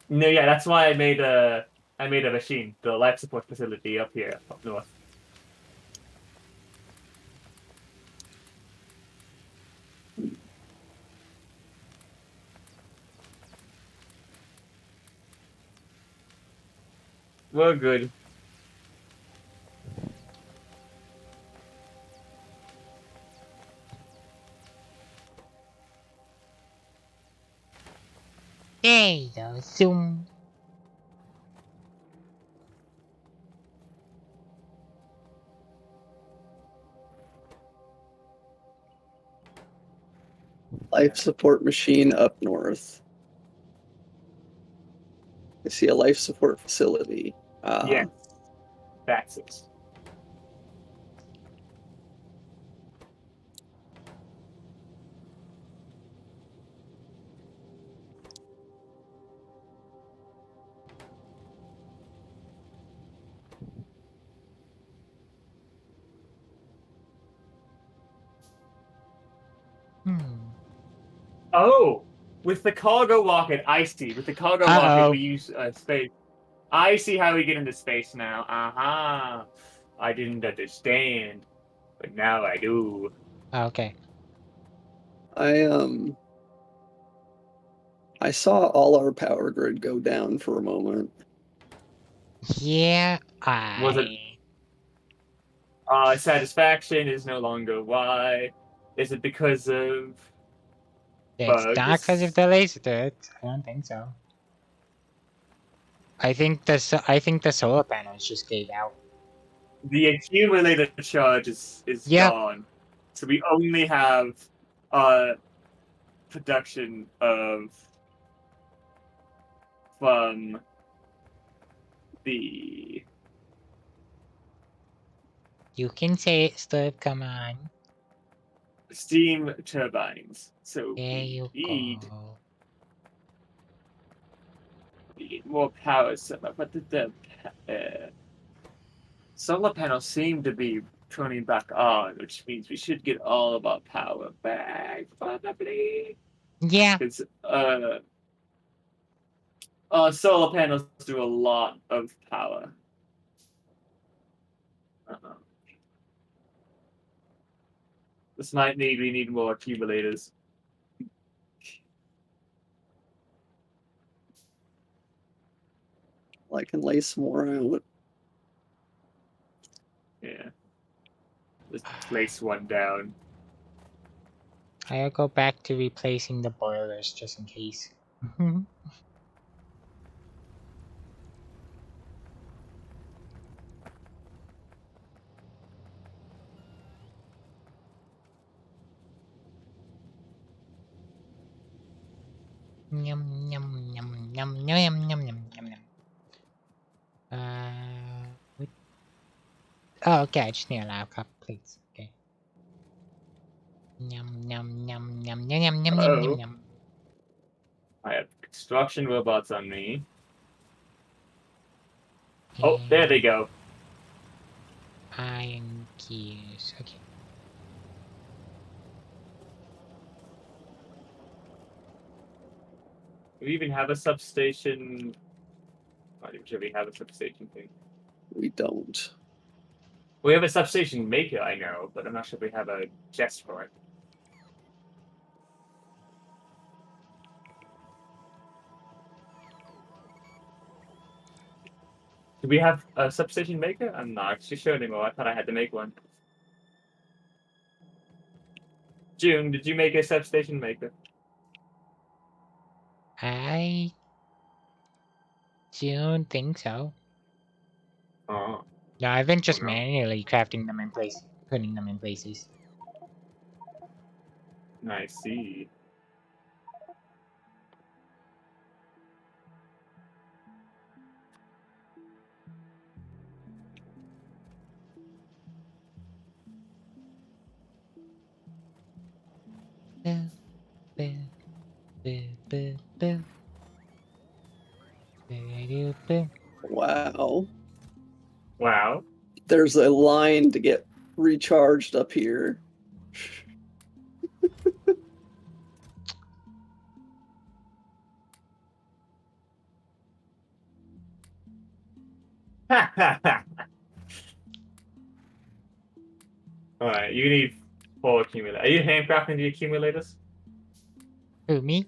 No, yeah, that's why I made a machine, the life support facility up here, up north. We're good. There you go. Zoom. Life support machine up north. I see a life support facility. Yeah, that's it. Oh, with the cargo rocket, I see. With the cargo rocket, we use space. I see how we get into space now. Aha! I didn't understand, but now I do. Okay. I saw all our power grid go down for a moment. Yeah, Was it satisfaction is no longer why? Is it because of It's bugs? not because of the laser turret. I don't think so. I think the solar panels just gave out. The accumulated charge is Yep. gone, so we only have production of from the You can say it, Slurp. Come on. steam turbines. So There you we go. need more power. But the solar panels seem to be turning back on, which means we should get all of our power back, probably. Yeah. Because solar panels do a lot of power. This might mean we need more accumulators. I can lay some more out. Yeah. Just place one down. I'll go back to replacing the boilers just in case. Yum yum yum yum yum yum yum yum yum. What? Oh, okay. I just need a lab cup, please. Okay. Yum yum yum yum yum yum yum yum yum yum. I have construction robots on me. Oh, there they go. Iron gears. Okay. Do we even have a substation? I don't sure we have a substation thing. We don't. We have a substation maker, I know, but I'm not sure if we have a chest for it. Do we have a substation maker? I'm not actually sure anymore. I thought I had to make one. June, did you make a substation maker? I don't think so. Oh, No, I've been just no. manually crafting them in place, putting them in places. I see. Boo, boo, boo, boo, boo. Boo, boo. Wow. Wow. There's a line to get recharged up here. Alright, you need 4 accumulators. Are you handcrafting the accumulators? Who, me?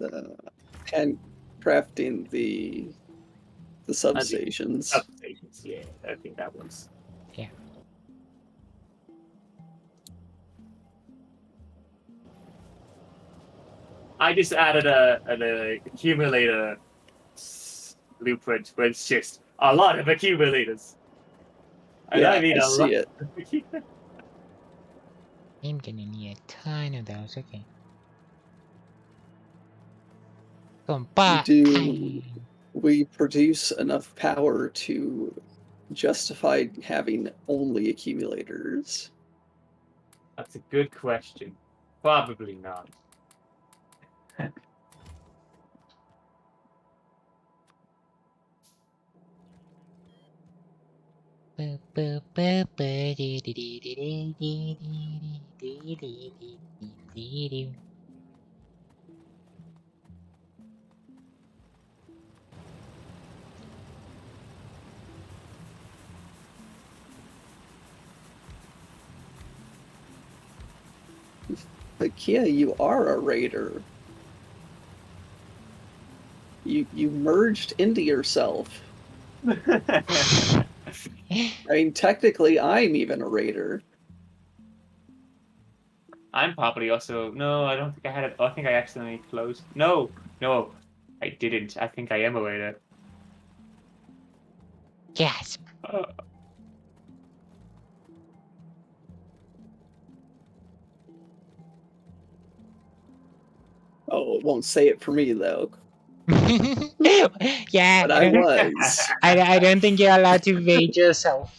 And crafting the substations. Substations, yeah. I think that was. Yeah. I just added an accumulator blueprint where it's just a lot of accumulators. And Yeah, I mean I a lot. see it. I'm gonna need a ton of those. Okay. We produce enough power to justify having only accumulators. That's a good question. Probably not. But Kia, you are a raider. You merged into yourself. I mean, technically, I'm even a raider. I'm probably also no. I don't think I had it. I think I accidentally closed. No, I didn't. I think I am a raider. Gasp. Oh, it won't say it for me though. Yeah, But I was. I don't think you're allowed to rage yourself.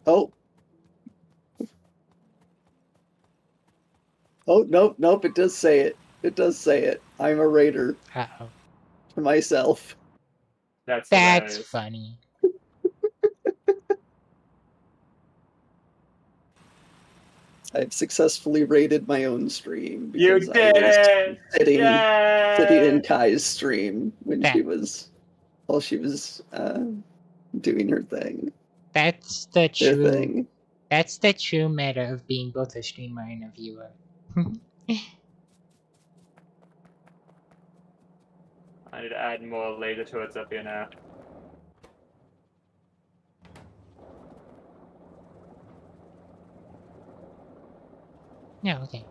Oh. Oh, nope, it does say it. It does say it. I'm a raider Uh-oh. to myself. That's That's hilarious. funny. I've successfully raided my own stream You because did I was it! sitting in Yay! Kai's stream when That- she was doing her thing. That's the Their true. thing. That's the true meta of being both a streamer and a viewer. I need to add more laser turrets up here now. No, okay.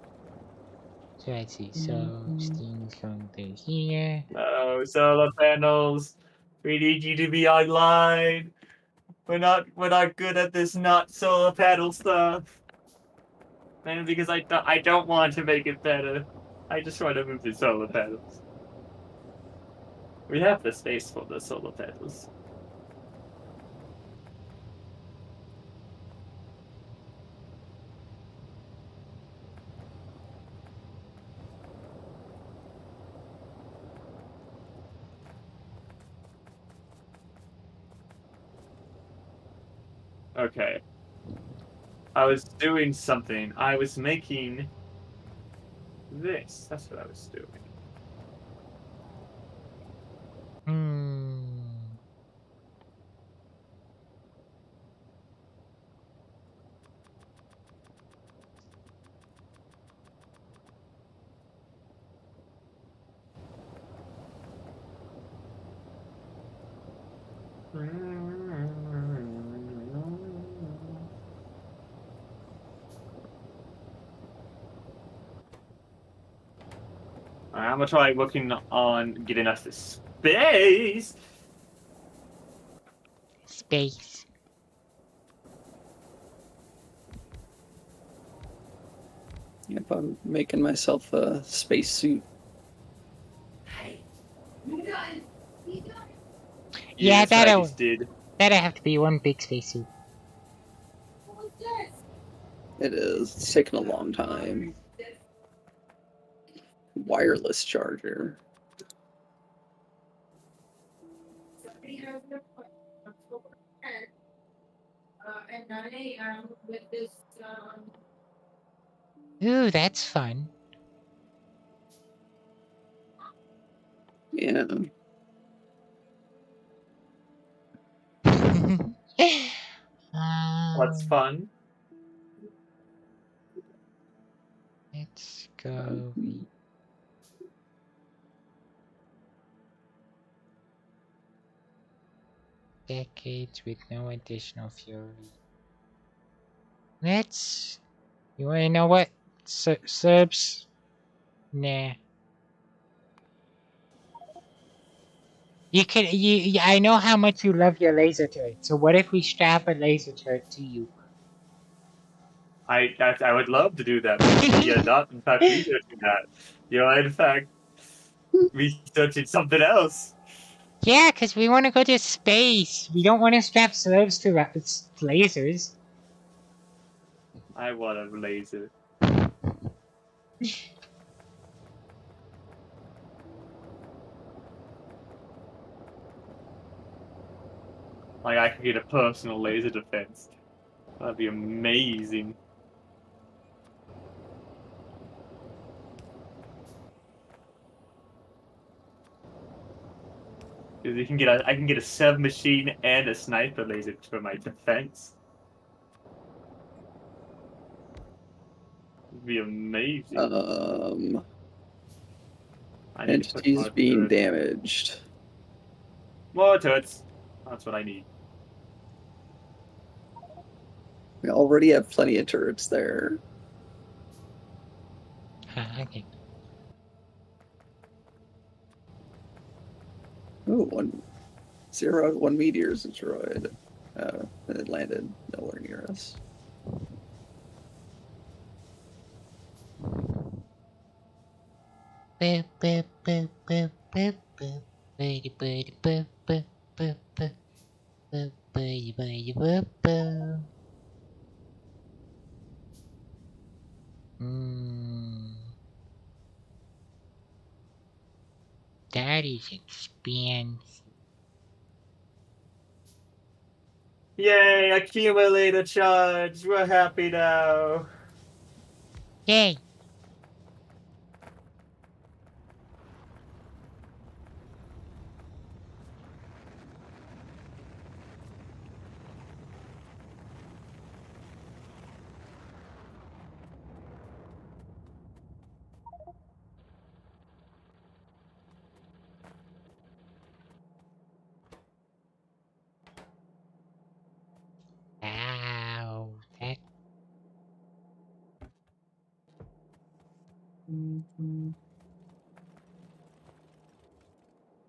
So let's see. So steam's going through here. Oh, solar panels. We need you to be online. We're not good at this not solar panel stuff. Mainly because I don't want to make it better. I just want to move the solar panels. We have the space for the solar panels. Okay. I was doing something. I was making this. That's what I was doing. Hmm. Alright, I'm gonna try working on getting us to space. Space. If I'm making myself a spacesuit. Hey, you guys, you guys. Yeah, Yes, I just did. that'll have to be one big spacesuit. What's this? It is. It's taken a long time. Wireless charger. Somebody has an appointment October 10th, at 9 a.m. with this, Ooh, that's fun. Yeah. What's fun? Let's go. Decades with no additional fury. Let's. You wanna know what? Subs? Nah. You could. I know how much you love your laser turret. So what if we strap a laser turret to you? I would love to do that, but you're not in fact researching that. You're in fact researching something else. Yeah, because we want to go to space. We don't want to strap subs to lasers. I want a laser. Like I could get a personal laser defense. That'd be amazing. Because I can get a submachine and a sniper laser for my defense. It'd be amazing. I need to put Entities more being turrets. damaged. More turrets. That's what I need. We already have plenty of turrets there. Okay. Ooh, one meteor is destroyed. It landed nowhere near us. Boop, boop, boop, boop, boop, boop. Buddy, buddy, boop, boop, boop, boop. Boop, buddy, buddy, boop, boop. That is expensive. Yay! Accumulator charge. We're happy now. Yay! Ow, that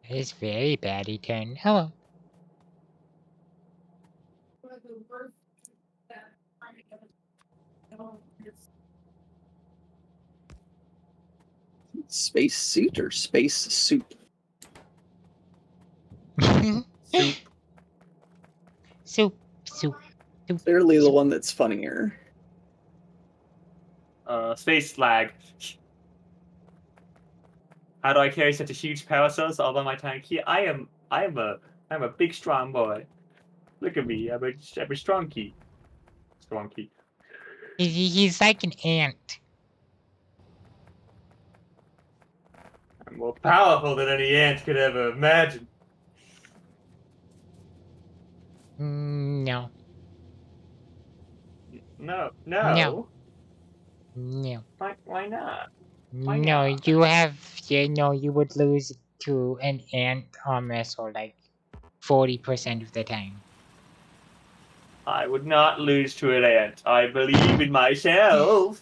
is very bad, turn. Hello. one of the worst that I ever. No, it's Space suit or space soup? Soup. Soup, soup. Clearly the one that's funnier. Space lag. How do I carry such a huge power source all by my tiny key? I'm a big strong boy. Look at me. I'm a strong key. Strong key. He's like an ant. I'm more powerful than any ant could ever imagine. No. No. No. Why not? No, not? you would lose to an ant wrestle like 40% of the time. I would not lose to an ant. I believe in myself.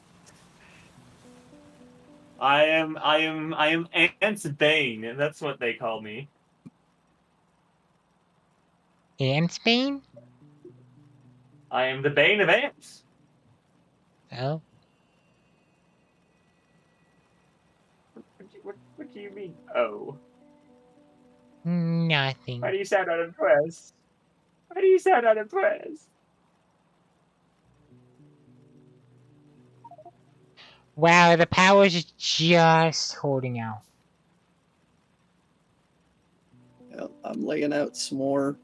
I am Ant's Bane, and that's what they call me. Ant's Bane? I am the Bane of ants. Oh. What do you mean? Oh. Nothing. Why do you sound unimpressed? Why do you sound unimpressed? Wow, the power's just holding out. Yep, I'm laying out some more.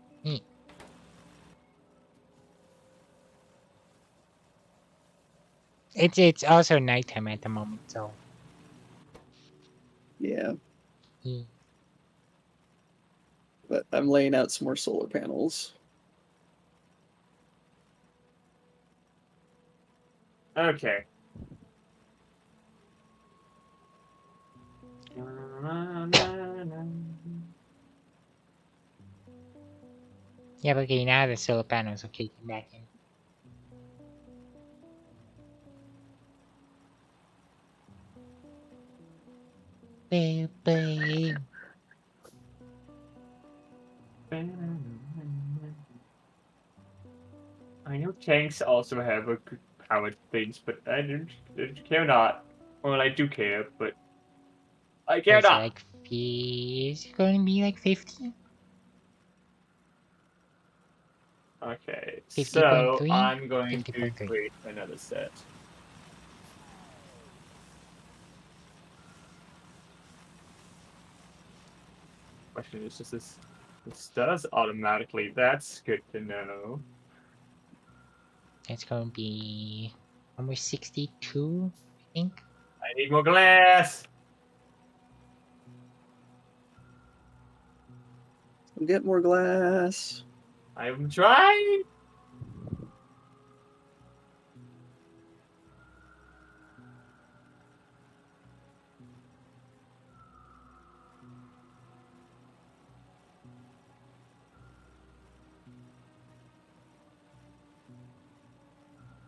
It's also nighttime at the moment, so. Yeah, Yeah. but I'm laying out some more solar panels. Okay. Yeah, but okay, now the solar panels are kicking back in. Baby. I know tanks also have a good powered things, but I don't care not. Well, I do care, but I care Is it not. like is it going to be like 50? Okay, 50.3? so I'm going to 50.3. create another set. Question is, this does automatically. That's good to know. It's going to be almost 62, I think. I need more glass. We'll get more glass. I'm trying.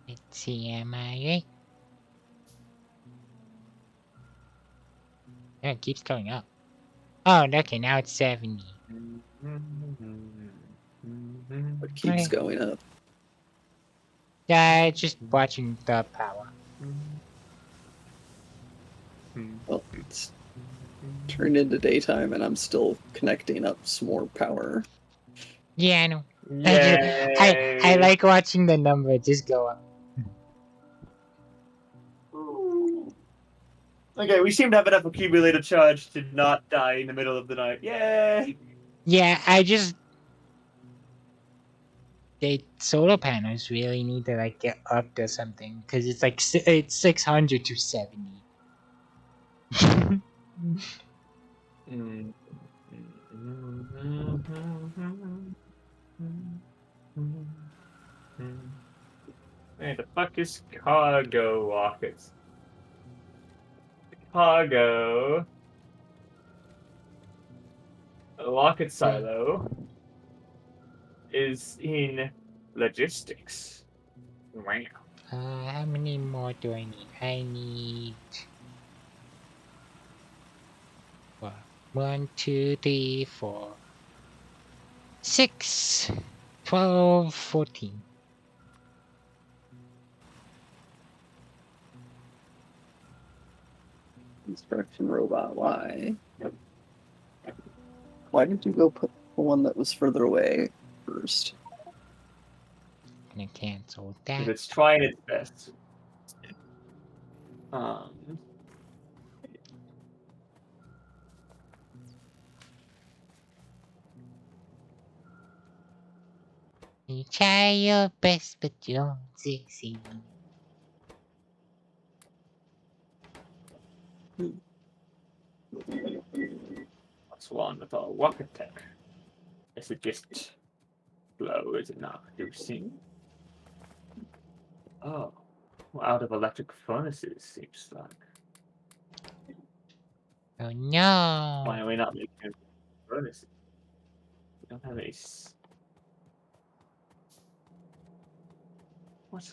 Let's see, am I right? Yeah, it keeps going up. Oh, okay, now it's 70. It keeps Okay. going up. Yeah, just watching the power. Well, it's turned into daytime and I'm still connecting up some more power. Yeah, I know. Yay. I like watching the number just go up. Okay, we seem to have enough accumulated charge to not die in the middle of the night. Yay! Yeah, they solar panels really need to like get up to something because it's like it's 600 to 70. Hey, the fuck is cargo rockets? Cargo rocket silo is in logistics. Wow. How many more do I need? I need 1, 2, 3, 4, 6, 12, 14. Construction robot, why? Why did you go put the one that was further away first? Gonna cancel If that. it's trying its best. Um, You try your best, but you don't succeed. what's wrong with our rocket tech? Is it just slow? Is it not producing? Oh, we're out of electric furnaces, seems like. Oh Why no! are we not making furnaces? We don't have any. What?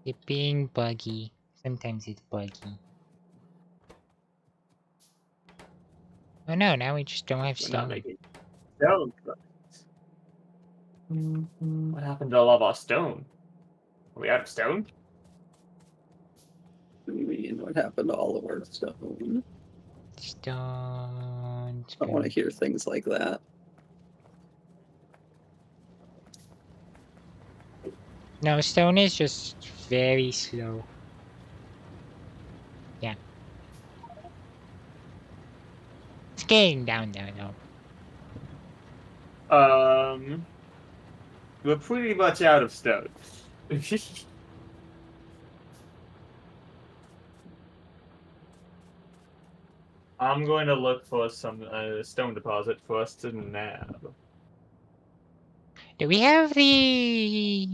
It being buggy. Sometimes it's buggy. Oh no, now we just don't have We're not stone. making stone furnaces. What happened to all of our stone? Are we out of stone? What do you mean? What happened to all of our stone? Stone. I don't want to hear things like that. No, stone is just very slow. Yeah. It's getting down there though. We're pretty much out of stone. I'm going to look for some stone deposit for us to nab. Do we have the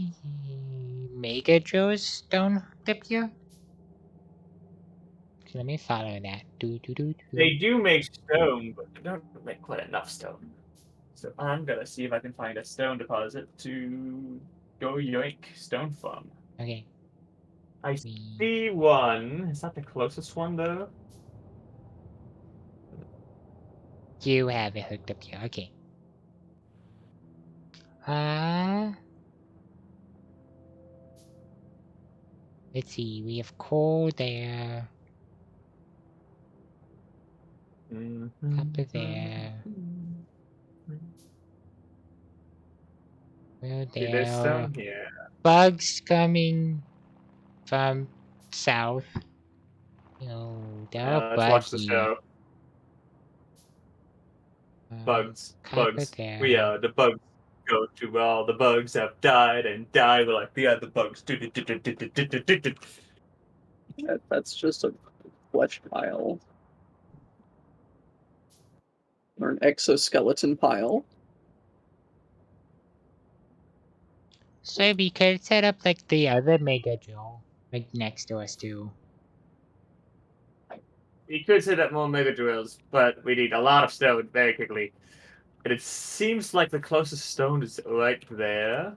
Mega Joe's stone hooked up here? So let me follow that. They do make stone, but they don't make quite enough stone. So I'm gonna see if I can find a stone deposit to go yoink stone from. Okay. I see one. Is that the closest one though? You have it hooked up here. Okay. Let's see. We have coal there. Copper there. Well, See, there there's are stone here. bugs coming from south. No, they're Yeah, all let's watch the buggy. show. Bugs, Copper bugs. there. The bugs go to all the bugs have died and died. We're like the other bugs. That's just a flesh pile. Or an exoskeleton pile. So we could set up like the other Mega Joe, like next to us too. We could set up more mega drills, but we need a lot of stone very quickly. And it seems like the closest stone is right there.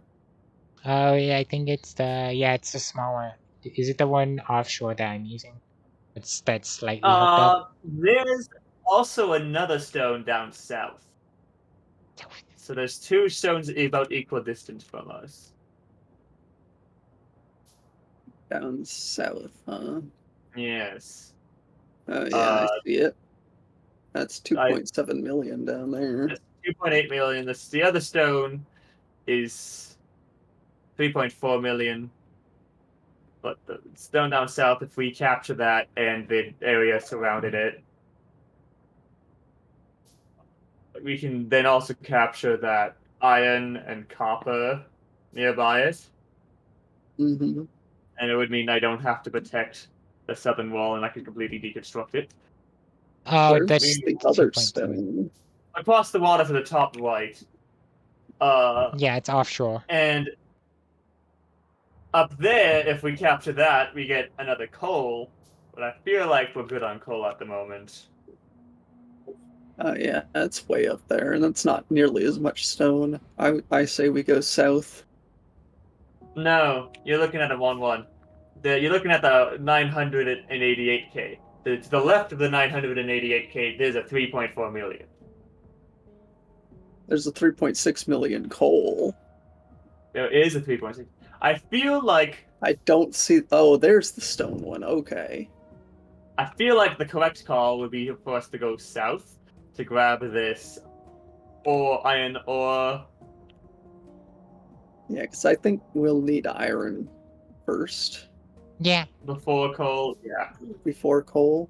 Oh yeah, I think it's it's the smaller. Is it the one offshore that I'm using? That's slightly hooked up. There's also another stone down south. So there's two stones about equal distance from us. Down south, huh? Yes. Oh yeah, I see it. That's I 2.7 million down there. That's 2.8 million. The other stone is 3.4 million. But the stone down south, if we capture that and the area surrounded it, we can then also capture that iron and copper nearby it. Mm-hmm. And it would mean I don't have to protect the southern wall and I can completely deconstruct it. Oh, Where's that's the other 2.2. stone? Across the water to the top right. Yeah, it's offshore. And up there, if we capture that, we get another coal. But I feel like we're good on coal at the moment. Oh yeah, that's way up there, and that's not nearly as much stone. I say we go south. No, you're looking at a 1-1. You're looking at the 988k. To the left of the 988k, there's a 3.4 million. There's a 3.6 million coal. There is a 3.6. I feel like I don't see. Oh, there's the stone one. Okay. the correct call would be for us to go south to grab this iron ore. Yeah, because I think we'll need iron first Yeah. Before coal. Yeah. before coal.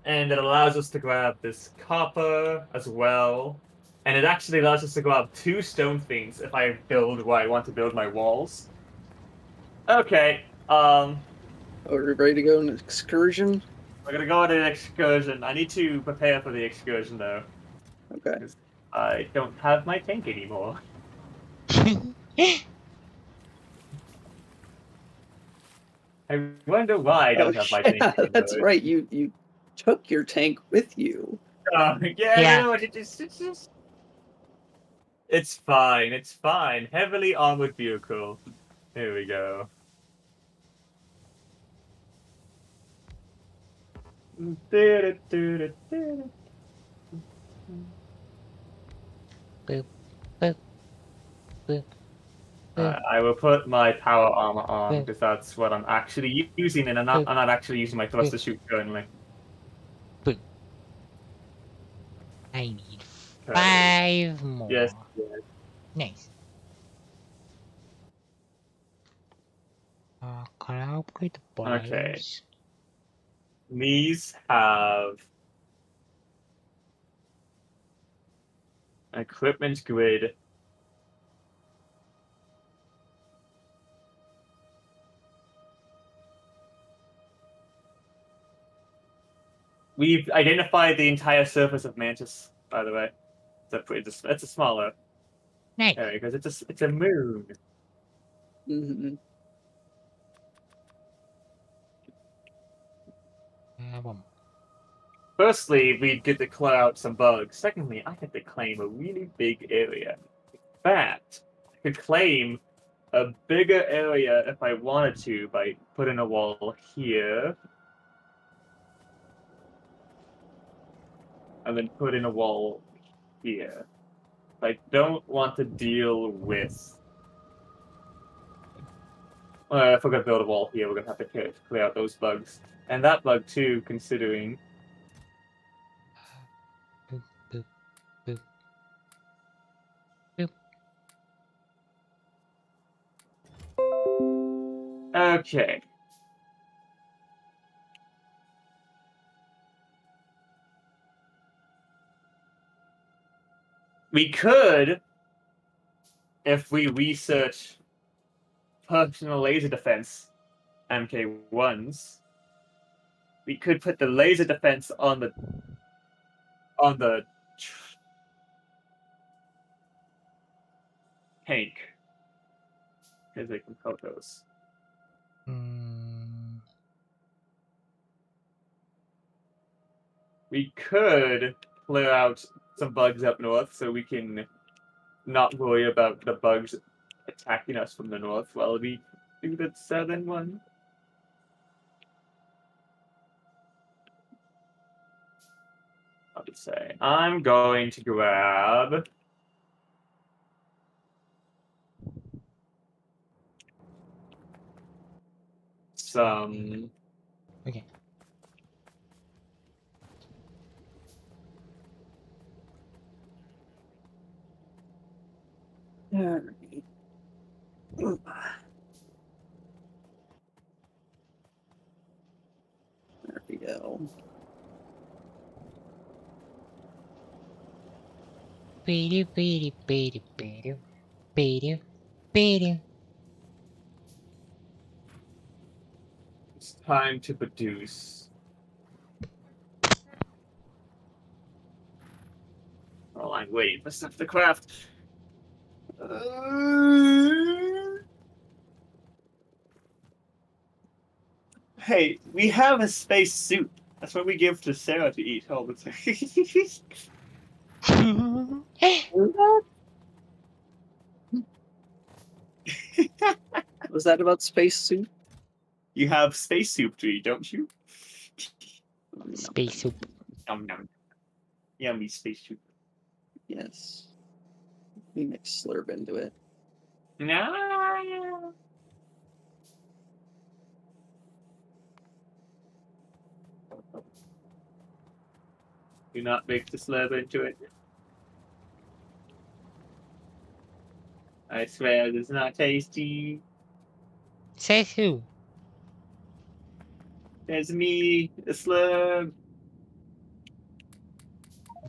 And it allows us to grab this copper as well. And it actually allows us to grab 2 stone things if I build where I want to build my walls. Okay, Are we ready to go on an excursion? we're gonna go on an excursion. I need to prepare for the excursion though, Okay. because I don't have my tank anymore. I wonder why I don't have my tank yeah, anymore. that's right. You took your tank with you. Yeah, Yeah. you know what? It's fine. It's fine. Heavily armored vehicle. Here we go. Boop, boop, boop, boop, I will put my power armor on boop, because that's what I'm actually using, and I'm not actually using my thrust to shoot currently. boop. I need Okay. 5 more. Yes. Nice. Can I upgrade the boys? Okay. These have equipment grid. We've identified the entire surface of Mantis, by the way. It's a smaller Nice. area because it's a moon. Hmm. One. Firstly, we get to clear out some bugs. Secondly, I get to claim a really big area. In fact, I could claim a bigger area if I wanted to by putting a wall here. And then put in a wall here. I don't want to deal with. If we're gonna build a wall here, we're gonna have to clear out those bugs, and that bug too. Considering Boop, boop, boop. Boop. okay, we could, if we research personal laser defense MK1s, we could put the laser defense on the tank because they can coat those. Mm, We could clear out some bugs up north so we can not worry about the bugs attacking us from the north while we do the southern one. I would say I'm going to grab some. okay. Alright. There we go. Beady, beady, beady, beady, beady, beady. It's time to produce. Oh, I'm waiting for stuff to craft. Hey, we have a space suit. That's what we give to Sarah to eat all the time. Was that about spacesuit? You have space soup to eat, don't you? Space soup. Nom nom. Yummy space soup. Yes. me mix slurp into it. No. Do not mix the slurp into it. I swear, it's not tasty. Says who? There's me, the slurp.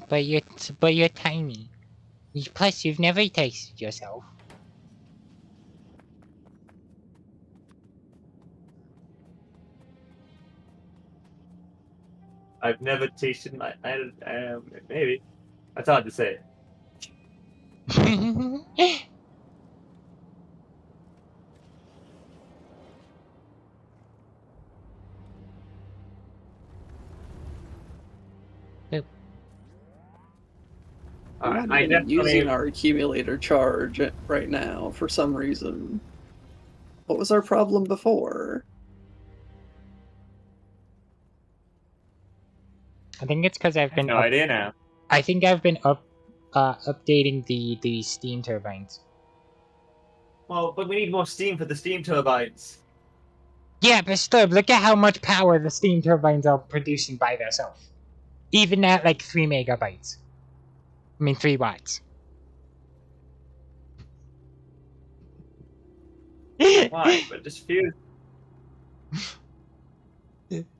But you're tiny. Plus, you've never tasted yourself. I've never tasted my. Maybe. That's hard to say. I'm Alright, not I even definitely. using our accumulator charge right now for some reason. What was our problem before? I think it's because I've been No idea now. I think I've been updating the steam turbines. Well, but we need more steam for the steam turbines. Yeah, but still, look at how much power the steam turbines are producing by themselves. Even at like 3 megabytes. I mean 3 watts. Why? But just few.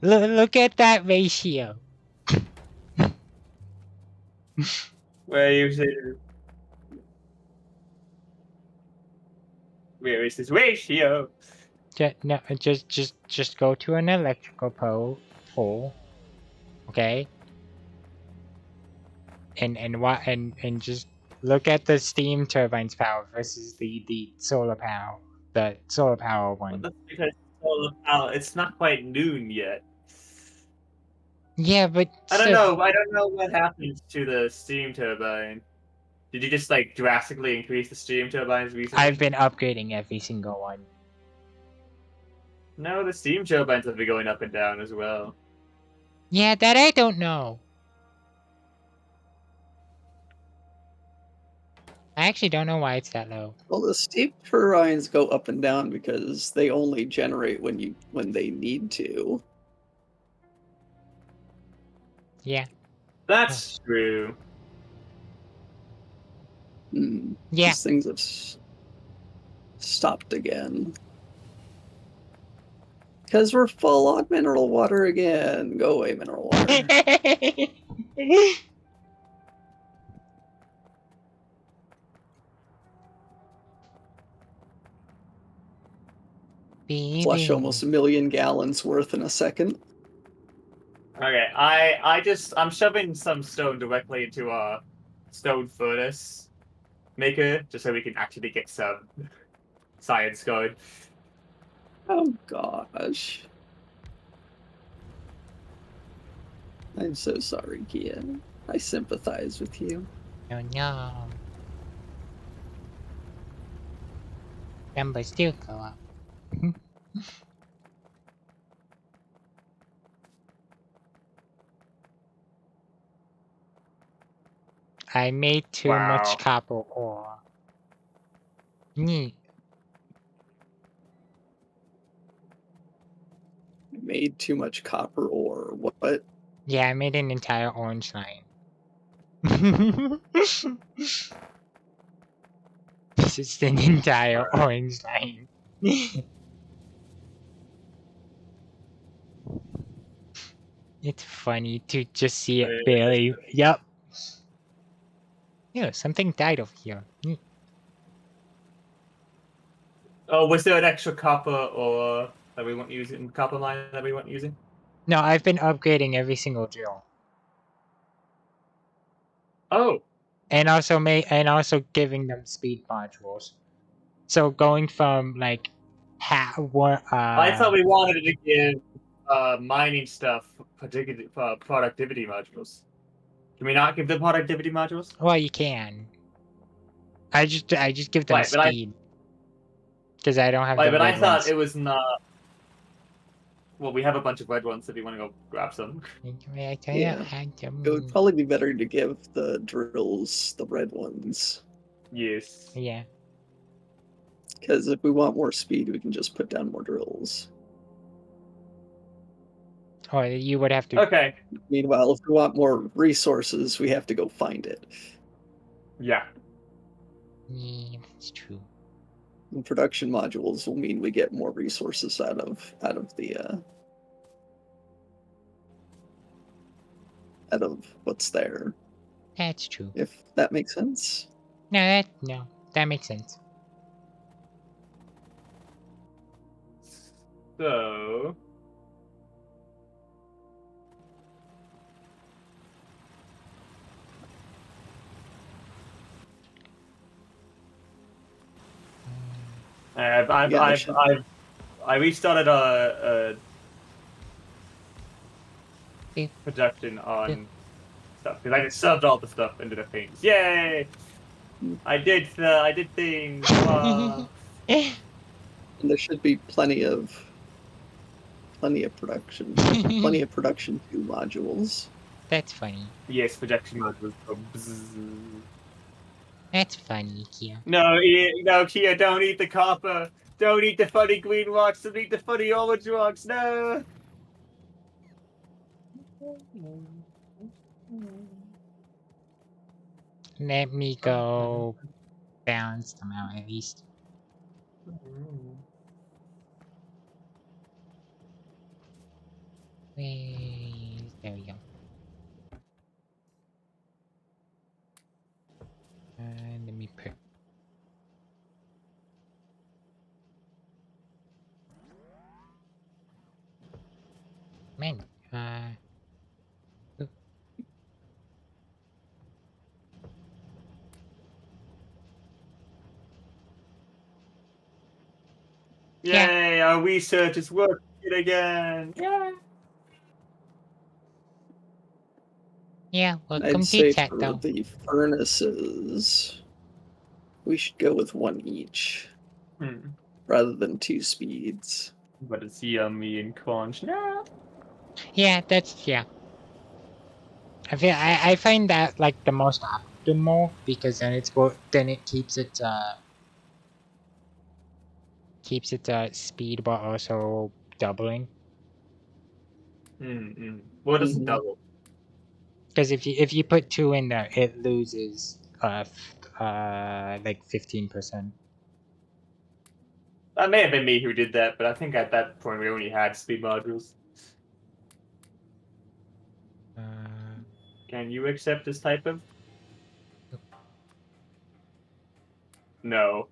Look at that ratio. Where you say. Where is this ratio? Just go to an electrical pole, okay? And just look at the steam turbines power versus the solar power, one. Well, that's because it's not quite noon yet. Yeah, but I don't know. I don't know what happened to the steam turbine. Did you just like drastically increase the steam turbines recently? I've been upgrading every single one. No, the steam turbines have been going up and down as well. Yeah, that I don't know. I actually don't know why it's that low. Well, the steam turbines go up and down because they only generate when they need to. Yeah. That's true. Yeah. These things have stopped again. Because we're full on mineral water again. Go away, mineral water. Flush almost 1 million gallons worth in a second. Okay, I'm shoving some stone directly into our stone furnace maker just so we can actually get some science going. Oh gosh. I'm so sorry, Kia. I sympathize with you. Oh no. Numbers still go up. I made too much copper ore. Neat. Made too much copper ore. What? Yeah, I made an entire orange line. This is an entire orange line. It's funny to just see it barely. Yep. Yeah, something died over here. Oh, was there an extra copper or that we weren't using? Copper line that we weren't using? No, I've been upgrading every single drill. Oh. And also giving them speed modules. So going from like I thought we wanted to give mining stuff particularly productivity modules. Can we not give them productivity modules? Well, you can. I just give them speed. Because I don't have the but I red thought ones. it was not. Well, we have a bunch of red ones if you want to go grab some. Yeah. It would probably be better to give the drills the red ones. Yes. Yeah. Because if we want more speed, we can just put down more drills. Or you would have to. Okay. Meanwhile, if we want more resources, we have to go find it. Yeah. Yeah, that's true. And production modules will mean we get more resources out of what's there. That's true. If that makes sense. No, that makes sense. So. I restarted production on stuff because I just served all the stuff into the things. Yay! I did things. And there should be plenty of production 2 modules. That's funny. Yes, production modules. Go bzzz. That's funny, Kia. No, Kia, don't eat the copper. Don't eat the funny green rocks. Don't eat the funny orange rocks. No. Let me go balance them out at least. There we go. And let me put. Man, Yay! Our research is working again. Yeah. yeah, I'd welcome say to chat for though. the furnaces, we should go with 1 each rather than 2 speeds. But it's yummy and crunch. No. Yeah, I find that like the most optimal because then it keeps it speed but also doubling. What does it Mhm. double? Because if you put 2 in there, it loses like 15%. That may have been me who did that, but I think at that point we only had speed modules. Can you accept this type of? No.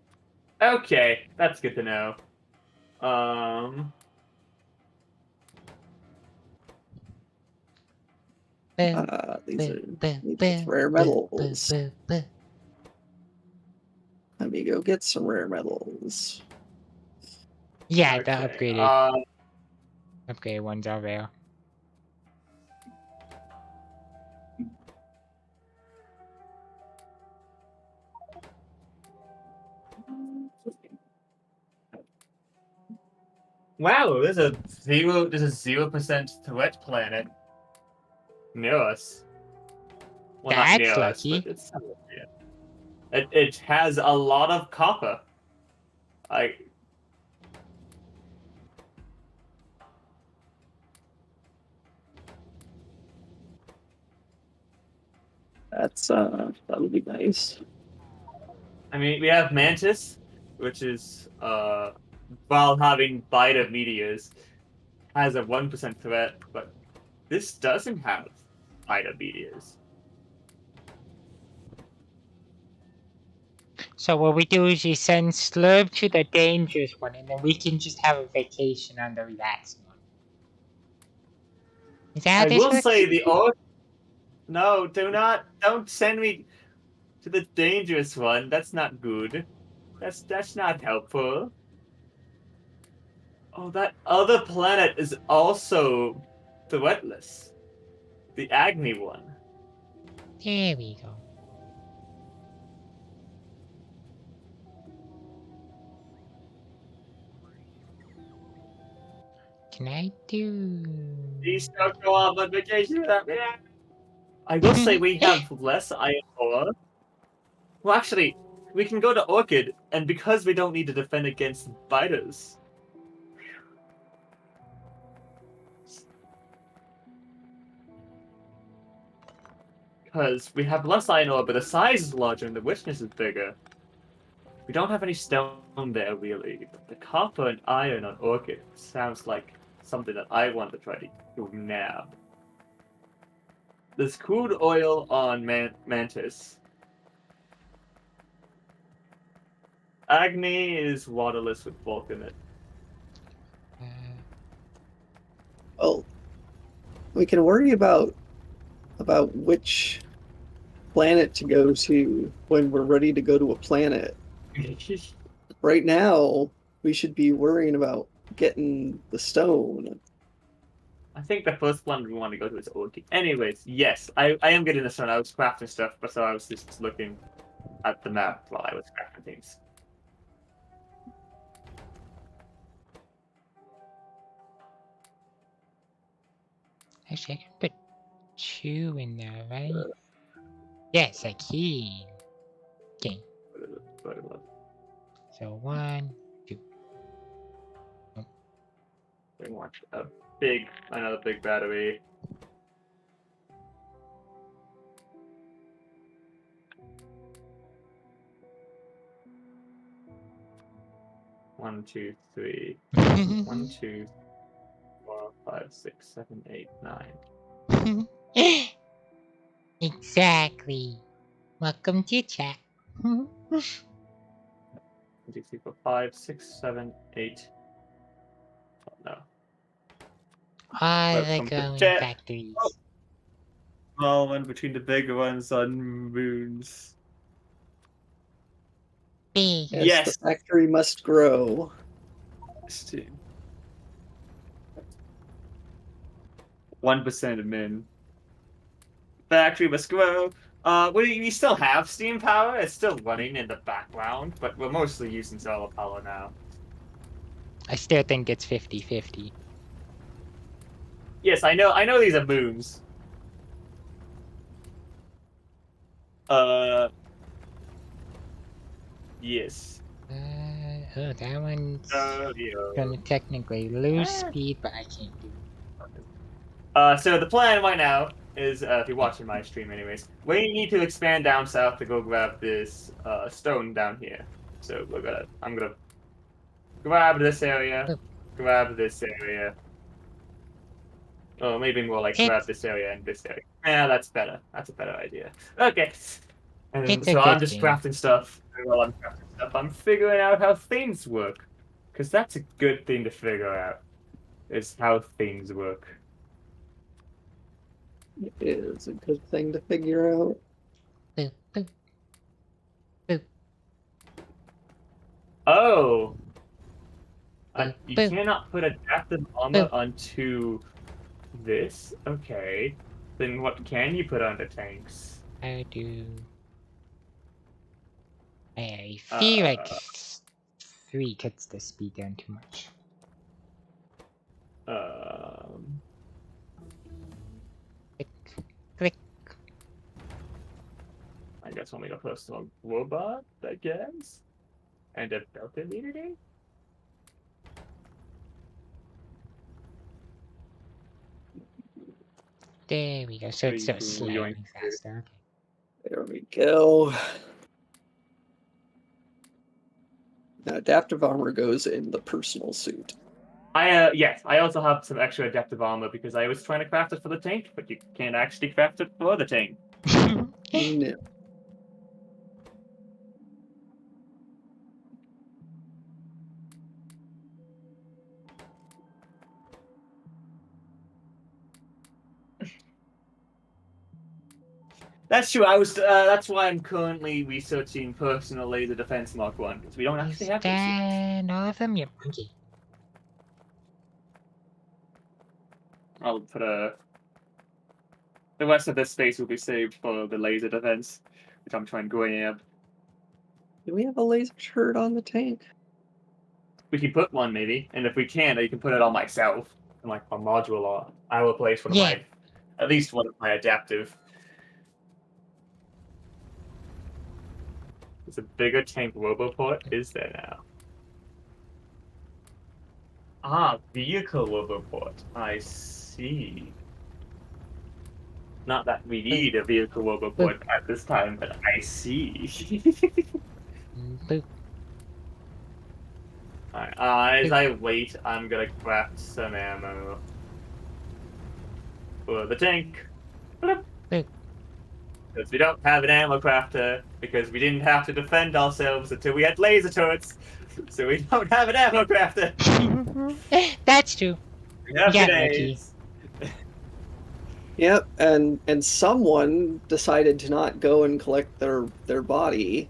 Okay, that's good to know. These are rare metals. Let me go get some rare metals. Yeah, okay. the upgraded ones are rare. Wow, there's a 0% threat planet near us. Well, not That's near us, lucky. but it's it has a lot of copper. That'll be nice. I mean, we have Mantis, which is while having bite of meteors, has a 1% threat, but this doesn't have bite of meteors. So what we do is we send Slurp to the dangerous one, and then we can just have a vacation on the relaxing one. Is that how I this will works? say No, don't send me to the dangerous one. That's not good. That's not helpful. Oh, that other planet is also threatless. The Agni one. There we go. Can I do? Please don't go off on vacation without me. I will say we have less iron ore. Well, actually, we can go to Orchid, and because we don't need to defend against biters. Because we have less iron ore, but the size is larger and the richness is bigger. We don't have any stone there, really. But the copper and iron on Orchid sounds like something that I want to try to do now. There's crude oil on Mantis. Agni is waterless with bulk in it. Well, we can worry about which planet to go to when we're ready to go to a planet. Right now, we should be worrying about getting the stone. I think the first one we want to go to is Orchid. Anyways, yes, I am getting the stone. I was crafting stuff, but so I was just looking at the map while I was crafting things. Actually, I can put 2 in there, right? Yes, I can. Okay. So 1, 2. We want another big battery. One, 2, 3. 1, 2, 4, 5, 6, 7, 8, 9. Exactly. Welcome to chat. 1, 2, 3, 4, 5, 6, 7, 8. Oh, no. All the Welcome to glowing chat. factories. Small one between the big ones on moons. Big. Yes, the factory must grow. 1% of men. Factory must grow. We still have steam power. It's still running in the background, but we're mostly using solar power now. I still think it's 50-50. Yes, I know these are moons. Yes. Oh, that one's Yeah. gonna technically lose speed, but I can't do it. So the plan right now is, if you're watching my stream anyways, we need to expand down south to go grab this stone down here. So I'm gonna grab this area, grab this area. Oh, maybe more like grab this area and this area. Yeah, that's better. That's a better idea. Okay. And It's so a I'm good just thing. crafting stuff. And while I'm crafting stuff, I'm figuring out how things work. Because that's a good thing to figure out, is how things work. It is a good thing to figure out. Boop, boop. Boop. Oh! You Boop. cannot put adaptive armor Boop. onto this? Okay. Then what can you put on the tanks? How do... I feel like 3 cuts the speed down too much. Click, click. I guess only a personal robot, I guess? And a built-in unity? There we go. So it's so Yoink. slightly faster. Okay. There we go. Now, adaptive armor goes in the personal suit. Yes, I also have some extra adaptive armor because I was trying to craft it for the tank, but you can't actually craft it for the tank. No. That's true. That's why I'm currently researching personal laser defense Mark 1, because we don't actually have this yet. And all of them? Yep. Okay. I'll put the rest of this space will be saved for the laser defense, which I'm trying to grab. Do we have a laser turret on the tank? We can put one maybe, and if we can, I can put it on myself in like a module, or I will place one of my, at least one of my adaptive. There's a bigger tank roboport, is there now? Ah, vehicle roboport. I see. Not that we need a vehicle roboport at this time, but I see. Boop. Alright, as I wait, I'm gonna craft some ammo for the tank. Boop. Because we don't have an ammo crafter, because we didn't have to defend ourselves until we had laser turrets. So we don't have an ammo crafter. That's true. We have Yeah, grenades. Yep, and someone decided to not go and collect their body.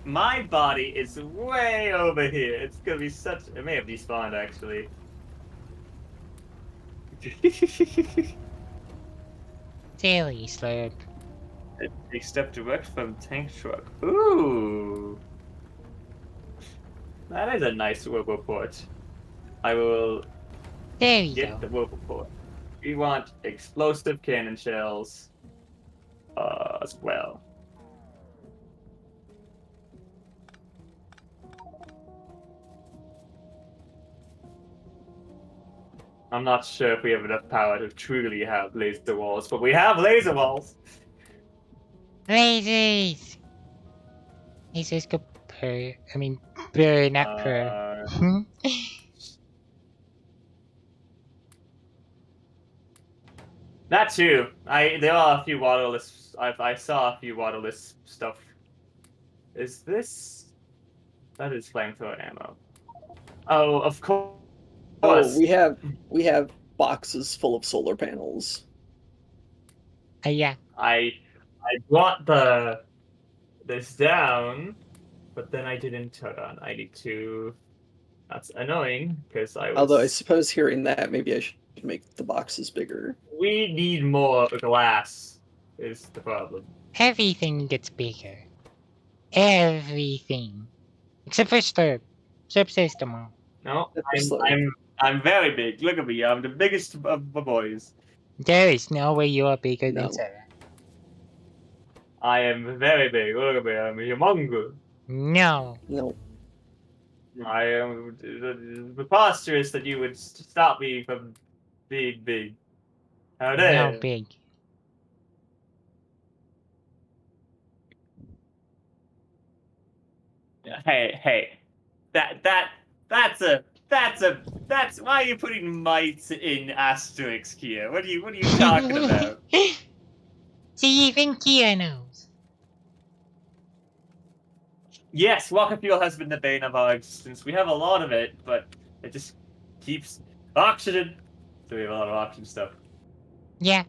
My body is way over here. It's gonna be such. It may have despawned actually. Daily slurp. Take step direct from tank truck. Ooh, that is a nice roboport. I will There you get the go. roboport. We want explosive cannon shells as well. I'm not sure if we have enough power to truly have laser walls, but we have laser walls. Lasers! Lasers go purr. I mean, burr, not purr. That too. There are a few waterless. I saw a few waterless stuff. Is this? That is flamethrower ammo. Oh, of course. Oh, we have boxes full of solar panels. Yeah. I brought this down, but then I didn't. Hold on. I need to. That's annoying because I was. Although I suppose hearing that, maybe I should make the boxes bigger. We need more glass. Is the problem? Everything gets bigger. Everything. Except for Slurp. Slurp says them all. No, That's slow. I'm very big. Look at me. I'm the biggest of the boys. There is no way you are bigger No. than Sarah. I am very big. Look at me. I'm humongous. No. No. I am preposterous that you would stop me from being big. How No dare? big. Hey. That's why are you putting mites in asterisk here? What are you talking about? See, even Kia knows. Yes, rocket fuel has been the bane of our existence. We have a lot of it, but it just keeps oxygen. So we have a lot of oxygen stuff. Yeah.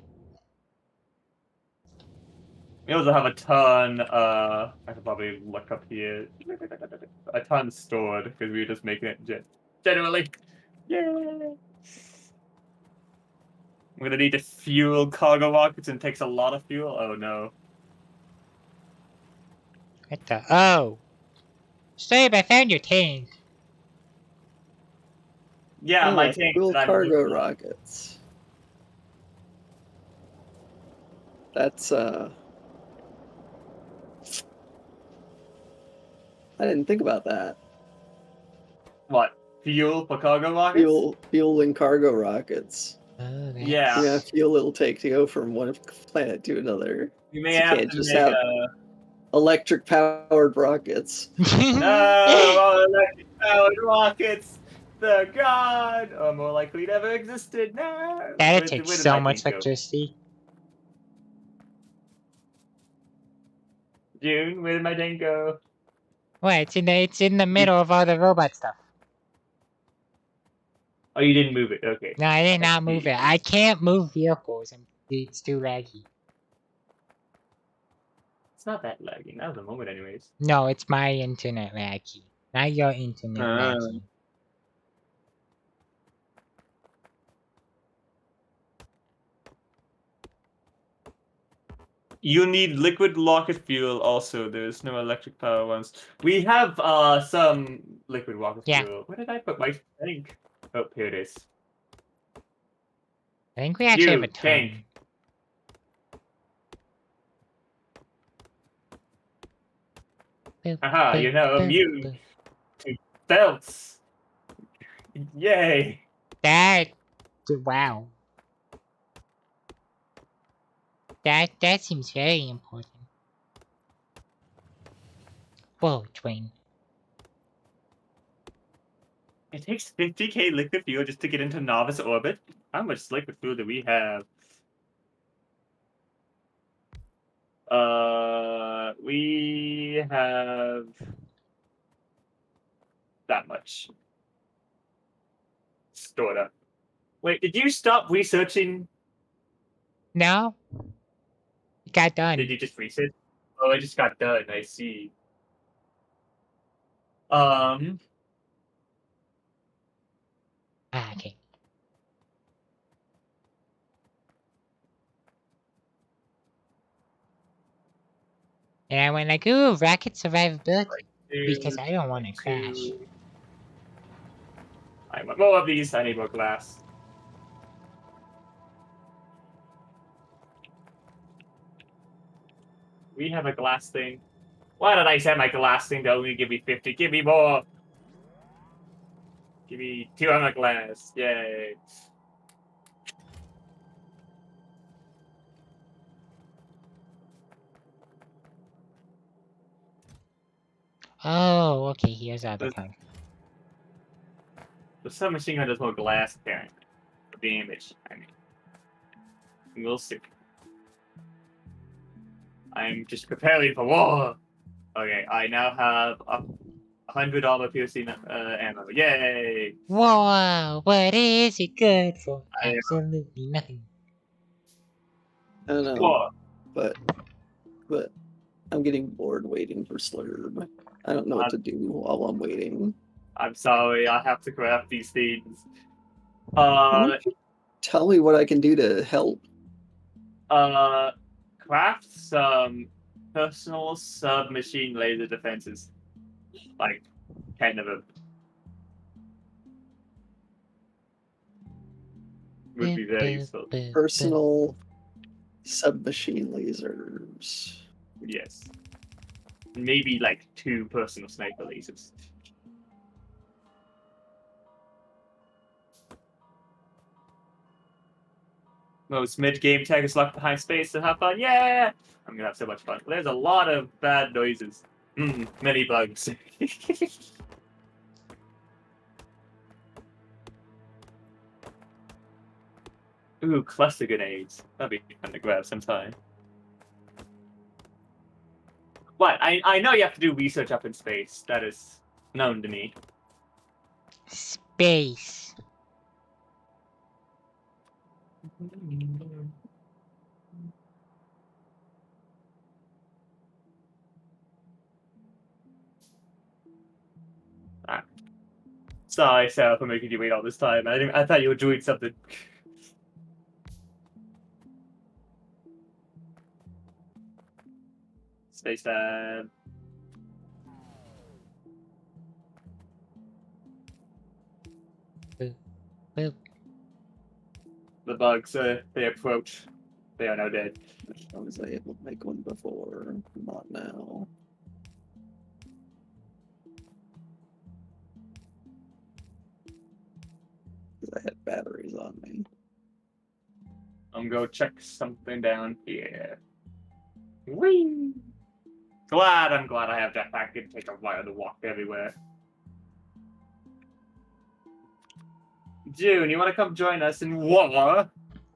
We also have a ton, I could probably look up here. A ton stored, because we were just making it generally. Yeah. I'm gonna need to fuel cargo rockets, and it takes a lot of fuel. Oh no. What the? Oh. Slurp, I found your tank. Yeah, my tank Dual that I'm cargo looking at. rockets. That's I didn't think about that. What? Fuel for cargo rockets? Fuel and cargo rockets. Oh, that's... Yeah. The amount of fuel it'll take to go from one planet to another. You may You have can't to just make have a... electric powered rockets. No, electric powered rockets. The god, or more likely never existed. No. That'd Where take did so my much tank go? electricity. June, where did my tank go? What? It's in the middle of all the robot stuff. Oh, you didn't move it. Okay. No, I did not move it. I can't move vehicles. It's too laggy. It's not that laggy. Not at the moment, anyways. No, it's my internet laggy. Not your internet laggy. You need liquid rocket fuel also. There's no electric power ones. We have some liquid rocket fuel. Where did I put my tank? Oh, here it is. I think we actually have a ton. Tank. Aha, you're now immune to belts. Yay! That, wow. That seems very important. Whoa, Dwayne. It takes 50k liquid fuel just to get into novice orbit. How much liquid fuel do we have? We have that much stored up. Wait, did you stop researching? No? It got done. Did you just research? Oh, it just got done. I see. Okay. And I went like, ooh, rocket survivability. Because I don't want to crash. I want more of these. I need more glass. We have a glass thing. Why did I set my glass thing to only give me 50? Give me more! Give me 200 glass. Yay. Oh, okay, here's the other kind. The submachine gun does more glass, apparently. Damage, I mean. We'll see. I'm just preparing for war! Okay, I now have 100 armor piercing ammo. Yay! Whoa, what is it good for? I- Absolutely nothing. I don't know, War. but I'm getting bored waiting for Slurb. I don't know what to do while I'm waiting. I'm sorry, I have to craft these things. Tell me what I can do to help. Craft some personal submachine laser defenses. Like, 10 of them. Would be very useful. Personal submachine lasers. Yes. Maybe like 2 personal sniper lasers. Most mid-game tag is locked behind space and have fun. Yeah! I'm gonna have so much fun. There's a lot of bad noises. Many bugs. Ooh, cluster grenades. That'd be fun to grab sometime. What? I know you have to do research up in space. That is known to me. Space. Sorry, Sarah, for making you wait all this time. I thought you were doing something. Space time. Boop, boop. The bugs, they approach. They are now dead. I was able to make one before, not now. Because I had batteries on me. I'm gonna go check something down here. Whee! I'm glad I have jetpack. I can take a while to walk everywhere. June, you want to come join us in war?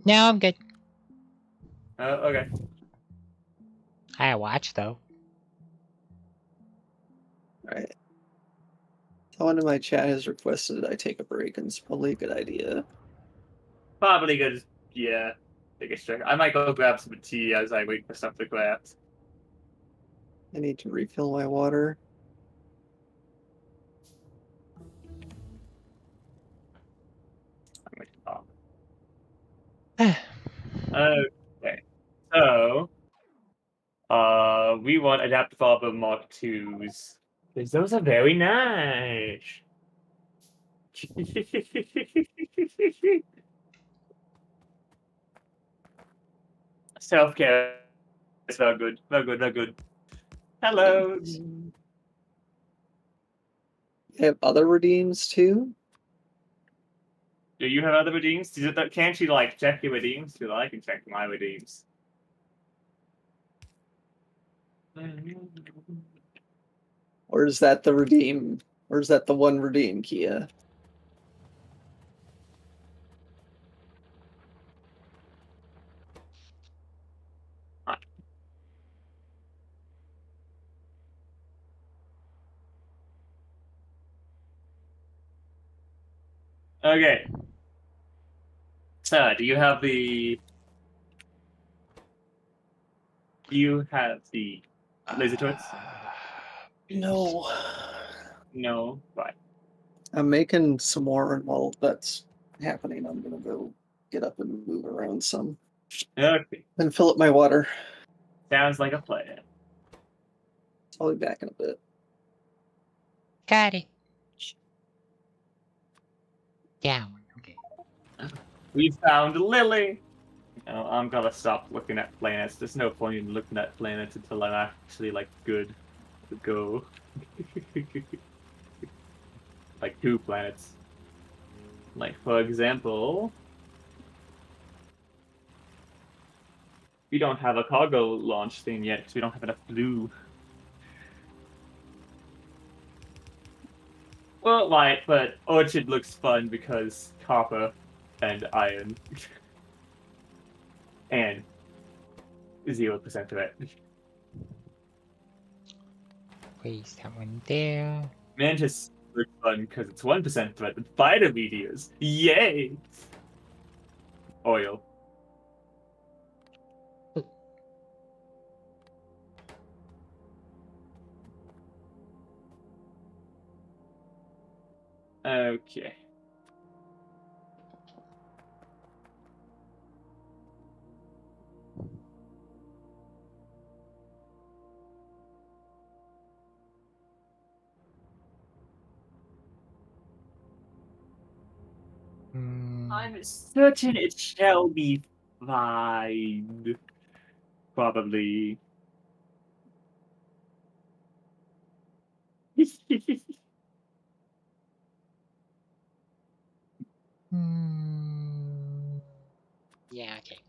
No, I'm good. Okay. I watch though. Alright. Someone in my chat has requested I take a break, and it's probably a good idea. Probably good. Yeah. Take a check. I might go grab some tea as I wait for stuff to craft. I need to refill my water. Okay. So, we want adaptive arbor Mark 2s. Because those are very nice. Self-care is very good. Very good, very good. Hello. have other redeems too? Do you have other redeems? Can't you like check your redeems? Because I can check my redeems. Or is that the redeem? Or is that the one redeem, Kia? Okay. So, do you have the laser turrets? No. No. Right. I'm making some more, and while that's happening, I'm gonna go get up and move around some. Okay. Then fill up my water. Sounds like a plan. I'll be back in a bit. Got it. Down. Okay. We found Lily. Oh, I'm gonna stop looking at planets. There's no point in looking at planets until I'm actually like good to go. Like 2 planets. Like for example, we don't have a cargo launch thing yet because we don't have enough blue. Well, right, but Orchard looks fun because copper and iron. And 0% of it. Place that one there. Mantis looks fun because it's 1% threat with fighter meteors. Yay! Oil. Okay. I'm certain it shall be fine. Probably. Yeah, okay.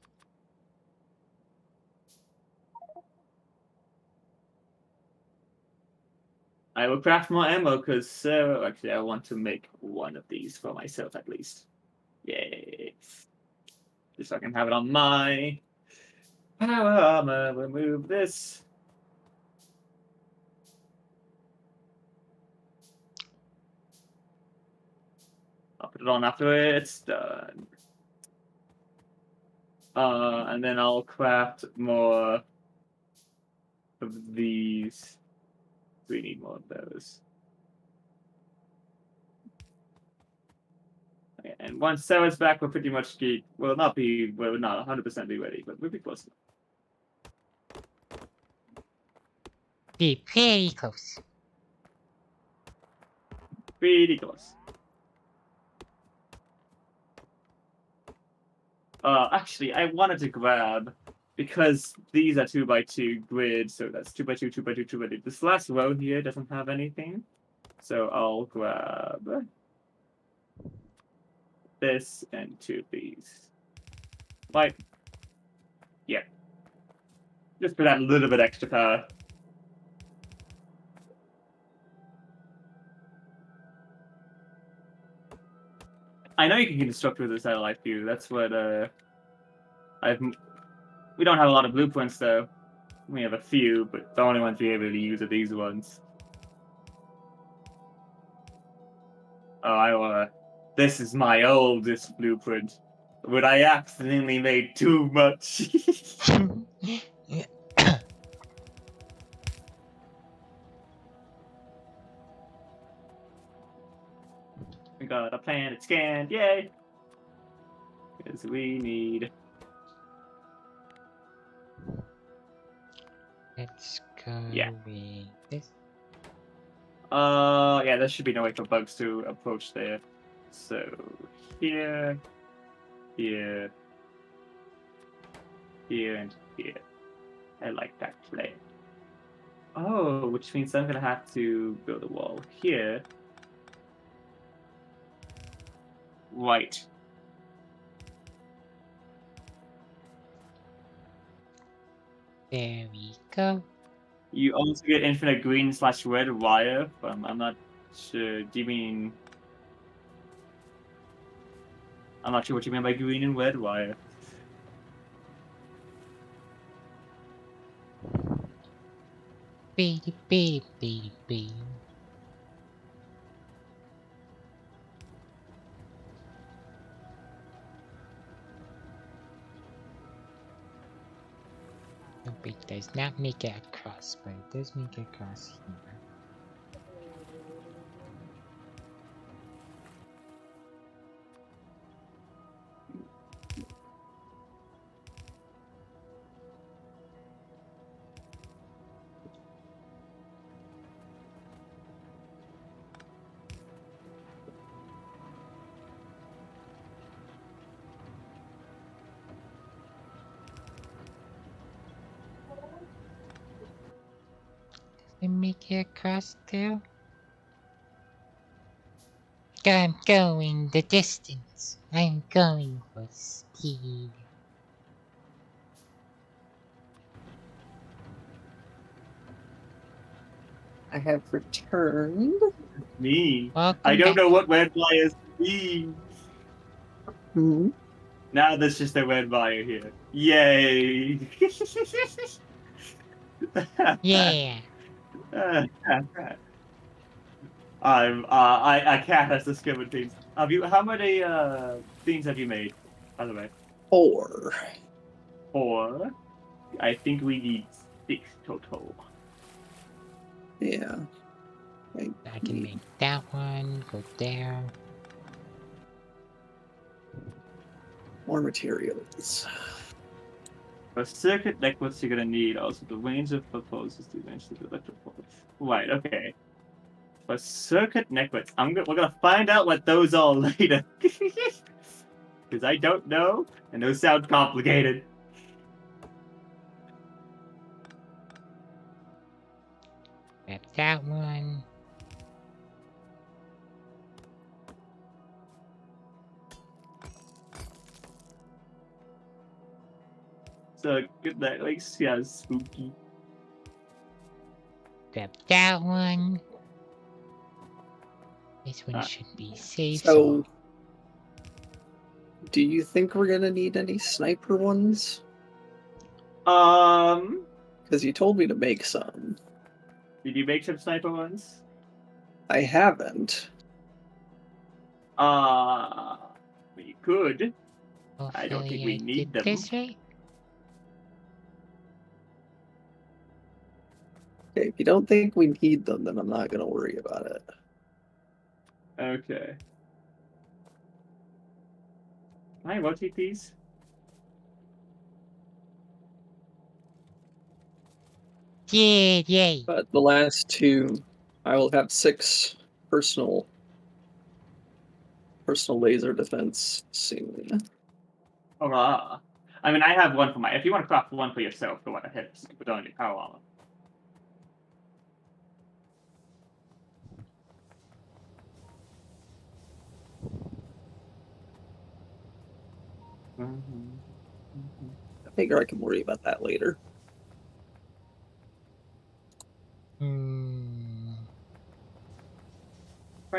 I will craft more ammo because actually I want to make one of these for myself at least. Yay. Just so I can have it on my power armor. Remove this. I'll put it on after it's done. And then I'll craft more of these. We need more of those. Okay, and once Sarah's back, we'll pretty much be, we'll not 100% be ready, but we'll be close enough. Be pretty close. Pretty close. Actually, I wanted to grab, because these are 2x2 grids, so that's 2x2, 2x2, 2x2. This last row here doesn't have anything, so I'll grab this and 2 of these. Like, yeah. Just for that little bit extra power. I know you can construct with a satellite view. That's what we don't have a lot of blueprints though. We have a few, but the only ones we able to use are these ones. Oh, this is my oldest blueprint. But I accidentally made too much. We got a planet scanned, yay! Because we need. Let's go Yeah. with this. Yeah, there should be no way for bugs to approach there. So here, here, here, and here. I like that play. Oh, which means I'm gonna have to build a wall here right. There we go. You also get infinite green/red wire from. I'm not sure. Do you mean? I'm not sure what you mean by green and red wire. Baby, baby, baby, baby. Nope, it does not make it across, but it does make it across here. Does it make it across there? I'm going the distance. I'm going for speed. I have returned. Mean. I Welcome don't back. know what red wires mean. Hmm. Now there's just a red wire here. Yay! Yeah. I can't has discovered things. Have you? How many things have you made? By the way, 4. 4. I think we need 6 total. Yeah. I can make that one go there. More materials. For circuit networks, you're gonna need also the range of proposals to eventually the electrical. Right. Okay. For circuit networks, we're gonna find out what those are later. Because I don't know, and those sound complicated. Grab that one. So good night, like yeah, spooky. Grab that one. This one Ah. should be safe. So, do you think we're gonna need any sniper ones? Because you told me to make some. Did you make some sniper ones? I haven't. We could. Hopefully I don't think we need them. this right. Okay, if you don't think we need them, then I'm not gonna worry about it. Okay. Can I rotate these? Yeah, yay. But the last 2, I will have 6 personal laser defense soon. Hurrah. I mean, I have one for my. If you want to craft one for yourself, go ahead. Just put on your power armor. I figure I can worry about that later. Trying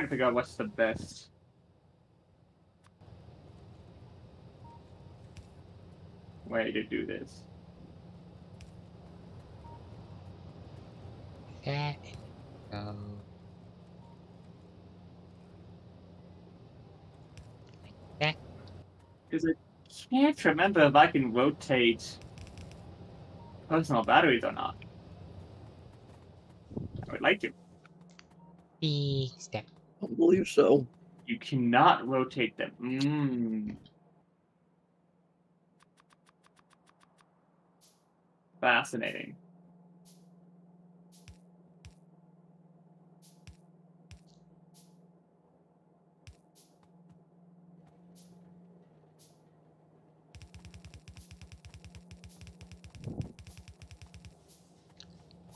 to figure out what's the best way to do this. That. That. Because I can't remember if I can rotate personal batteries or not. I would like to. Big step. I don't believe so. You cannot rotate them. Fascinating.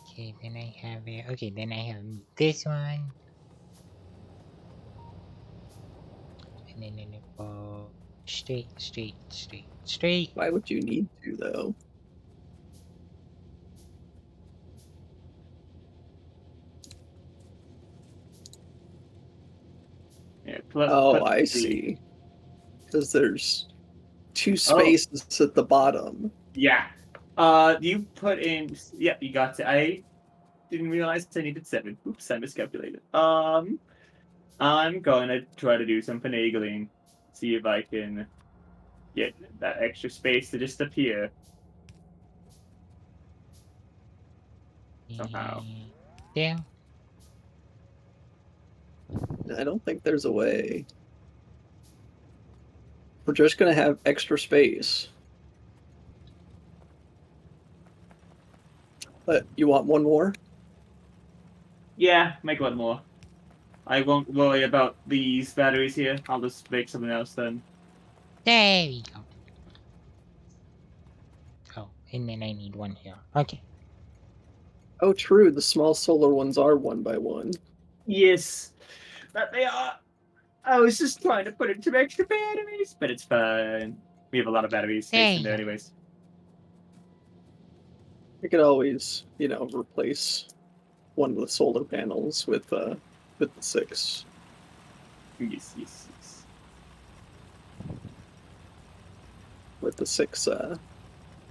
Okay, then I have it. Okay, then I have this one. No. Straight. Why would you need to, though? Yeah, Oh, I the- see. Because there's 2 spaces at the bottom. Yeah. You put in. Yeah, you got it. I didn't realize I needed 7. Oops, I miscalculated. I'm going to try to do some finagling. See if I can get that extra space to just appear somehow. Yeah. I don't think there's a way. We're just going to have extra space. But you want one more? Yeah, make one more. I won't worry about these batteries here. I'll just make something else then. There we go. Oh, and then I need one here. Okay. Oh, true. The small solar ones are 1 by 1. Yes, that they are. I was just trying to put in some extra batteries, but it's fine. We have a lot of batteries There space in you there, go. anyways. You could always, replace one of the solar panels with the 6. Yes. With the 6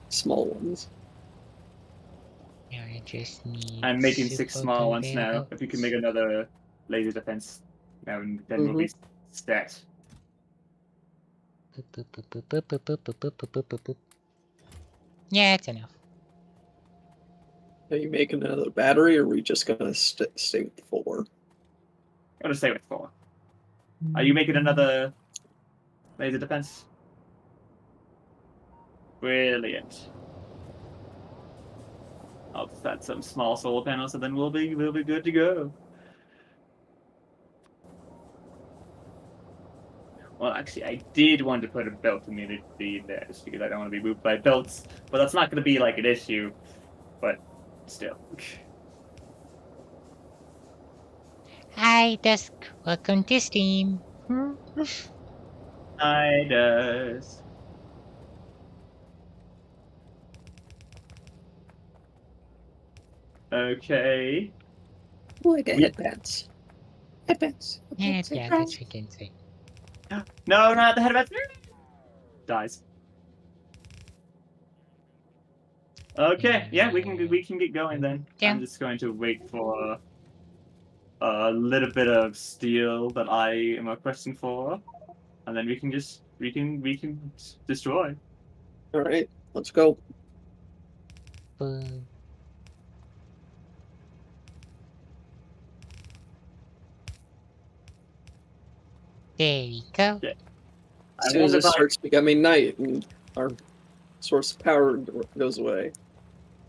small ones. Yeah, I just need. I'm making 6 super small ones conveyor now. If you can belts. make another laser defense, then we'll be set. Boop. Yeah, it's enough. Are you making another battery, or are we just gonna stay with 4? I'm gonna stay with 4. Are you making another laser defense? Brilliant. I'll just add some small solar panels, and then we'll be good to go. Well, actually, I did want to put a belt immunity in there just because I don't want to be moved by belts, but that's not going to be like an issue. But still. Hi, Dusk. Welcome to Steam. I does. Okay. Like headbands. Headbands. Yeah, that's what I can say. No, not the headband. Dies. Okay, yeah, we can get going then. Yeah. I'm just going to wait for a little bit of steel that I am requesting for, and then we can destroy. All right, let's go. Boom. There we go. Yeah. As soon as it starts becoming night and our source of power goes away.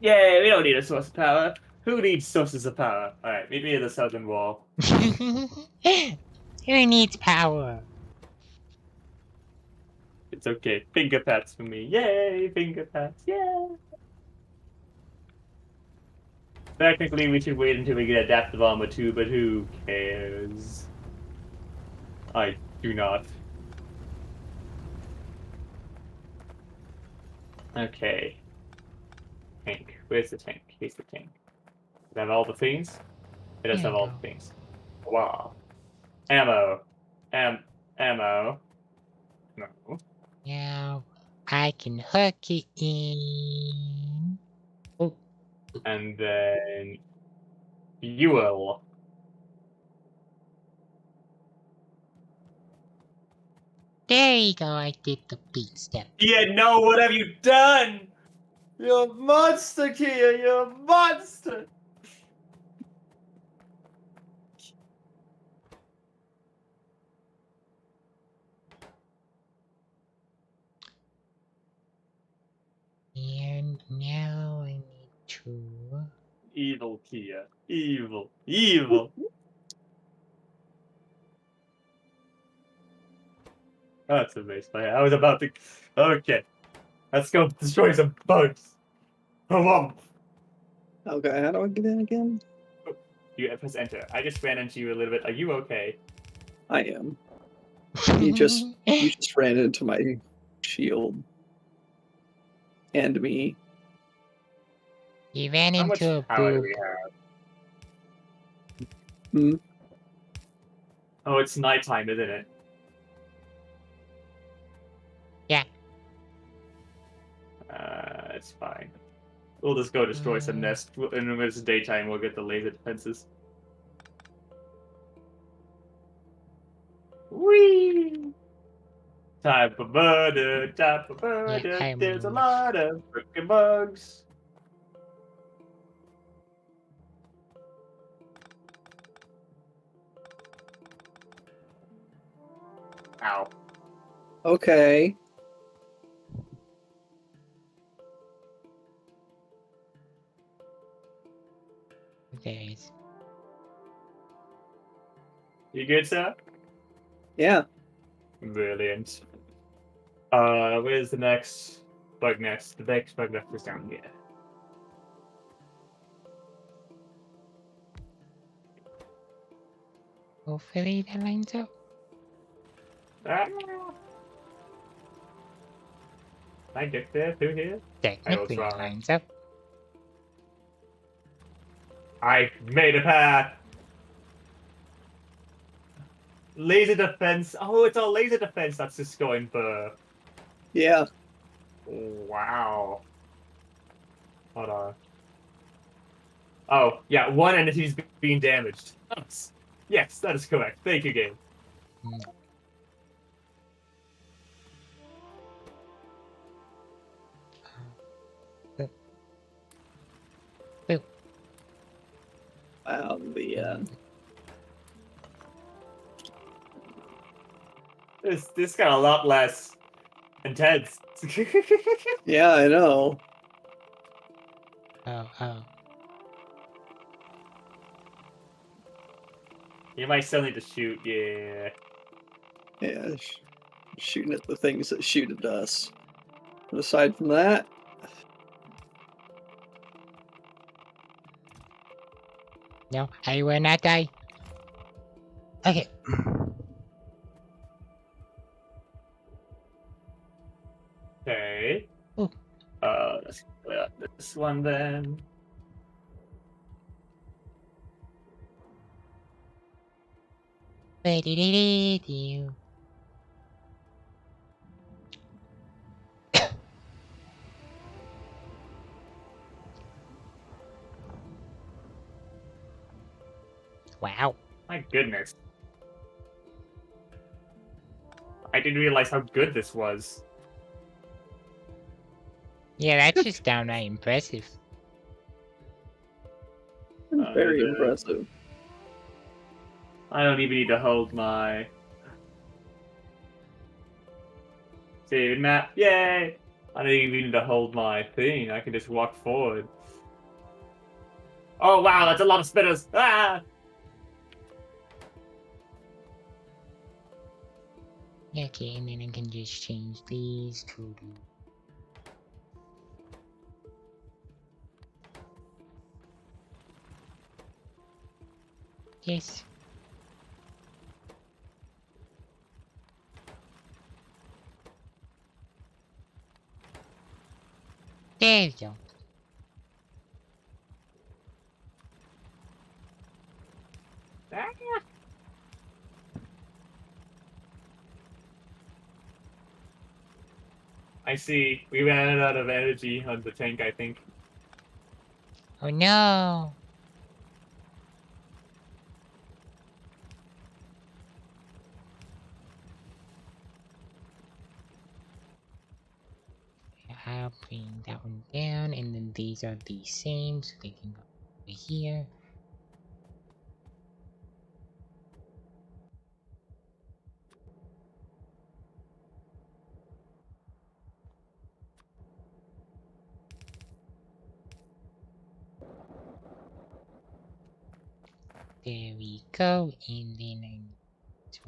Yeah, we don't need a source of power. Who needs sources of power? Alright, meet me at the southern wall. Who needs power? It's okay. Finger pats for me. Yay, finger pats. Yeah. Technically, we should wait until we get adaptive armor too, but who cares? I do not. Okay. Tank. Where's the tank? Here's the tank. Does it have all the things? It does There have you all go. the things. Wow. Ammo. Ammo. No. Now I can hook it in. Oh, And then fuel. there you go. I did the beat step. Yeah, no, what have you done? You're a monster, Kia, you're a monster! And now I need to. Evil, Kia. Evil. Evil. That's amazing. I was about to... Okay. Let's go destroy some bugs. Come on. Okay, how do I get in again? You press enter. I just ran into you a little bit. Are you okay? I am. You just ran into my shield. And me. You ran How much into a power do boob. we have? Hmm? Oh, it's nighttime, isn't it? Yeah. It's fine. We'll just go destroy some nests, and when it's daytime, we'll get the laser defenses. Whee! Time for murder, time for murder. I There's a move. lot of freaking bugs. Ow. Okay. There's. You good, sir? Yeah. Brilliant. Where's the next bug nest? The next bug nest is down here. Hopefully that lines up. Ah. Can I get there through here? Technically it try. lines up. I made a path. Laser defense. Oh, it's all laser defense. That's just going for. Yeah. Wow. Hold on. Oh, yeah, one entity's being damaged. Yes, that is correct. Thank you, game. Wow, This got a lot less intense. yeah, I know. Oh. You might still need to shoot, yeah. Yeah, shooting at the things that shoot at us. But aside from that, No, I will not die. Okay. Okay. Ooh. Let's clear up this one then. You. Wow. My goodness. I didn't realize how good this was. Yeah, that's just downright impressive. very impressive. I don't even need to hold my save map. Yay! I don't even need to hold my thing. I can just walk forward. Oh wow, that's a lot of spinners! Ah! Okay, and then I can just change these to the. Yes. There you go. Ah! I see. We ran out of energy on the tank, I think. Oh no. I'll bring that one down, and then these are the same, so they can go over here. There we go, and then I need to.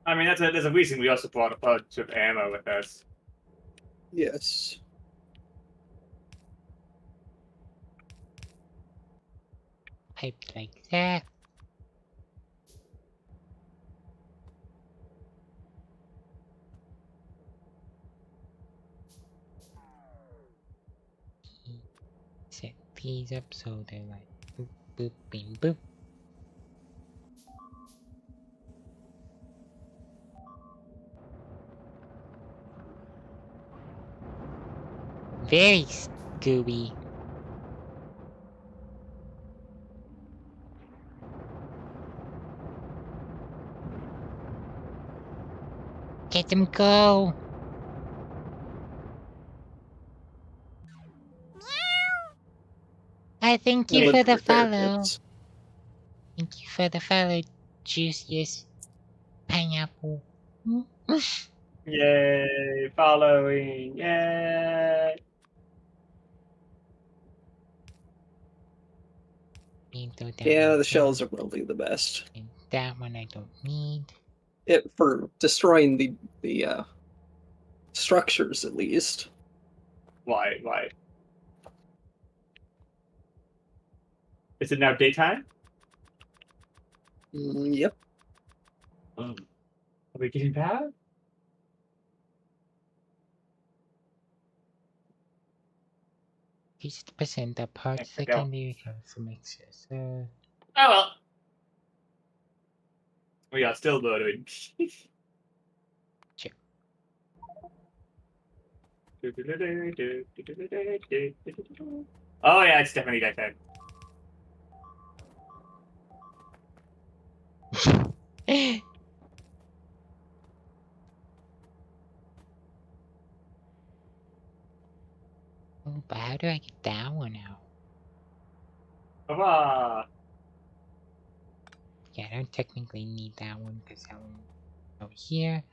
I mean, there's a reason we also brought a bunch of ammo with us. Yes. Pipe like that. these up so they're like boop, boop, bing, boop. Very Scooby. Get them go. I thank you Look for the repair follow. kits. Thank you for the follow, juiciest pineapple. Yay! Following! Yay! Yeah, the shells are probably the best. And that one I don't need. It for destroying the structures at least. Why? Why? Is it now daytime? Yep. Are we getting bad? Fifty percent of parts I go. secondary from excess. Oh well. We are still loading. Sure. Oh yeah, it's definitely daytime. Oh, but how do I get that one out? Hurrah! Yeah, I don't technically need that one because that one over here.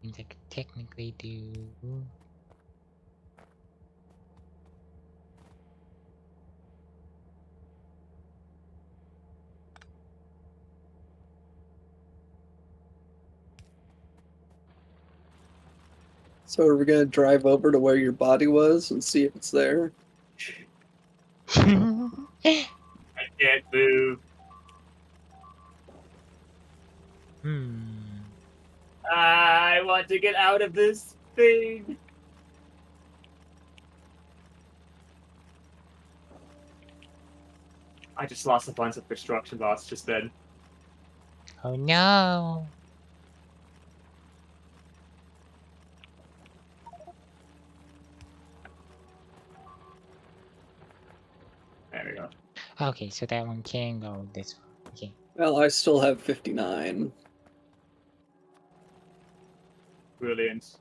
Means I could technically do. So are we gonna drive over to where your body was and see if it's there? I can't move. I want to get out of this thing. I just lost a bunch of construction bots just then. Oh no! There we go. Okay, so that one can go this way. Okay. Well, I still have 59. Brilliant.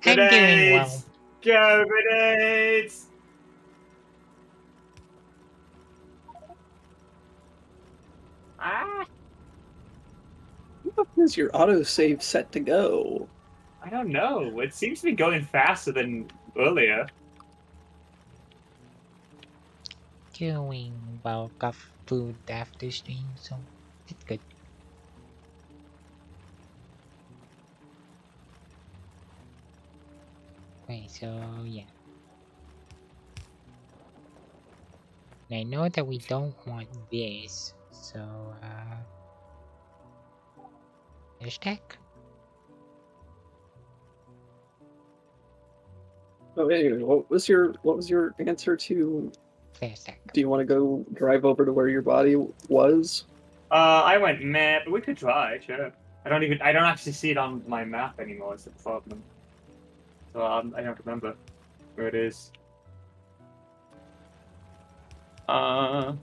I'm doing well. Grenades! Go grenades! Ah! What is your autosave set to go? I don't know. It seems to be going faster than earlier. Doing well. Got food after stream, so it's good. Wait, so yeah. And I know that we don't want this, so hashtag. Oh, anyway, what was your answer to? Hashtag. Do you want to go drive over to where your body was? I went meh, but we could try, sure. I don't actually see it on my map anymore, it's the problem. So I don't remember where it is. Well,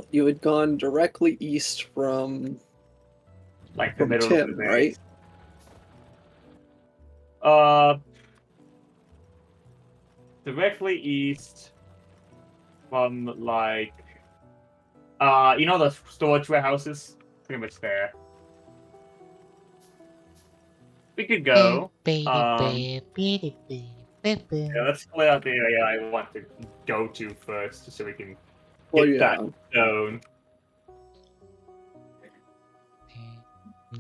you had gone directly east from Like the middle Tim, of the right? base. Directly east from like you know the storage warehouses? Pretty much there. We could go. Yeah, let's clear out the area I want to go to first so we can Well, hit yeah. that zone.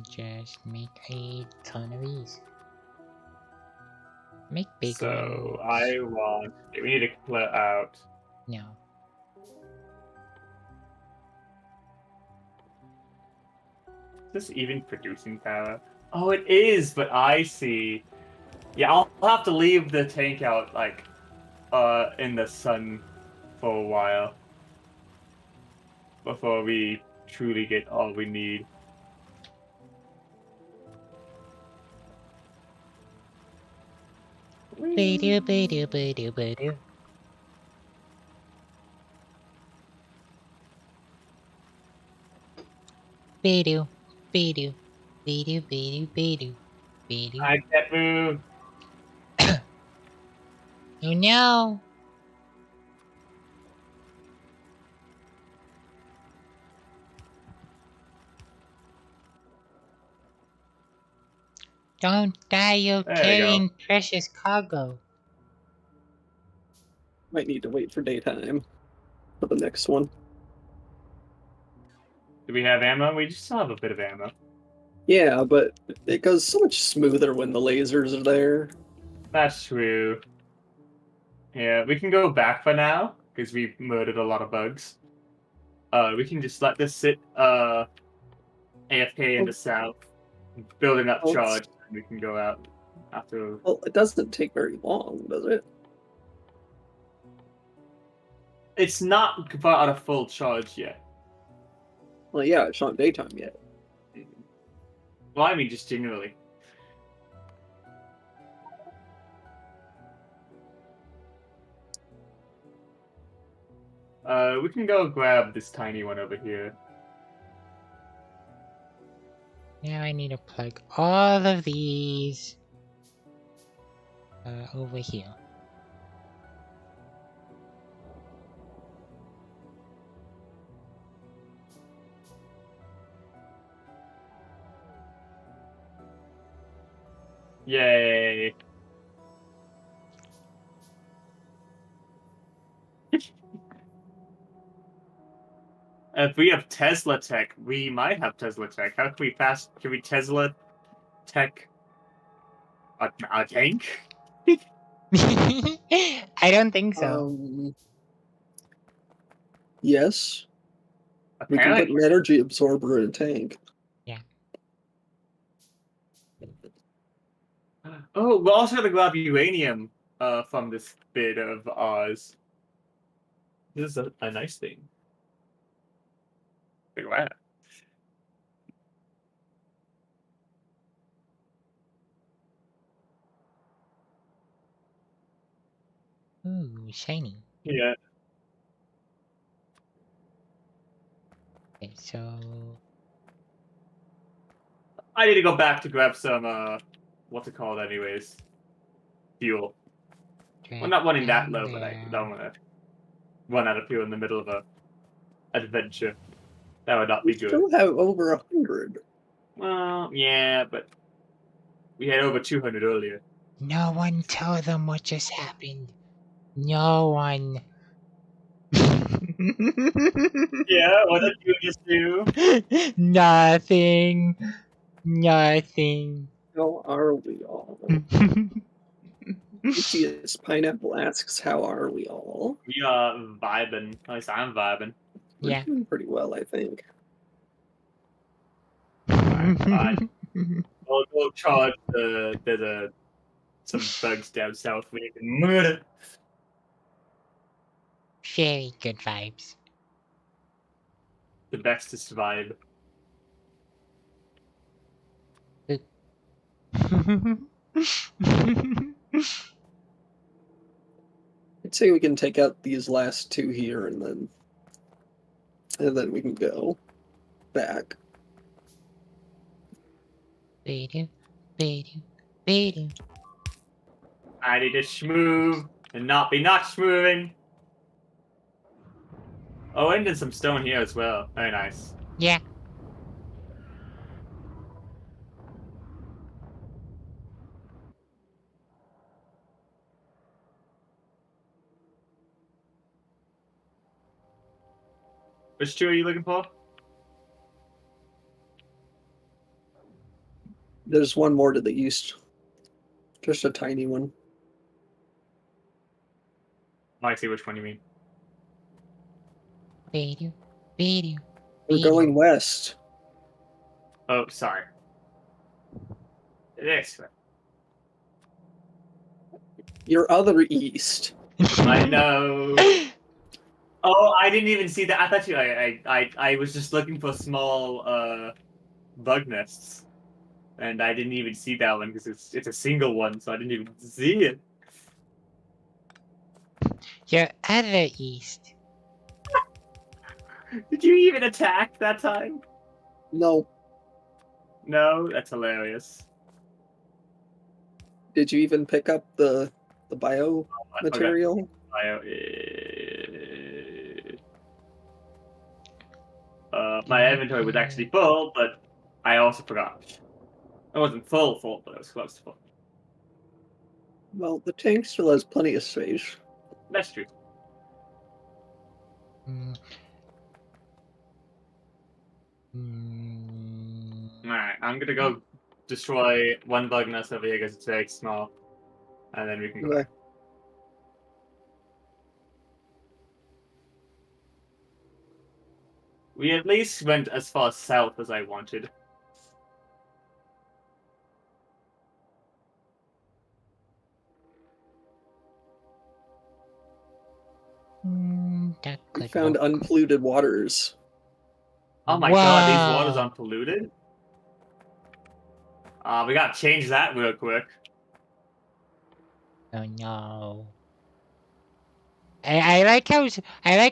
Just make a ton of these. Make big So ones. I want. We need to clear out. No. Is this even producing power? Oh, it is, but I see. Yeah, I'll have to leave the tank out, like, in the sun for a while before we truly get all we need. Ba-do, ba-do, ba-do, ba-do. Ba-do, ba-do, ba-do, ba-do, ba-do, ba-do. I can't move. Oh no! Don't die, you're There we go. carrying precious cargo. Might need to wait for daytime for the next one. Do we have ammo? We just still have a bit of ammo. Yeah, but it goes so much smoother when the lasers are there. That's true. Yeah, we can go back for now because we've murdered a lot of bugs. We can just let this sit AFK in the south, building up Oh, charge, and we can go out after. Well, it doesn't take very long, does it? It's not about a full charge yet. Well, yeah, it's not daytime yet. Well, I mean, just generally. We can go grab this tiny one over here. Now I need to plug all of these over here. Yay! If we have Tesla tech, we might have Tesla tech. How can we fast? Can we Tesla tech a tank? I don't think so. Yes. We can put Apparently. an energy absorber in a tank. Oh, we're also gonna grab uranium from this bit of ours. This is a nice thing. Look at that. Ooh, shiny. Yeah. Okay, so I need to go back to grab some what's it called anyways? Fuel. Well, not running that low, but I don't want to run out of fuel in the middle of a adventure. That would not We be good. still have over 100. Well, yeah, but we had over 200 earlier. no one tell them what just happened. No one. Yeah, what did you just do? Nothing. Nothing. How are we all? Lucius Pineapple asks, how are we all? We are vibing. At least I'm vibing. We're Yeah. doing pretty well, I think. Fine. We'll charge some bugs down south we can murder. Very good vibes. The bestest vibe. I'd say we can take out these last two here and then we can go back. Bedu, bedu, bedu. I need to schmoove and not be not schmooving. Oh, and there's some stone here as well. Very nice. Yeah. Which two are you looking for? There's one more to the east. Just a tiny one. I see which one you mean. Video, video. We're going west. Oh, sorry. This way. Your other east. I know. Oh, I didn't even see that. I thought you. I was just looking for small bug nests, and I didn't even see that one because it's a single one, so I didn't even see it. Your other east. Did you even attack that time? No. No, that's hilarious. Did you even pick up the bio material? My inventory was actually full, but I also forgot. It wasn't full, but it was close to full. Well, the tank still has plenty of space. That's true. Mm. Alright, I'm gonna go destroy one bug nest over here because it's very small. And then we can go back. We at least went as far south as I wanted. That We could found work. unpolluted waters. Oh my god, these Wow. waters aren't polluted? We gotta change that real quick. Oh no. I like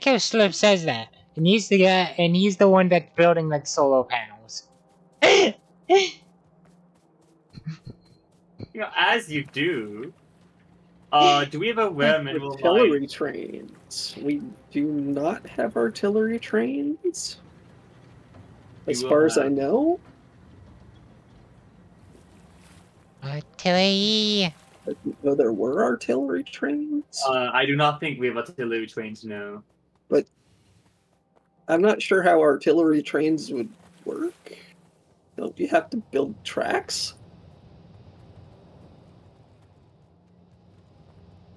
how Slip says that. And he's the guy, and he's the one that's building like solar panels. You know, as you do. Do we have a rare mineral Artillery mine? trains. We do not have artillery trains. As will far as I have- know. Artillery. I didn't know there were artillery trains. I do not think we have artillery trains, no. But I'm not sure how artillery trains would work. Don't you have to build tracks?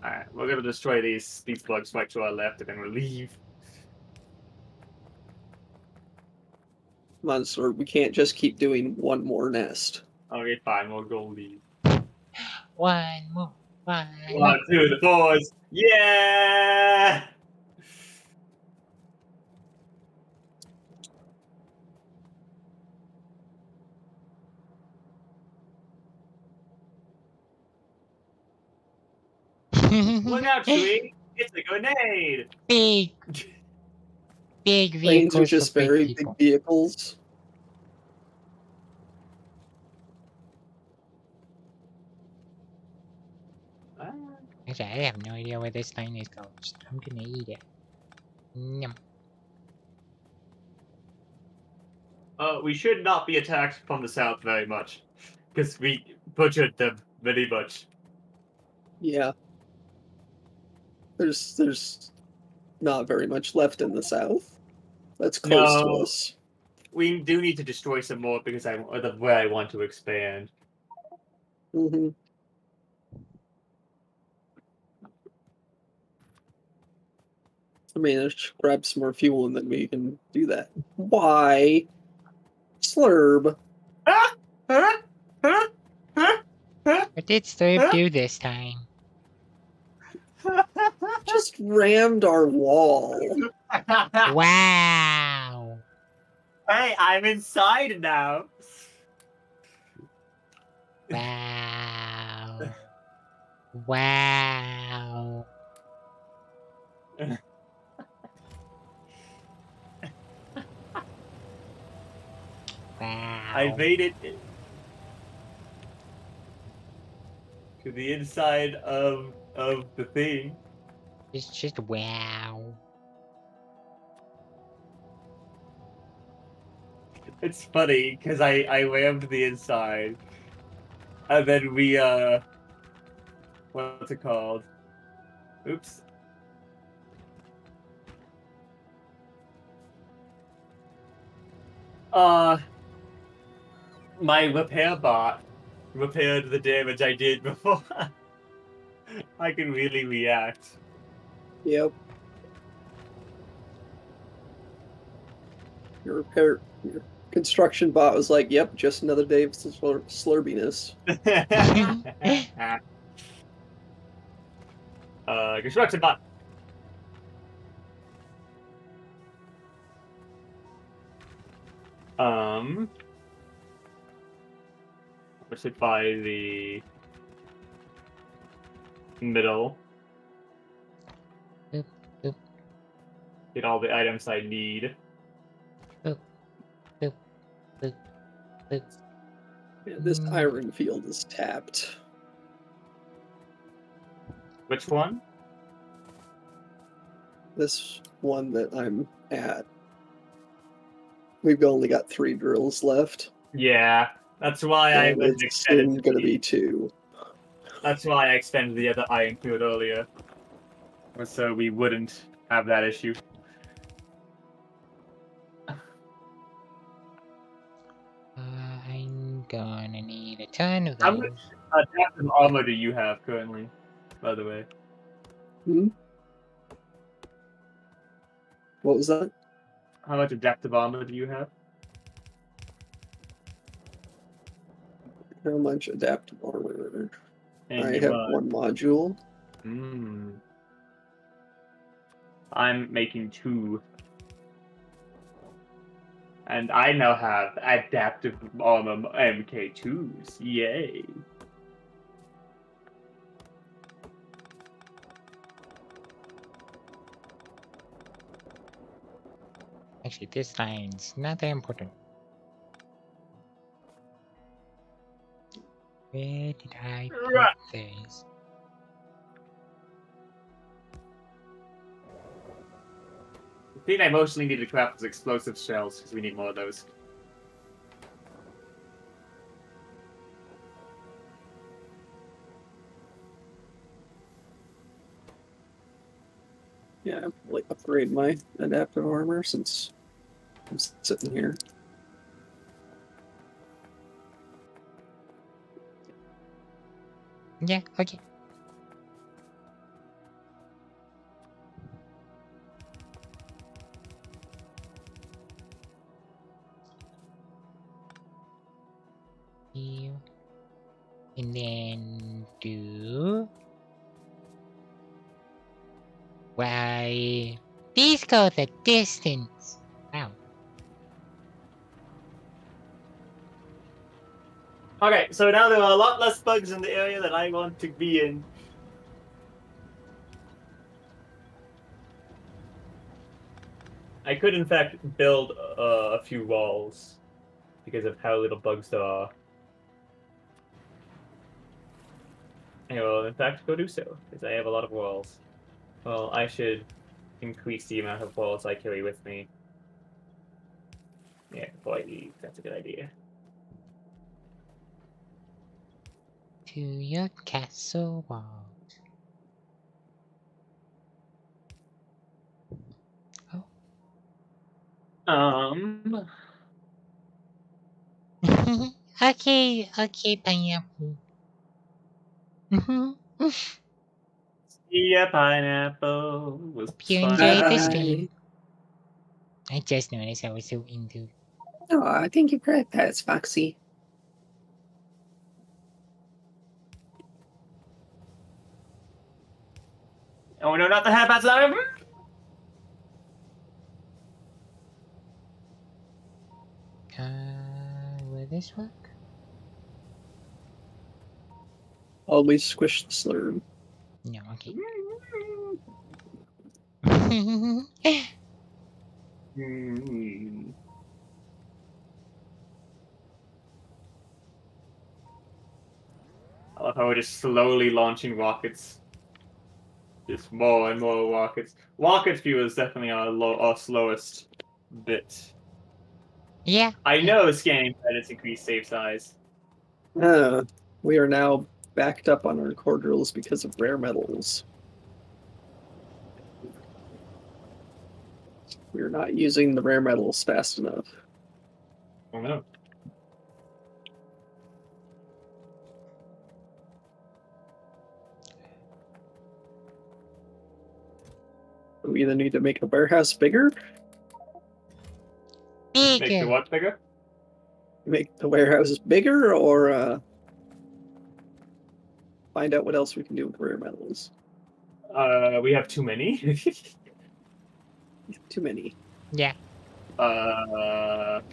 Alright, we're gonna destroy these bugs right to our left and then we'll leave. Come on, sir. We can't just keep doing one more nest. Okay, fine, we'll go leave. One more. One. 1, 2, the 4s. Yeah! Look out, Chewie! It's a grenade! Big Planes vehicles are just for big very people. big vehicles. Actually, I have no idea where this thing is going. I'm gonna eat it. Yum. We should not be attacked from the south very much. Because we butchered them very much. Yeah. There's not very much left in the south. That's close to No. us. We do need to destroy some more because where I want to expand. Mm-hmm. I mean, let's grab some more fuel and then we can do that. Why? Slurb. What did Slurp do this time? Just rammed our wall. Wow. Hey, I'm inside now. Wow. Wow. Wow. I made it to the inside of the thing. It's just wow. It's funny because I rammed the inside, and then we what's it called? Oops. My repair bot repaired the damage I did before I can really react. Yep. Your construction bot was like, "Yep, just another day of slurpiness." Construction bot. We should buy the middle. Boop, boop. Get all the items I need. Boop, boop, boop, boop. Yeah, this iron field is tapped. Which one? This one that I'm at. We've only got 3 drills left. Yeah, that's why I And was it's soon extended. going to be 2. That's why I expanded the other iron field earlier, so we wouldn't have that issue. I'm gonna need a ton of How those. much adaptive armor do you have currently, by the way? What was that? How much adaptive armor do you have? How much adaptive armor? And I you have are. 1 module. I'm making 2. And I now have adaptive armor MK2s. Yay. Actually, this line's not that important. Where did I put Right. this? The thing I mostly need to craft is explosive shells, because we need more of those. Yeah, I'll like upgrade my adaptive armor since I'm sitting here. Yeah, okay. And then do. Why? These go the distance. Wow. Okay, so now there are a lot less bugs in the area that I want to be in. I could, in fact, build a few walls because of how little bugs there are. I will, in fact, go do so, because I have a lot of walls. Well, I should increase the amount of walls I carry with me. Yeah, before I leave. That's a good idea. To your castle wall. Oh. Okay, pineapple. Yeah, pineapple was Hope you fun. enjoyed the stream. I just noticed I was so into. Oh, I think you're correct, Pets Foxy. Oh no, not the hairpats! Will this work? Always squish the slurm. No, okay. I love how we're just slowly launching rockets. Just more and more rockets. Rocket fuel is definitely our slowest bit. Yeah. I know scanning credits increase save size. We are now backed up on our core drills because of rare metals. We're not using the rare metals fast enough. Oh no. we either need to make the warehouse bigger, Make the Bigger. what bigger? make the warehouse bigger, or find out what else we can do with rare metals. We have too many. Too many. Yeah. Let's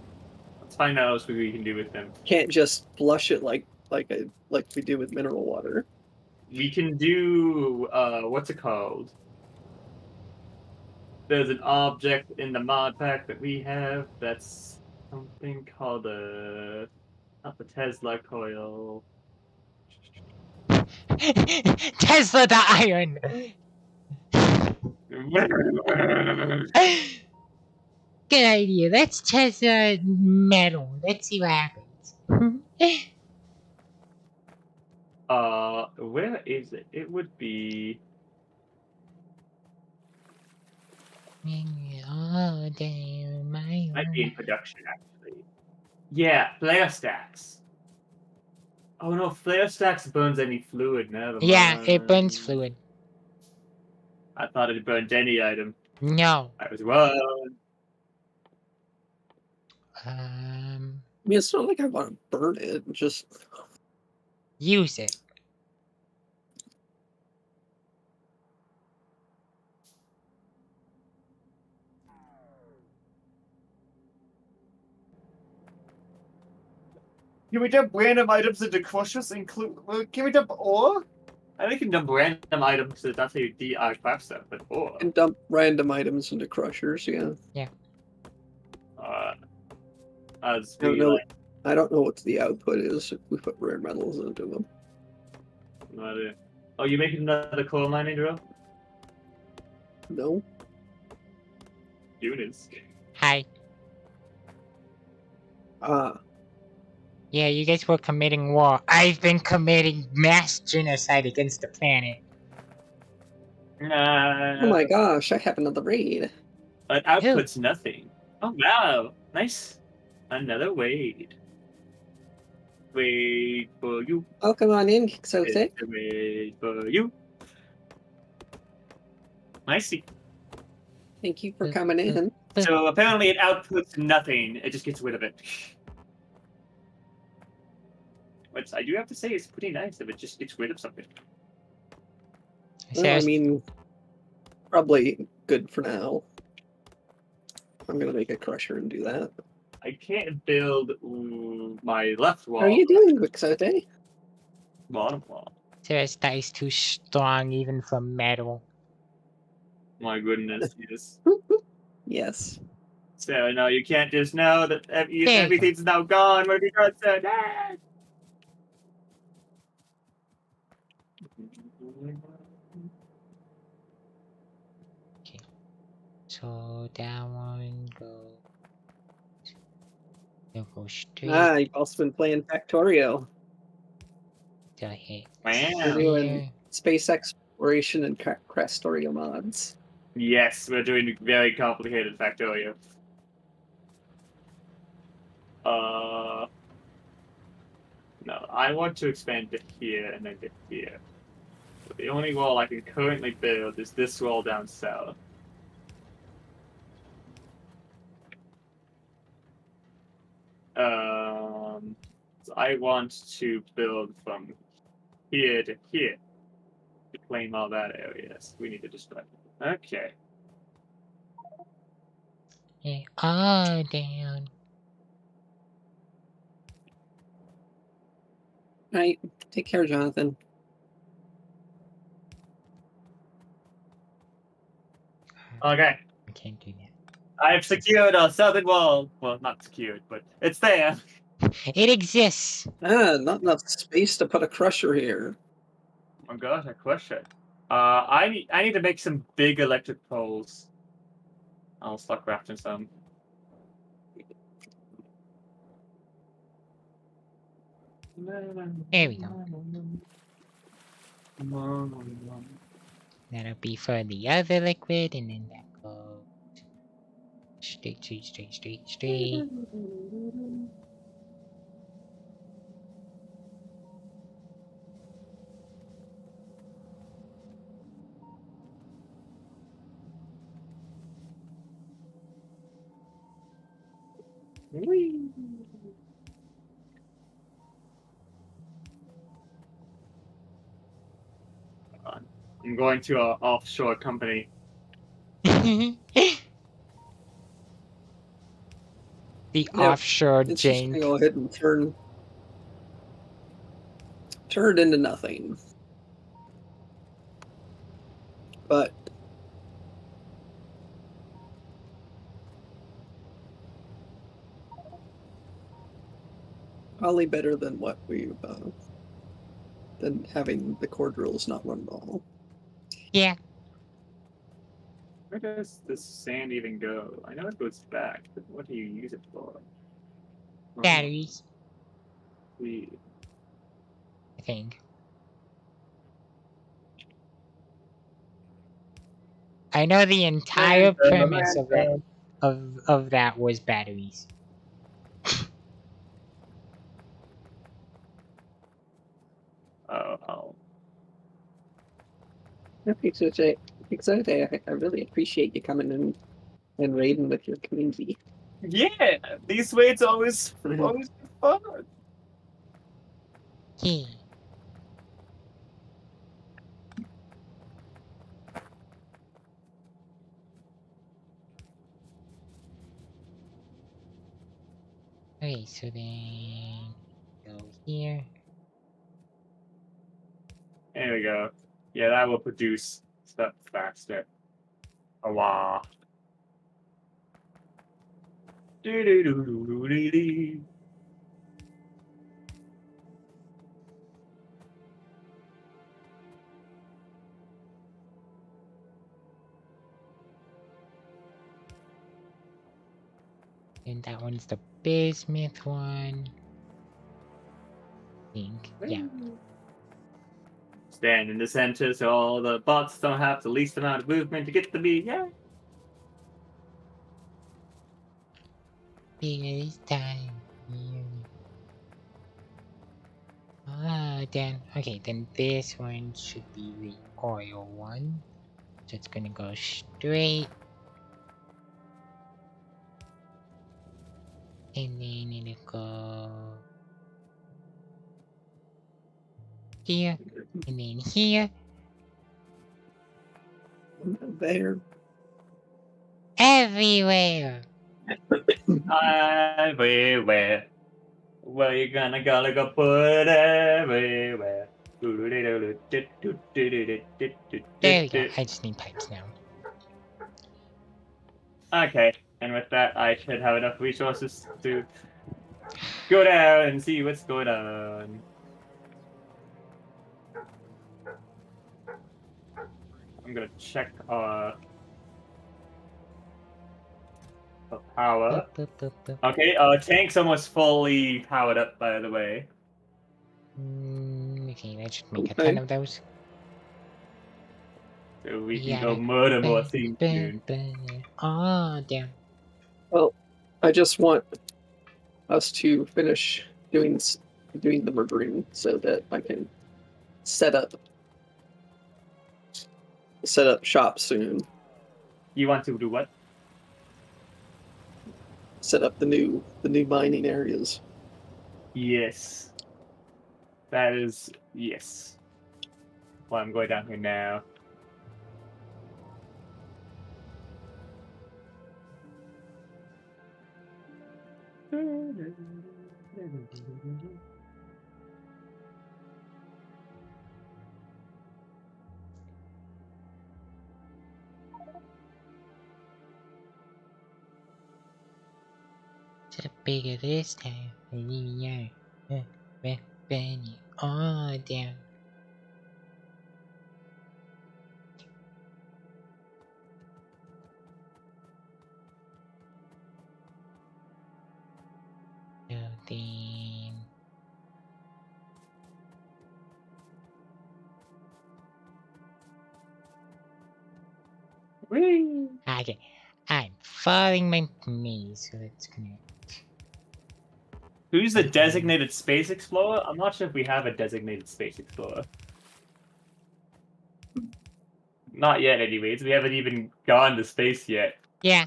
find out what we can do with them. Can't just flush it like we do with mineral water. We can do what's it called? There's an object in the mod pack that we have that's something called a not the Tesla coil. Tesla the iron. Good idea. Let's Tesla metal. Let's see what happens. Where is it? It would be Oh, damn, might be in production actually. Yeah, flare stacks. Oh no, flare stacks burns any fluid. Never Yeah, mind. it burns fluid. I thought it burned any item. No. I was wrong. I mean, it's not like I want to burn it. Just Use it. Can we dump random items into crushers? Can we dump ore? I think you can dump random items because that's how you craft stuff, but ore. and dump random items into crushers. Yeah. As I don't we know. like, I don't know what the output is if we put rare metals into them. no idea. Oh, you making another coal mining drill? No. Units. Hi. Yeah, you guys were committing war. I've been committing mass genocide against the planet. Oh my gosh! I have another raid. It outputs nothing. Oh wow, nice. Another raid. Wait for you. Oh, come on in, Quixote. Wait for you. I see. Thank you for coming in. So apparently it outputs nothing. It just gets rid of it. What I do have to say is pretty nice if it just gets rid of something. Well, I mean, probably good for now. I'm gonna make a crusher and do that. I can't build my left wall. How are you doing, Quixote? Bottom wall. Teresta is too strong even for metal. My goodness, yes. Yes. So no, you can't just know that everything's now gone. What have you got said? Okay. So that one go straight You've also been playing Factorio. to hit. We're doing space exploration and Crastorio mods. Yes, we're doing very complicated Factorio. No, I want to expand to here and then to here. But the only wall I can currently build is this wall down south. So I want to build from here to here to claim all that area. So we need to destroy it. Okay. Yeah. Oh, damn. Right. Take care, Jonathan. Okay. I can't do that. I've secured a southern wall. Well, not secured, but it's there. It exists. Not enough space to put a crusher here. Oh gosh, a question. I need to make some big electric poles. I'll start crafting some. There we go. That'll be for the other liquid, and then that goes straight. Whee! I'm going to an offshore company. The Yep, offshore It's just gonna jank. go ahead and turn it into nothing. But probably better than what we've than having the core drills not run at all. Yeah, Where does this sand even go? I know it goes back, but what do you use it for? batteries, We I think. I know the entire premise of that of that was batteries. Oh, Okay, so I really appreciate you coming in and raiding with your community. yeah, these raids always fun. Yeah. Okay, so then go here. There we go. Yeah, that will produce stuff faster. Oh, wow. Do-do-do-do-do-dee-dee. And that one's the bismuth one. I think. Yeah. Stand in the center so all the bots don't have the least amount of movement to get to me. Yeah. Bigger this time. Yeah. Ah, then okay, then this one should be the oil one. So it's gonna go straight. And then it'll go here. And then here. There. Everywhere. Everywhere. Where you gotta go put everywhere. There we go. I just need pipes now. Okay, and with that, I should have enough resources to go down and see what's going on. I'm gonna check the power. Boop, boop, boop, boop. Okay, tank's almost fully powered up, by the way. Okay, that should make a Okay. ton of those. So we can Yeah. go murder more things soon. Oh, damn. Well, I just want us to finish doing the murdering so that I can set up shop soon. You want to do what? Set up the new mining areas. Yes. That is yes. Well, I'm going down here now. So bigger this time. Yeah. Oh, damn. So then. Whee! Okay. I'm following my maze, so let's connect. Who's the designated space explorer? I'm not sure if we have a designated space explorer. Not yet, anyways. We haven't even gone to space yet. Yeah.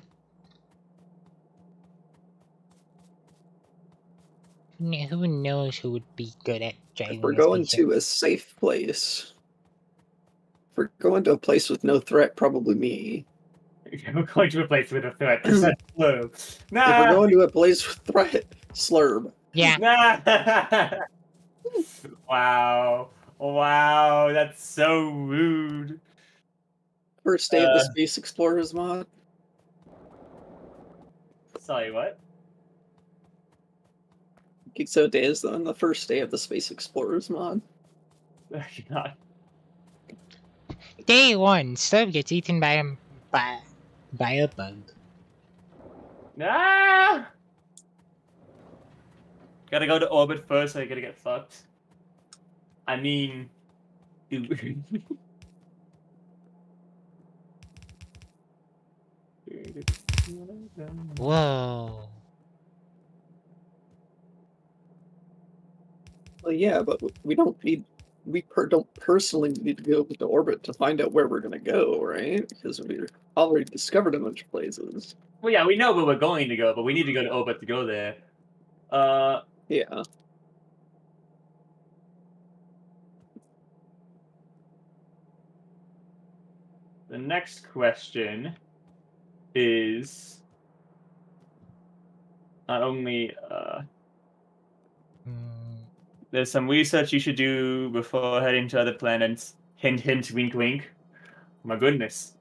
Who knows who would be good at If driving we're a going spaceship? to a safe place, if we're going to a place with no threat, probably me. We're going to a place with a threat. That's low. If Nah. we're going to a place with threat, Slurb. Yeah. Nah. Wow. Wow. That's so rude. First day of the Space Explorers mod. Sorry, what? Geekso Day is on the first day of the Space Explorers mod. God. Day 1, Slurp gets eaten by a bug. Ah! Gotta go to orbit first, so I gotta get fucked. I mean... Whoa. Well, yeah, but we don't need. Don't personally need to go to orbit to find out where we're going to go, right? Because we've already discovered a bunch of places. Well, yeah, we know where we're going to go, but we need to go to orbit to go there. Yeah. The next question is not only there's some research you should do before heading to other planets. Hint, hint, wink, wink. Oh my goodness.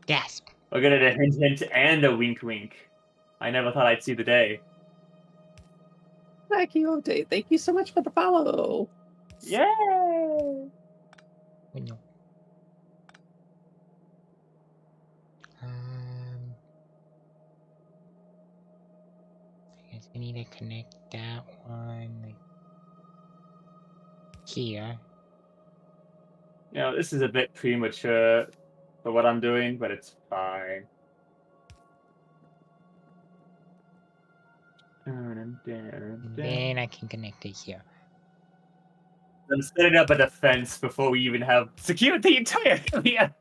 Gasp. We're gonna get a hint, hint, and a wink, wink. I never thought I'd see the day. Thank you, Update. Thank you so much for the follow. Yay! Oh, no. I guess I need to connect that one like here. You know, this is a bit premature for what I'm doing, but it's fine. And then I can connect it here. I'm setting up a defense before we even have secured the entire area.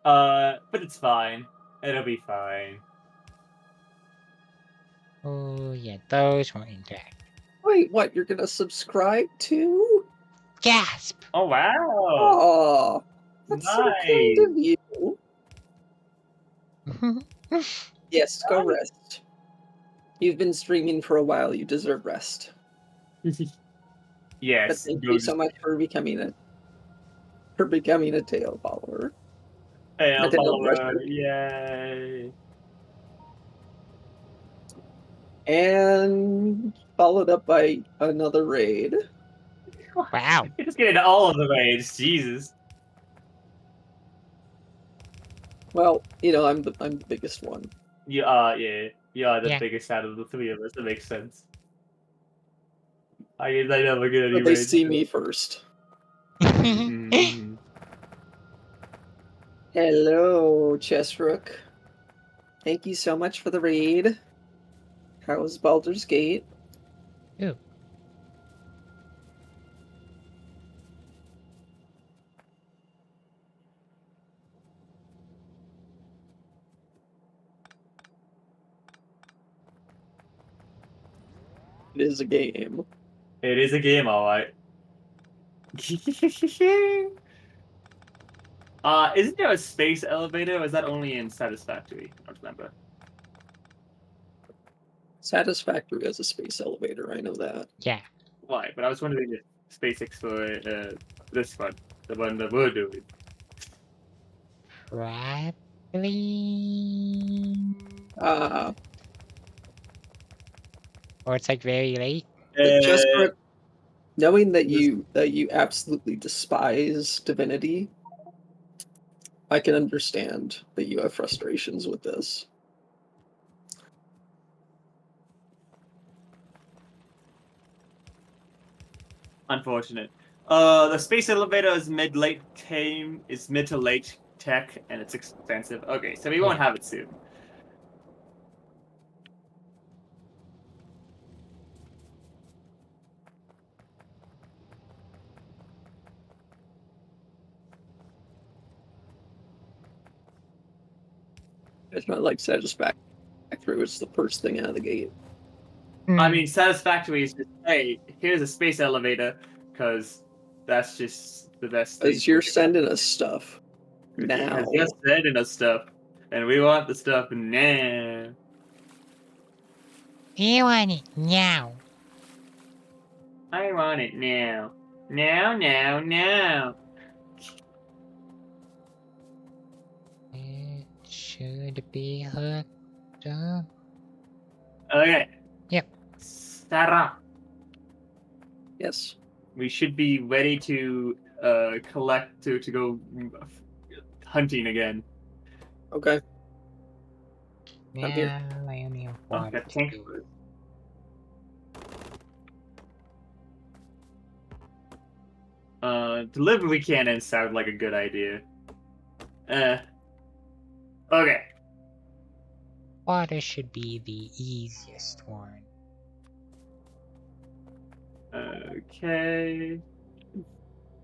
But it's fine. It'll be fine. Oh yeah, those won't interact. Wait, what? You're gonna subscribe to? Gasp! Oh wow! Oh, that's so kind of you. Yes, go rest. You've been streaming for a while. You deserve rest. Yes. But thank you so much for becoming a tail follower. Tail A tail follower, brusher. yay! And followed up by another raid. Wow. You're just getting all of the raids, Jesus. Well, you know, I'm the biggest one. You are, yeah. You are the Yeah. biggest out of the three of us. That makes sense. I never get any But they raids. see me first. Mhm. Hello, Chessrook. Thank you so much for the raid. How was Baldur's Gate? Ooh. It is a game. It is a game, alright. Isn't there a space elevator, or is that only in Satisfactory? I don't remember. Satisfactory as a space elevator, I know that. Yeah. Why? But I was wondering if Space Explorer, this one, the one that we're doing. Probably. Or it's like very late. Chessrook, knowing that you absolutely despise divinity, I can understand that you have frustrations with this. Unfortunate. The space elevator is mid to late tech, and it's expensive. Okay, so we won't have it soon. It's not like Satisfactory, it's the first thing out of the gate. I mean, satisfactory is just, hey, here's a space elevator, because that's just the best thing. As you're sending us stuff now. Because you're sending us stuff, and we want the stuff now. You want it now. I want it now. Now. It should be hooked up. Okay. Yep. Sarah, Yes. we should be ready to collect to go hunting again. Okay. I'm here. Yeah, I only have Oh, one. got tank food. Delivery cannons sound like a good idea. Okay. Water should be the easiest one. Okay.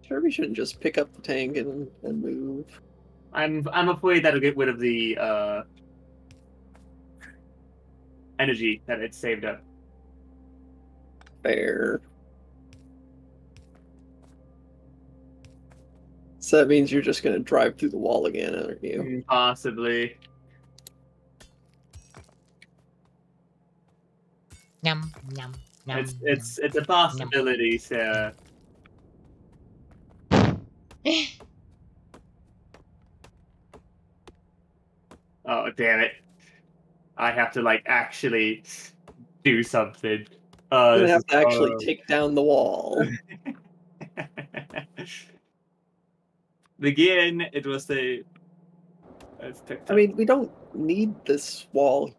Sure, we shouldn't just pick up the tank and move. I'm afraid that'll get rid of the energy that it saved up. Fair. So that means you're just gonna drive through the wall again, aren't you? Possibly. Num num num. It's a possibility, Sarah. Oh, damn it. I have to, like, actually do something. You're gonna This have is to actually horrible. take down the wall. Again, it was the... I mean, we don't need this wall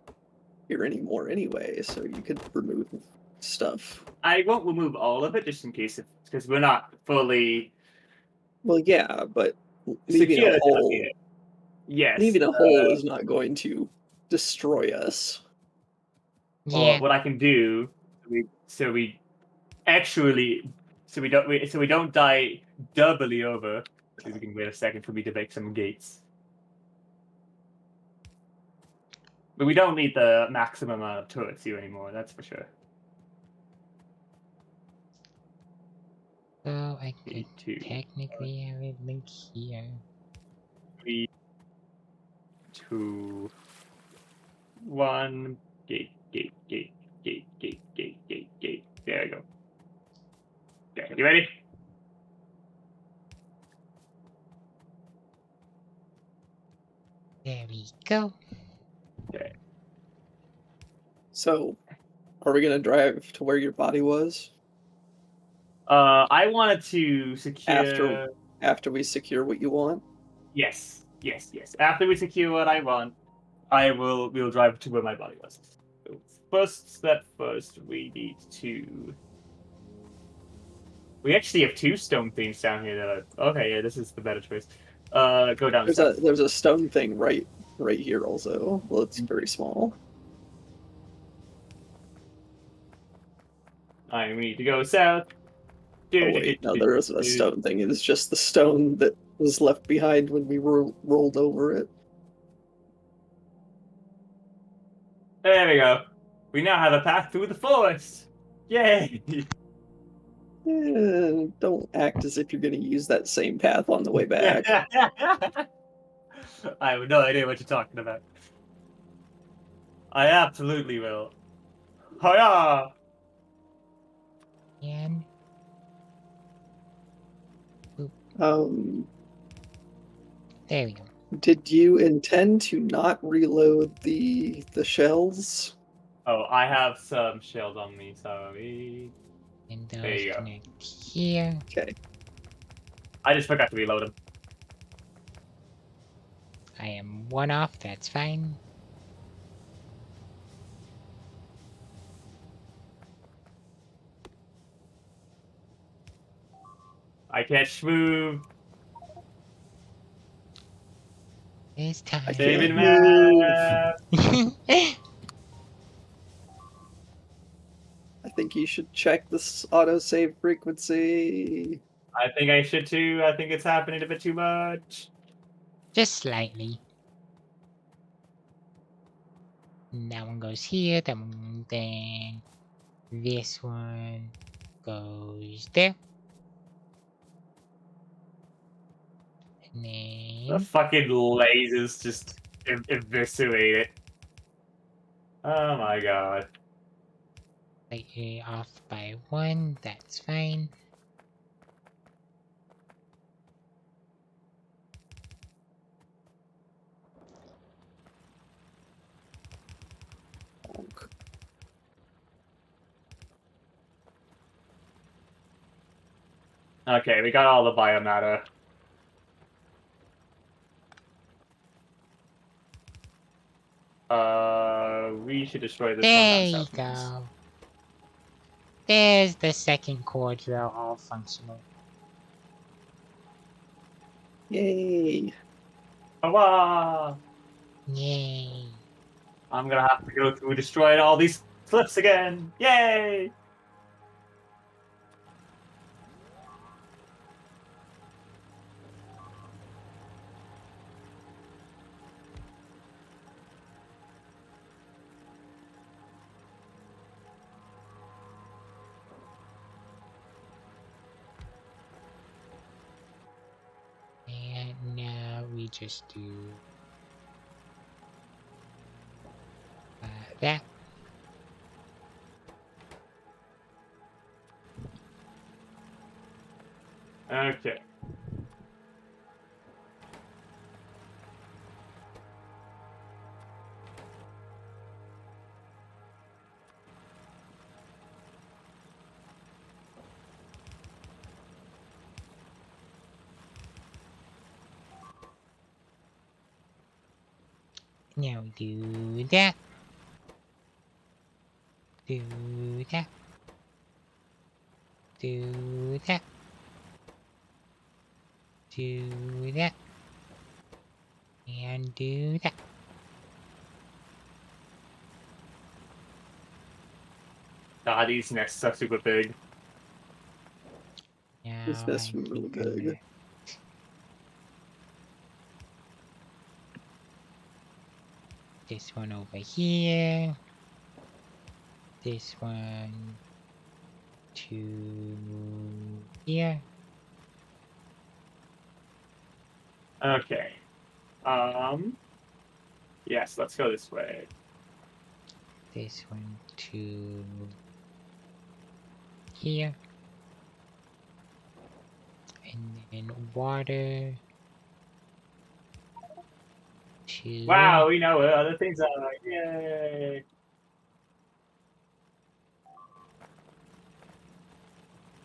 here anymore anyway, so you could remove stuff. I won't remove all of it, just in case, because we're not fully Well, yeah, but leaving secure a hole, here. Yes. leaving a hole is not going to destroy us. Yeah. What I can do, so we don't die doubly over. So we can wait a second for me to make some gates. But we don't need the maximum amount of turrets here anymore. That's for sure. So I could 2, technically have it link here. 3, 2, 1. Gate. There we go. Okay, you ready? There we go. Okay. So, are we gonna drive to where your body was I wanted to secure. after we secure what you want? Yes. After we secure what I want, we'll drive to where my body was. So first, we need to. We actually have 2 stone things down here that are okay. Yeah, this is the better choice. Go down. There's a stone thing right here also. Well, it's very small. We need to go south. Oh wait, no, there isn't a stone thing. It was just the stone that was left behind when we rolled over it. There we go. We now have a path through the forest. Yay! Don't act as if you're going to use that same path on the way back. I have no idea what you're talking about. I absolutely will. Hiya! And there we go. Did you intend to not reload the shells? Oh, I have some shells on me, sorry. And There those you go. connect here. Okay. I just forgot to reload them. I am 1 off, that's fine. I can't move. It's time. David move. Matt. I think you should check this autosave frequency. I think I should too. I think it's happening a bit too much. Just slightly. That one goes here, that one then This one goes there. And The then fucking lasers just eviscerate it. Oh my god. slightly off by 1. That's fine. Okay, we got all the biomatter. We should destroy this one There down you south. go. There's the second core drill all functional. Yay! Hurrah! Yay. I'm gonna have to go through destroying all these cliffs again. Yay! And now we just do that. Okay. Now we do that. Do that. Do that. Do that. And do that. Ah, these nests are super big. Now This nest I was really think I'm big. gonna- This one over here. This one to here. Okay. Yes, let's go this way. This one to here. And then water to Wow, we know where other things are. Yay!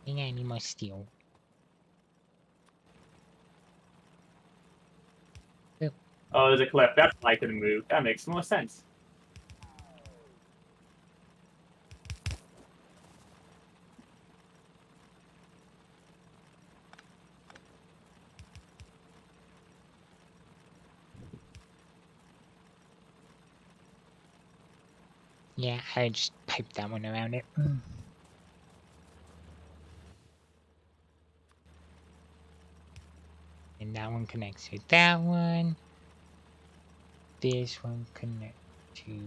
and I need more steel. Oh, there's a cliff. That's why I couldn't move. That makes more sense. Yeah, I just piped that one around it. And that one connects to that one. This one connects to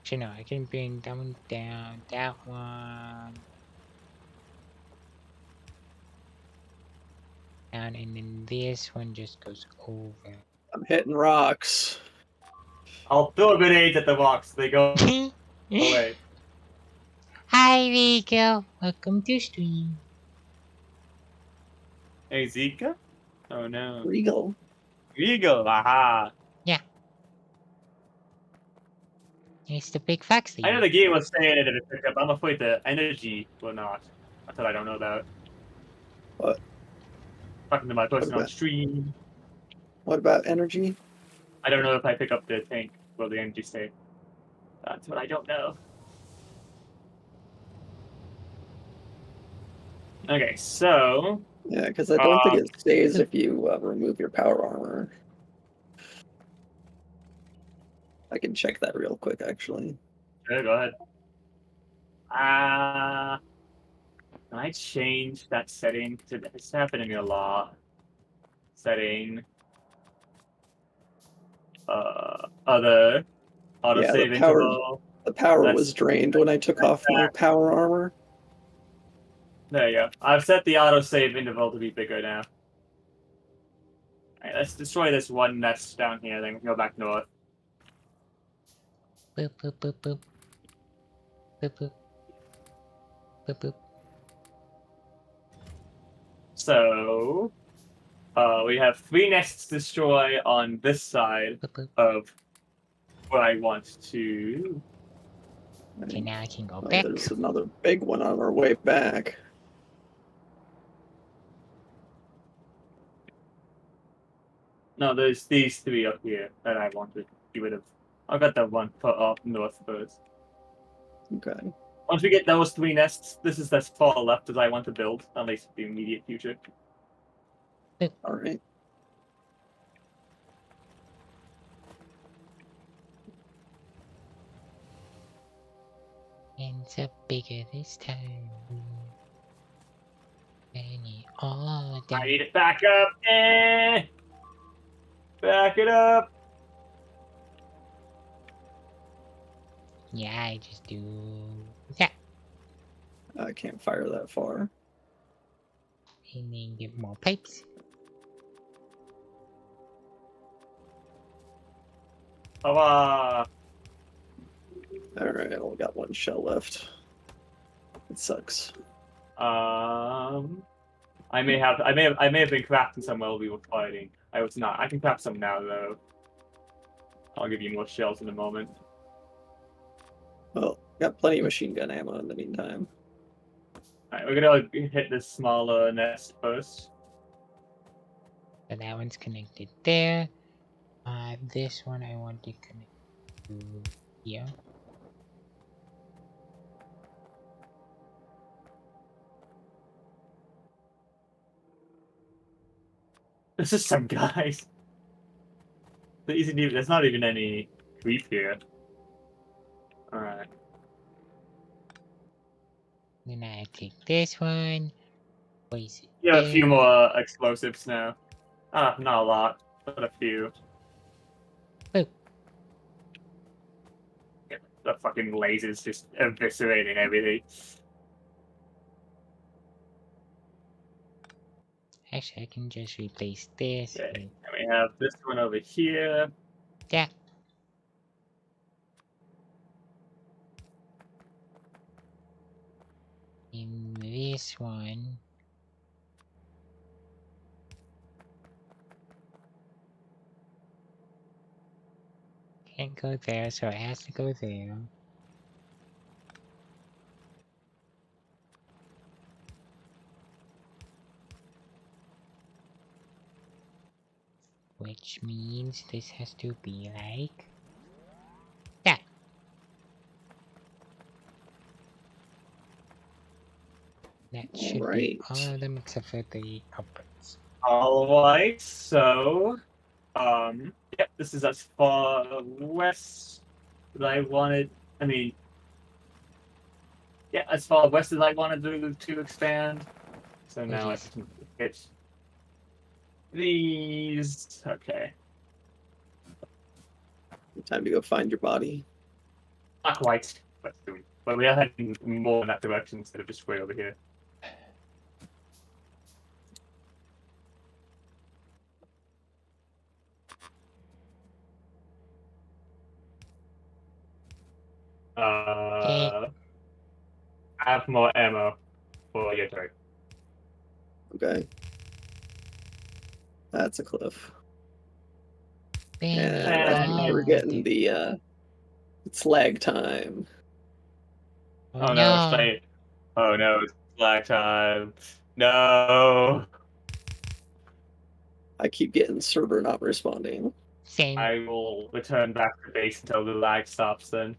actually no, I can bring that one down, that one down, and then this one just goes over. I'm hitting rocks. I'll throw grenades at the rocks. They go away. Hi Rico, welcome to stream. Hey, Zika? Oh no. Regal. Regal, aha. It's the big foxy. I know the game was saying it in a pickup. I'm afraid the energy will not. That's what I don't know about. What? Talking to my person on about- stream. What about energy? I don't know if I pick up the tank. Will the energy stay? That's what I don't know. Okay, so Yeah, because I don't think it stays if you remove your power armor. I can check that real quick, actually. sure, go ahead. Can I change that setting? It's happening a lot. Setting. other Yeah, the autosave power- interval. The power That's- was drained when I took off my power armor. There you go. I've set the autosave interval to be bigger now. Alright, let's destroy this one nest down here, then we can go back north. Boop boop boop boop. Boop boop. Boop boop. So, we have 3 nests to destroy on this side Boop boop. of where I want to. Okay, now I can go Oh, back. there's another big one on our way back. No, there's these 3 up here that I want to get rid of. I'll get that one put up north first. Okay. Once we get those 3 nests, this is as far left as I want to build, at least in the immediate future. All right. Ends up bigger this time. Many all I down. need it back up. Back it up. Yeah, I just do that. I can't fire that far. And then get more pipes. Hurrah. All right, I only got 1 shell left. It sucks. I may have been crafting some while we were fighting. I was not. I can craft some now though. I'll give you more shells in a moment. Well, got plenty of machine gun ammo in the meantime. Alright, we're gonna hit this smaller nest first. So that one's connected there. This one I want to connect to here. This is some guys. There's not even any creep here. Alright. Then I take this one. Place it You have a few there. more explosives now. Not a lot, but a few. Boop. Yeah, the fucking lasers just eviscerating everything. Actually, I can just replace this Okay. with And we have this one over here. that. In this one. Can't go there, so it has to go there. Which means this has to be like that. That should be Right. all of them except for the culprits. Alright, so yep, this is as far west as I wanted. I mean, yeah, as far west as I wanted to expand. So now I Yes. can hit these. Okay, Time to go find your body. not quite, but we are heading more in that direction instead of just way over here. I have more ammo for your turn. Okay. That's a cliff. Then And Yeah. we're getting the it's lag time. Oh, Oh no, no. it's late. Oh no, it's black time. No. I keep getting server not responding. Same. I will return back to base until the lag stops then.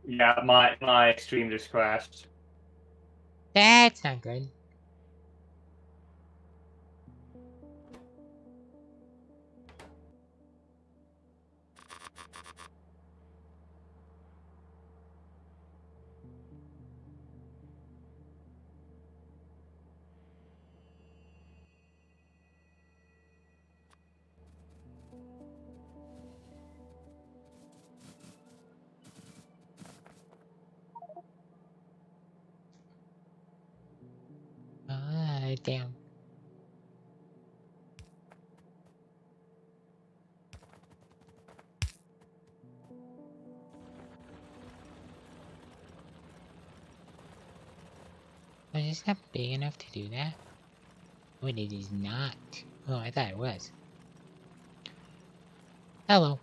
Yeah, my stream just crashed. That's not good. down. Oh, it's not big enough to do that. Oh, it is not. Oh, I thought it was. Hello.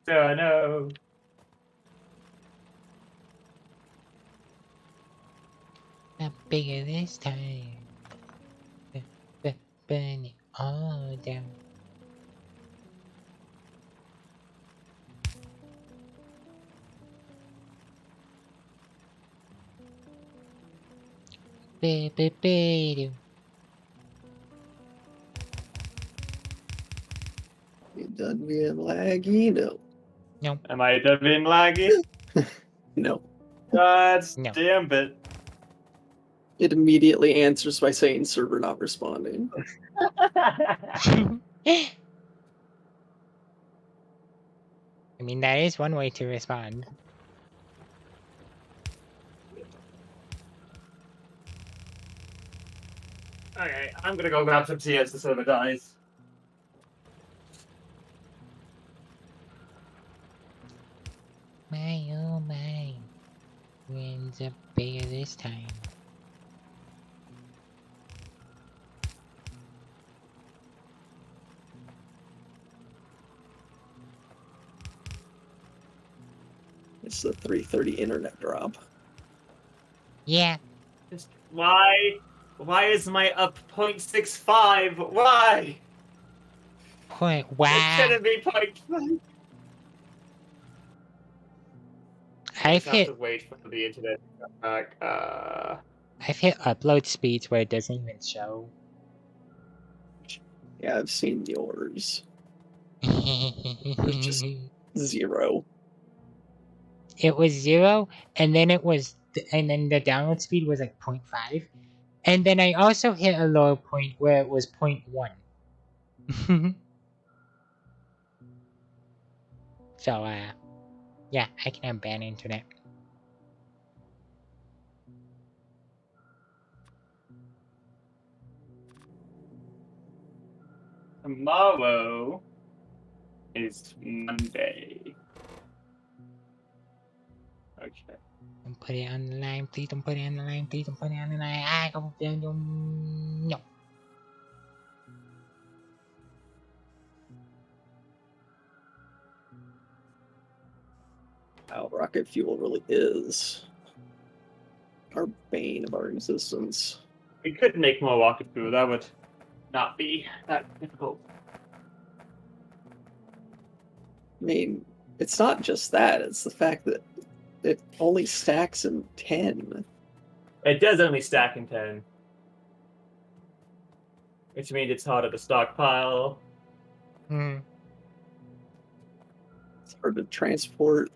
Oh no. Not bigger this time. Burn it all down. Ba-ba-ba-doo. You done being laggy? No. Am I done being laggy? No. God's No. damn it. It immediately answers by saying server not responding. I mean, that is one way to respond. Okay, I'm gonna go grab some tea as the server dies. My oh my. Wins up bigger this time. It's the 3:30 internet drop. Yeah. Just why? Why is my up 0.65? Why? Point. It Wow. shouldn't be 0.5. I I've just have to hit wait for the internet to come back. I've hit upload speeds where it doesn't even show. Yeah, I've seen yours. It's just 0. It was 0, and then it was, and then the download speed was like 0.5, and then I also hit a low point where it was 0.1. So yeah, I can have bad internet. Tomorrow is Monday. Okay. Don't put it on the line, please don't put it on the line, please don't put it on the line. I go down, no. How rocket fuel really is our bane of our existence. We could make more rocket fuel. That would not be that difficult. I mean, it's not just that, it's the fact that it only stacks in 10. It does only stack in 10. Which means it's harder to stockpile. Hmm. It's hard to transport.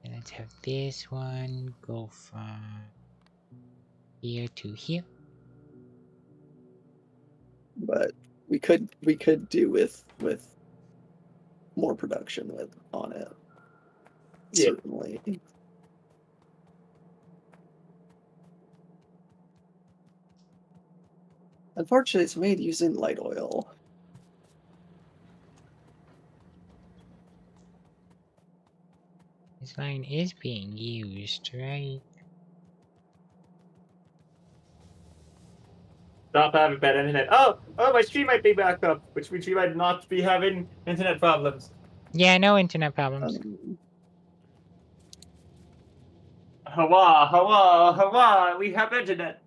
And let's have this one go from here to here. But we could do with more production on it. Yeah. Certainly. Unfortunately, it's made using light oil. This line is being used, right? Stop having bad internet. Oh, my stream might be back up, which means we might not be having internet problems. Yeah, no internet problems. Hurrah, hurrah, hurrah, we have internet.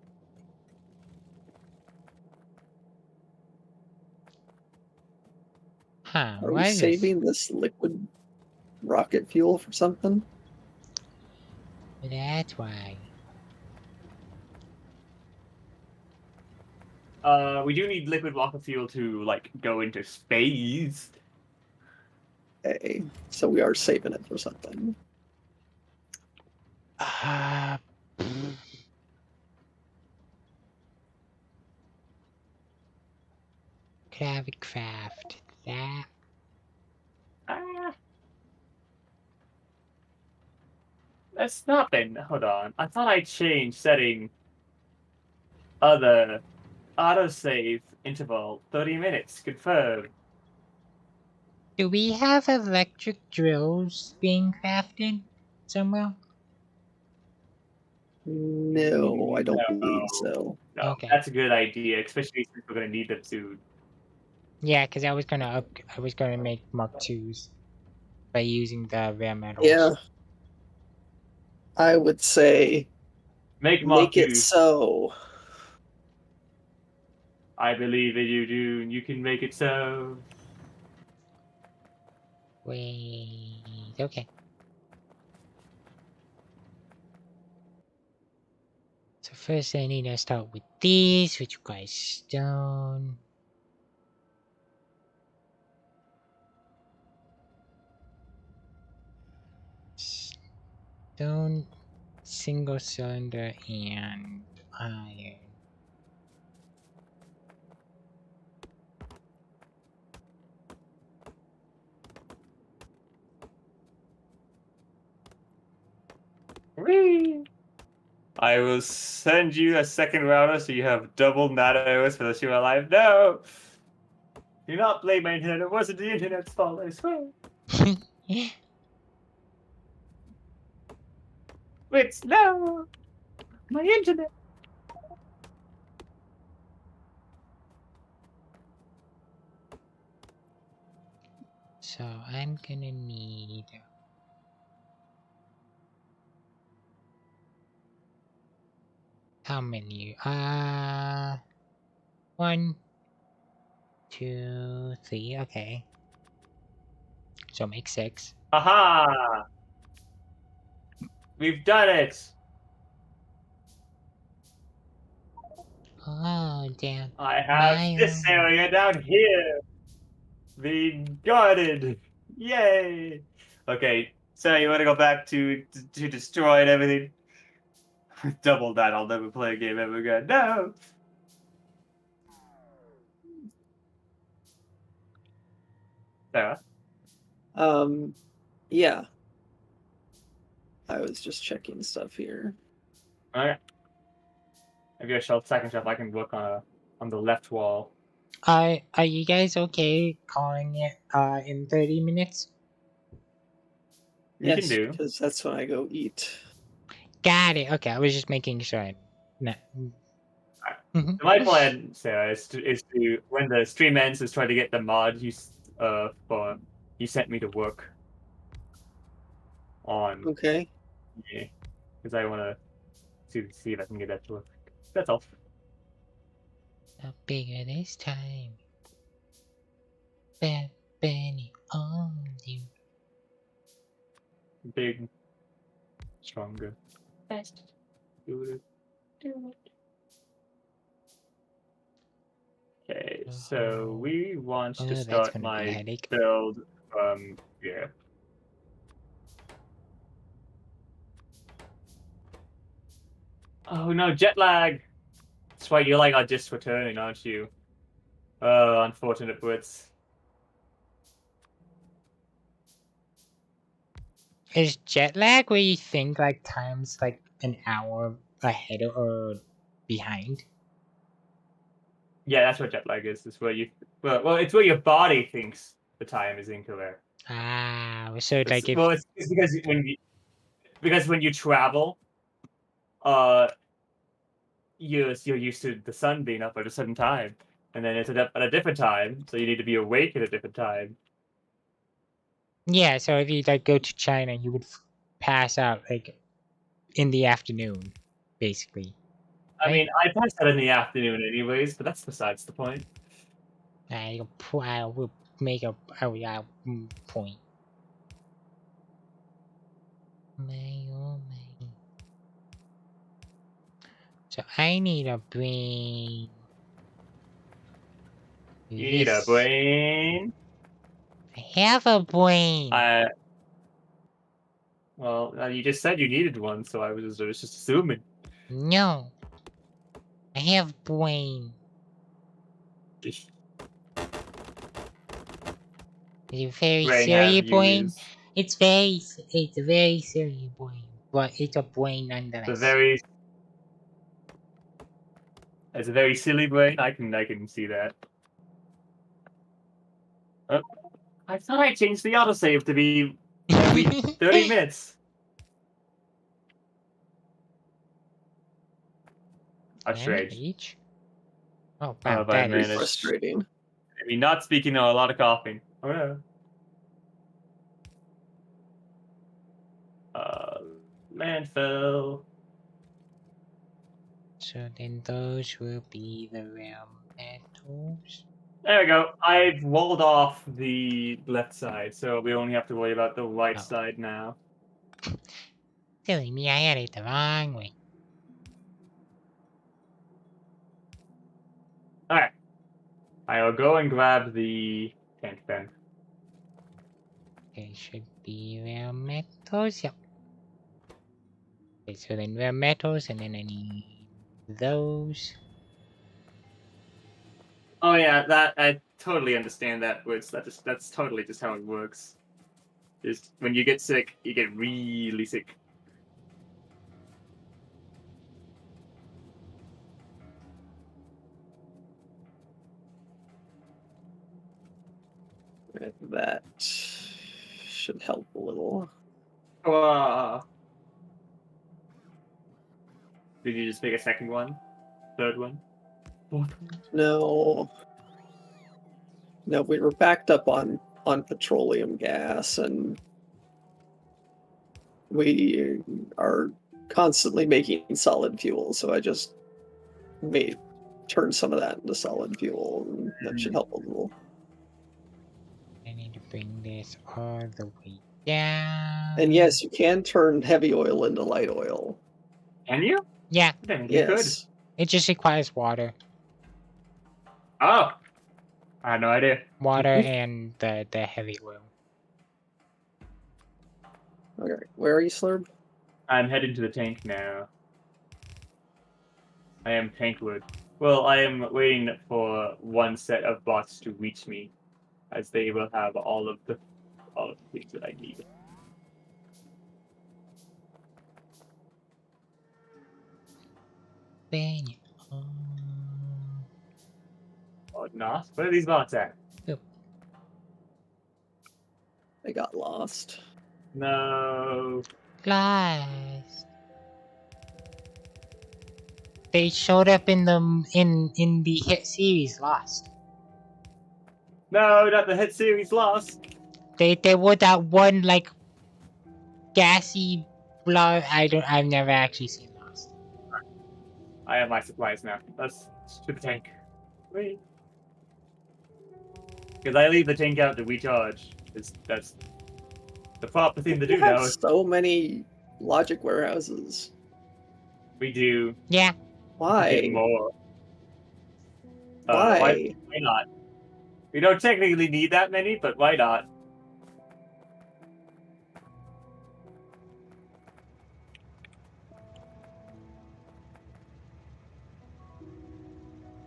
Huh, Are why we is saving this liquid rocket fuel for something? this? That's why. We do need liquid rocket fuel to, like, go into space. Okay, so we are saving it for something. have a craft that. Ah. That's not been. Hold on. I thought I changed setting other autosave interval 30 minutes. Confirmed. Do we have electric drills being crafted somewhere? No, I don't believe No. so. No, Okay. that's a good idea, especially since we're gonna need them soon. Yeah, because I was gonna make Mark 2s by using the rare metals. Yeah. I would say Make make it Marcus. so. I believe in you, Dune. You can make it so. Wait, okay. So first I need to start with these, which requires stone. Stone, single cylinder, and iron. Whee! I will send you a second router so you have double nanos for the rest of your life. No! Do not blame my internet. It wasn't the internet's fault, I swear. It's no! My internet! So I'm gonna need how many? 1, 2, 3. Okay. So make 6. Aha! We've done it! Oh damn! I have this area down here being guarded. Yay! Okay, so you want to go back to destroy and everything? Double that, I'll never play a game ever again. No! Sarah? Yeah. I was just checking stuff here. Okay. If you're a second shelf, I can work on the left wall. Are you guys okay calling it in 30 minutes? You Yes, can do. because that's when I go eat. Got it. Okay, I was just making sure. No. So my plan, Sarah, is to when the stream ends, is try to get the mod you sent me to work on. Okay. Yeah, because I want to see if I can get that to work. That's all. Not bigger this time. Benny on you. Big, stronger, best. Do it. Okay, so we want to that's start gonna be a my headache. build from here. Oh no, jet lag! That's why you're like our just returning, aren't you? Oh, unfortunate Brits. Is jet lag where you think like time's like an hour ahead or behind? Yeah, that's what jet lag is. It's where you well, it's where your body thinks the time is incorrect. Ah, so like if It's because when you travel, you're used to the sun being up at a certain time, and then it's at a different time, so you need to be awake at a different time. yeah, so if you like go to China, you would pass out like in the afternoon, basically. I mean, I pass that in the afternoon anyways, but that's besides the point. I will make a point. So I need a brain. You need a brain. I have a brain. Well, you just said you needed one, so I was just assuming. No. I have brain. It's a very brain silly have brain. used. It's a very silly brain, but it's a brain nonetheless. It's a very silly brain. I can see that. I thought I changed the autosave to be every 30 minutes. Strange. Each? Oh, Oh, wow, but I that managed. is... Frustrating. I mean, not speaking, a lot of coughing. Oh no. Landfill. So then those will be the realm metals. There we go. I've walled off the left side, so we only have to worry about the right Oh. side now. Silly me, I had it the wrong way. Alright. I will go and grab the tank then. There should be realm metals, yep. Okay, so then realm metals, and then I need those. Oh yeah, that I totally understand that. That's totally just how it works. Just when you get sick, you get really sick. That should help a little. Did you just pick a second one? Third one? Fourth one? No. No, we were backed up on petroleum gas, and we are constantly making solid fuel, so I just turned some of that into solid fuel, and that should help a little. I need to bring this all the way down. And yes, you can turn heavy oil into light oil. Can you? Yeah. Then you Yes. It just requires water. Oh! I had no idea. Water and the heavy oil. Okay, where are you, Slurb? I'm heading to the tank now. I am tankwood. Well, I am waiting for one set of bots to reach me, as they will have all of the things that I need. Then Oh, not? Where are these bots at? They got lost. No. Lost. They showed up in the hit series Lost. No, not the hit series Lost. They were that one like gassy blood. I've never actually seen Lost. I have my supplies now. Let's to the tank. Wait. Because I leave the tank out to recharge. That's the proper thing to do We have now. so many logic warehouses. We do Yeah. Why? get more. Why? Why not? We don't technically need that many, but why not?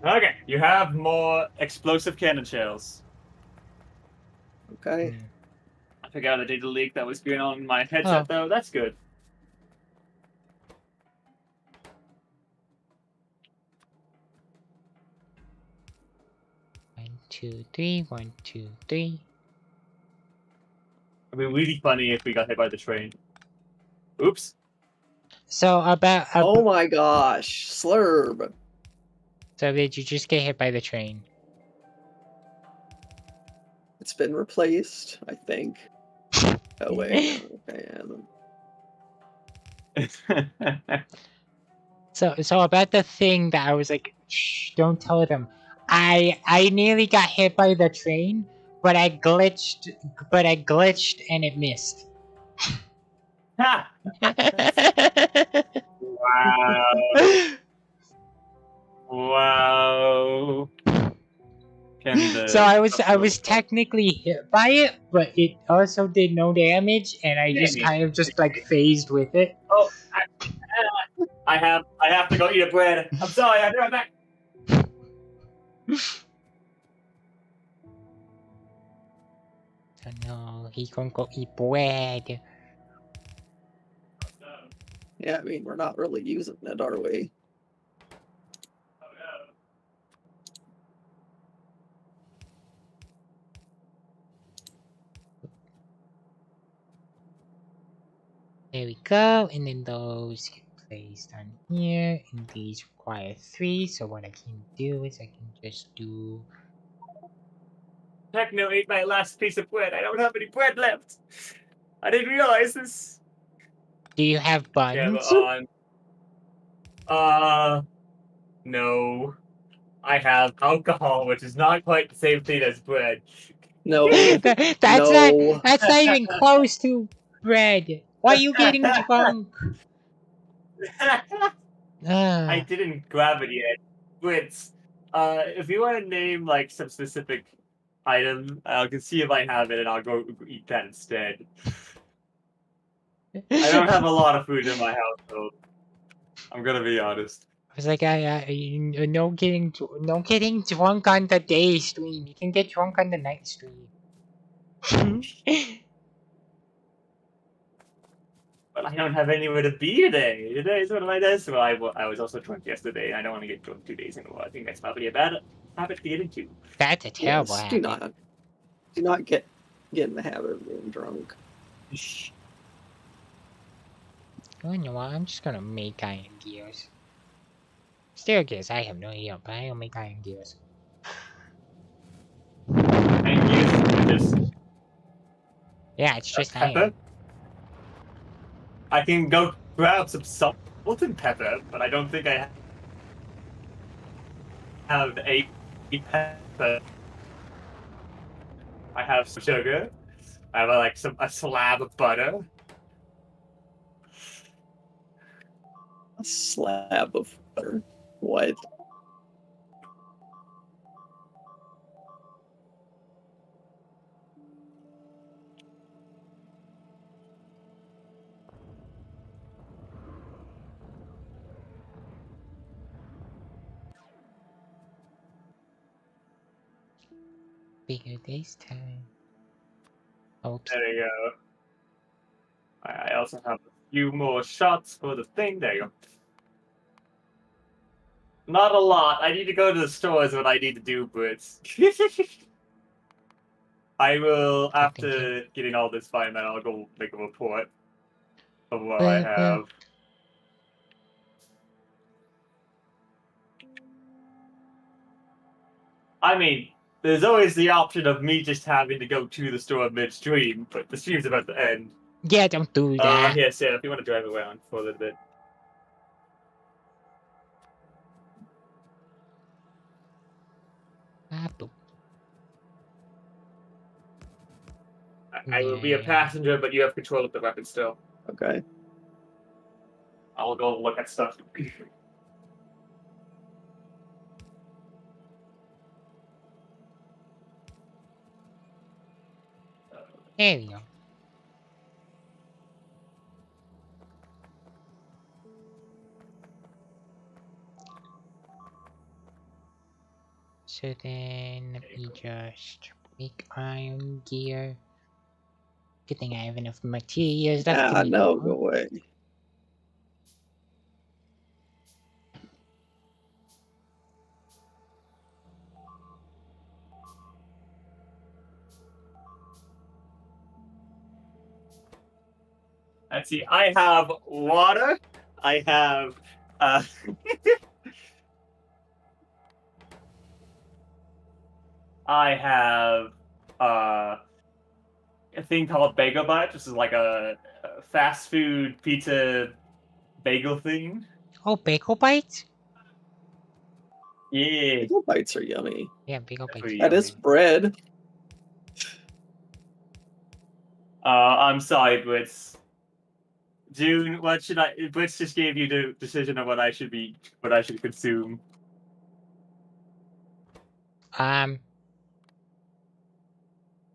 Okay, you have more explosive cannon shells. Okay. I figured out the data leak that was going on in my headset, though. That's good. One, 2, 3. 1, 2, 3. It'd be really funny if we got hit by the train. Oops. So about Oh my gosh, Slurb. So did you just get hit by the train? It's been replaced, I think. Oh wait. Okay, yeah. So about the thing that I was like, shh, don't tell them. I nearly got hit by the train, but I glitched and it missed. Ha! Wow. Wow. So I was technically hit by it, but it also did no damage, and I just kind of just like phased with it. Oh, I have to go eat a bread. I'm sorry, I'll be right back. don't know. He can go eat bread. Yeah, I mean, we're not really using it, are we? There we go, and then those get placed on here, and these require 3, so what I can do is I can just do... Techno ate my last piece of bread. I don't have any bread left. I didn't realize this. Do you have Yeah, buns? but no. I have alcohol, which is not quite the same thing as bread. No. That's No. not even close to bread. Why are you getting drunk? I didn't grab it yet. Wait, if you want to name like some specific item, I can see if I have it, and I'll go eat that instead. I don't have a lot of food in my household. I'm gonna be honest. I was like, no getting drunk on the day stream. You can get drunk on the night stream. But I don't have anywhere to be today. Today's one of my days. Well, I was also drunk yesterday. I don't want to get drunk 2 days in a row. I think that's probably a bad habit to get into. That's a terrible Yes, habit. do not get in the habit of being drunk. Oh, you know what? I'm just gonna make iron gears. Staircase, I have no idea, but I'll make iron gears. And you just Yeah, it's just pepper. iron. I can go grab some salt and pepper, but I don't think I have a pepper. I have some sugar. I have a slab of butter. A slab of butter. What? Bigger this time. Oops. There you go. I also have a few more shots for the thing. There you go. Not a lot. I need to go to the stores when I need to do Brits. I will, after getting all this fine, then I'll go make a report of what I have. I mean, there's always the option of me just having to go to the store midstream, but the stream's about to end. Yeah, don't do that. Yes, yeah, if you want to drive around for a little bit. I will be a passenger, but you have control of the weapon still. Okay. I will go look at stuff. There we go. So then, let me just make iron gear. Good thing I have enough materials left to No, go away. Let's see, I have water. I have I have a thing called Bagel Bites. This is like a fast food pizza bagel thing. Oh, bagel bites? Yeah. Bagel bites are yummy. Yeah, bagel bites. That is bread. I'm sorry, Blitz. June, what should I? Blitz just gave you the decision of what I should consume.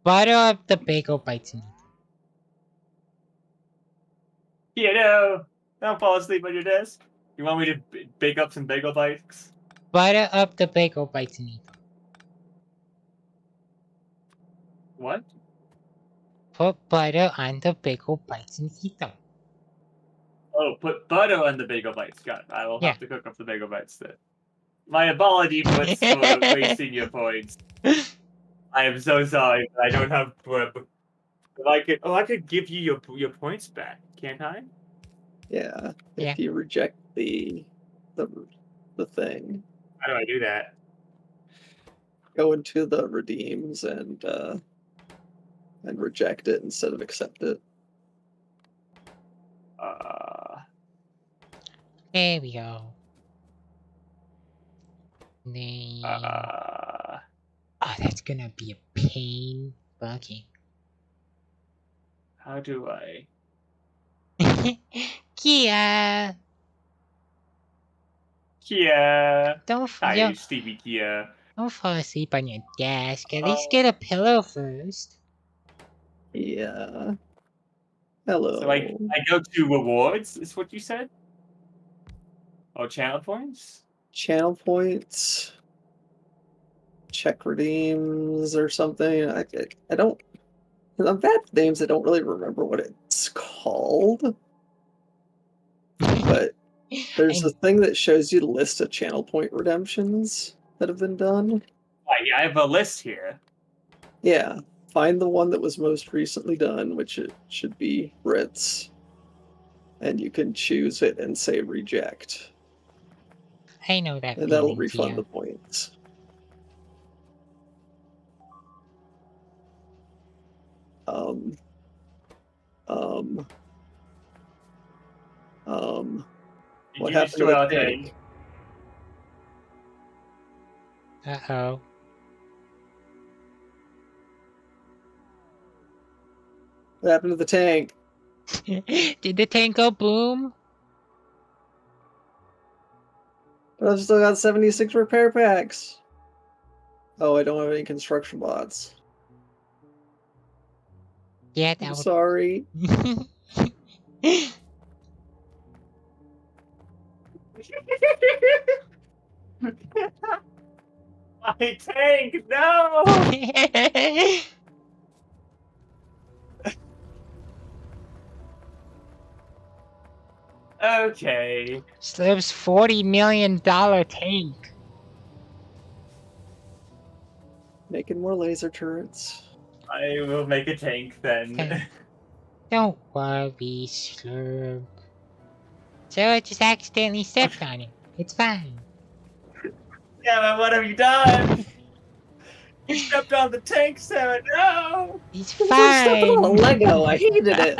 Butter up the bagel bites. Yeah, no, don't fall asleep on your desk. You want me to bake up some bagel bites? Butter up the bagel bites. What? put butter on the bagel bites and eat them. Oh, put butter on the bagel bites. Got it. I will Yeah. have to cook up the bagel bites then. My apology for wasting your points. I am so sorry, but I don't have. If I could give you your points back, can't I? Yeah. Yeah. If you reject the thing, How do I do that? go into the redeems and reject it instead of accept it. There we go. Then... Oh, that's gonna be a pain. Okay. How do I? Kia! Kia. Don't, Hi, Stevie Kia. don't fall asleep on your desk. At Oh. least get a pillow first. Yeah. Hello. So I go to rewards, is what you said? Oh, channel points? Channel points. Check redeems or something. I don't. I'm bad with names. I don't really remember what it's called. But there's a thing that shows you the list of channel point redemptions that have been done. I have a list here. Yeah. Find the one that was most recently done, which it should be Ritz. And you can choose it and say reject. I know that And that'll feeling, refund Kia. the points. What Did you happened to destroy the our tank? Uh-oh. What happened to the tank? Did the tank go boom? But I've still got 76 repair packs. Oh, I don't have any construction bots. Yeah, I'm that would... sorry. My tank, no! Okay. Slip's $40 million tank. Making more laser turrets. I will make a tank then. Okay. Don't worry, Slurp. So I just accidentally stepped on it. It's fine. Yeah, but what have you done? You stepped on the tank, Sarah. No! It's It's like stepping on a fine. Lego. I hated it.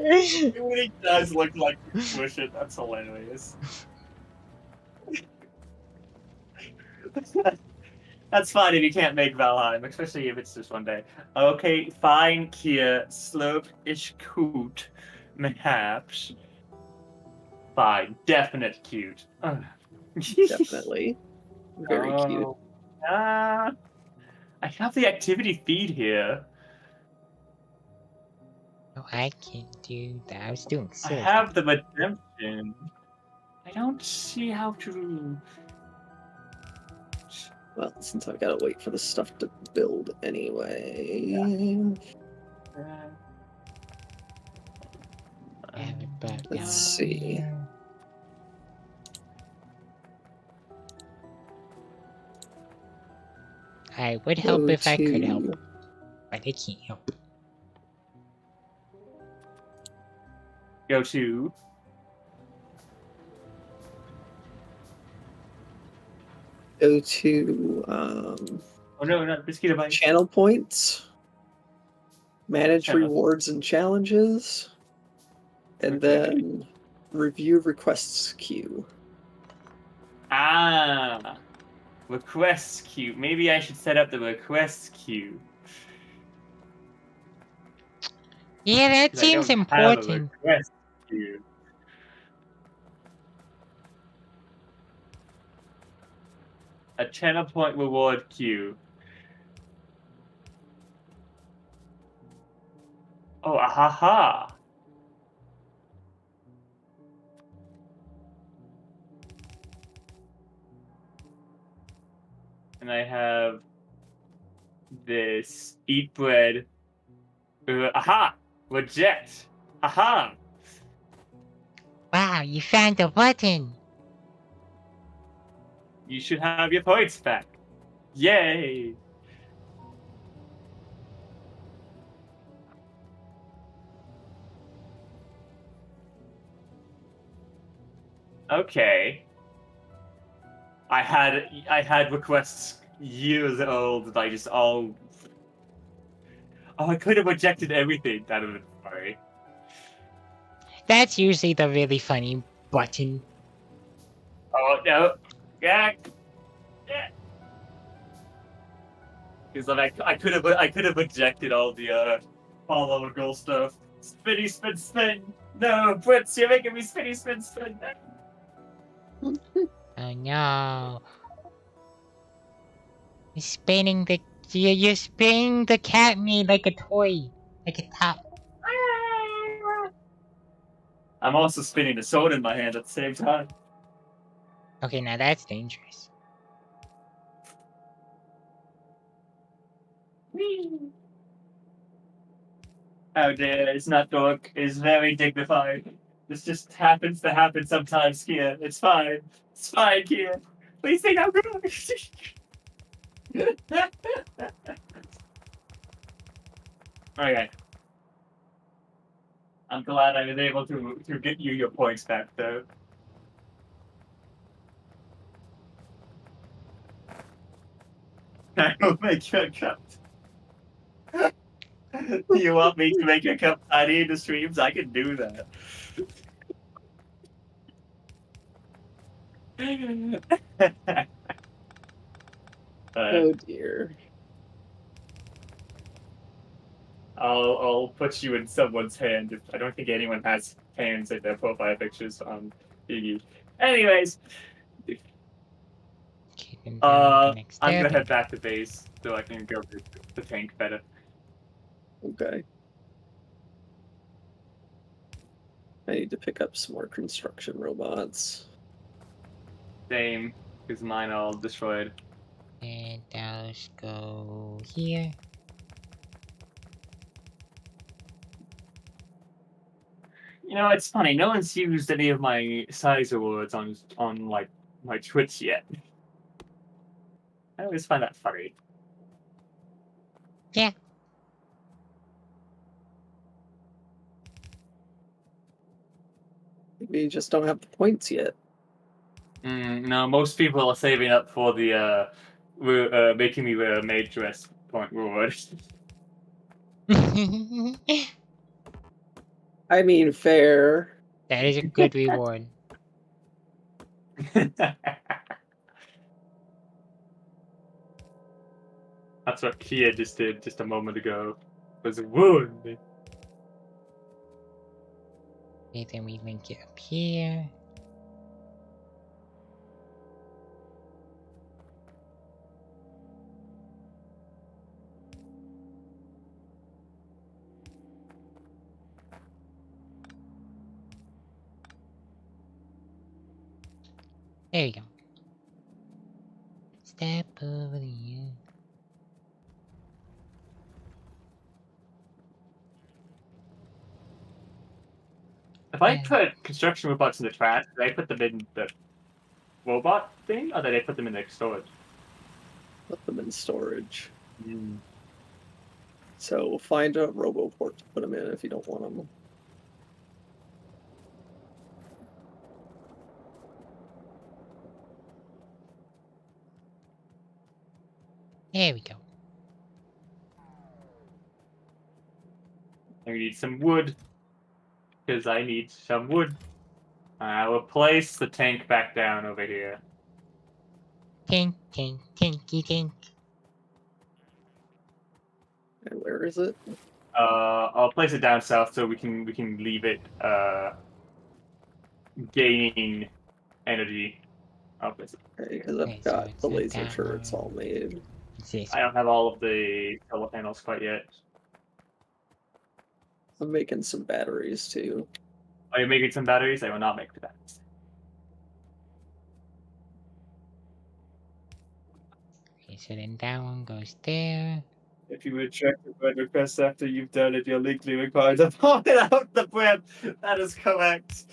It really does look like you squish it. That's hilarious. That's fine if you can't make Valheim, especially if it's just one day. Okay, fine, Kia. Slope-ish cute. Perhaps. Fine. Definite cute. Definitely. Very cute. I have the activity feed here. No, I can't do that. I was doing I so. have the redemption. I don't see how to... Well, since I've got to wait for the stuff to build anyway. Let's see. I would help Go if I could to- help, but I can't help. Go to... Go to Oh no, not Mosquito Bite. channel points. Manage Channel. rewards and challenges. And Okay. then review requests queue. Ah! Requests queue. Maybe I should set up the requests queue. Yeah, that 'Cause seems I don't have a important. request queue. A channel point reward queue. Oh, ahaha! And I have this. Eat bread. Aha! Reject. Aha! Wow, you found the button. You should have your points back. Yay! Okay. I had requests years old that I just all. Oh, I could have rejected everything. That would have been funny. That's usually the really funny button. Oh no! Yeah. Because I could have rejected all the follow girl stuff. Spinny spin spin. No, Brits, you're making me spinny spin spin. Oh no. You're spinning the cat me like a toy. Like a top. I'm also spinning the sword in my hand at the same time. Okay, now that's dangerous. How dare, it's not dork, it's very dignified. This just happens to happen sometimes, Kia. It's fine. It's fine, Kia. Please say no good. Okay. I'm glad I was able to get you your points back, though. I will make you a cup. Do you want me to make a cup tiny in the streams? I can do that. Oh dear. I'll put you in someone's hand. If I don't think anyone has hands in their profile pictures on Iggy. Anyways, Keep him down the next I'm gonna step. head back to base so I can go to the tank better. Okay. I need to pick up some more construction robots. Same, because mine are all destroyed. And those go here. You know, it's funny. No one's used any of my size awards on like my Twitch yet. I always find that funny. Yeah. Maybe you just don't have the points yet. No, most people are saving up for the making me wear a maid dress point reward. I mean, fair. That is a good reward. That's what Kia just did just a moment ago. Was wound. Okay, then we link it up here. There you go. Step over here. If I Yeah. put construction robots in the trash, did I put them in the robot thing, or did I put them in the storage? Put them in storage. So find a RoboPort to put them in if you don't want them. There we go. I need some wood. Because I need some wood. I will place the tank back down over here. Tink, tink, tinky, tink. And where is it? I'll place it down south so we can leave it gaining energy. I'll place it. Okay, because Okay, I've so got it's the a laser down turrets one. all made. It's this I don't have all of the solar panels quite yet. I'm making some batteries too. Are you making some batteries? I will not make the batteries. Okay, so then that one goes there. If you reject the bread request after you've done it, you're legally required to vomit out the bread. That is correct.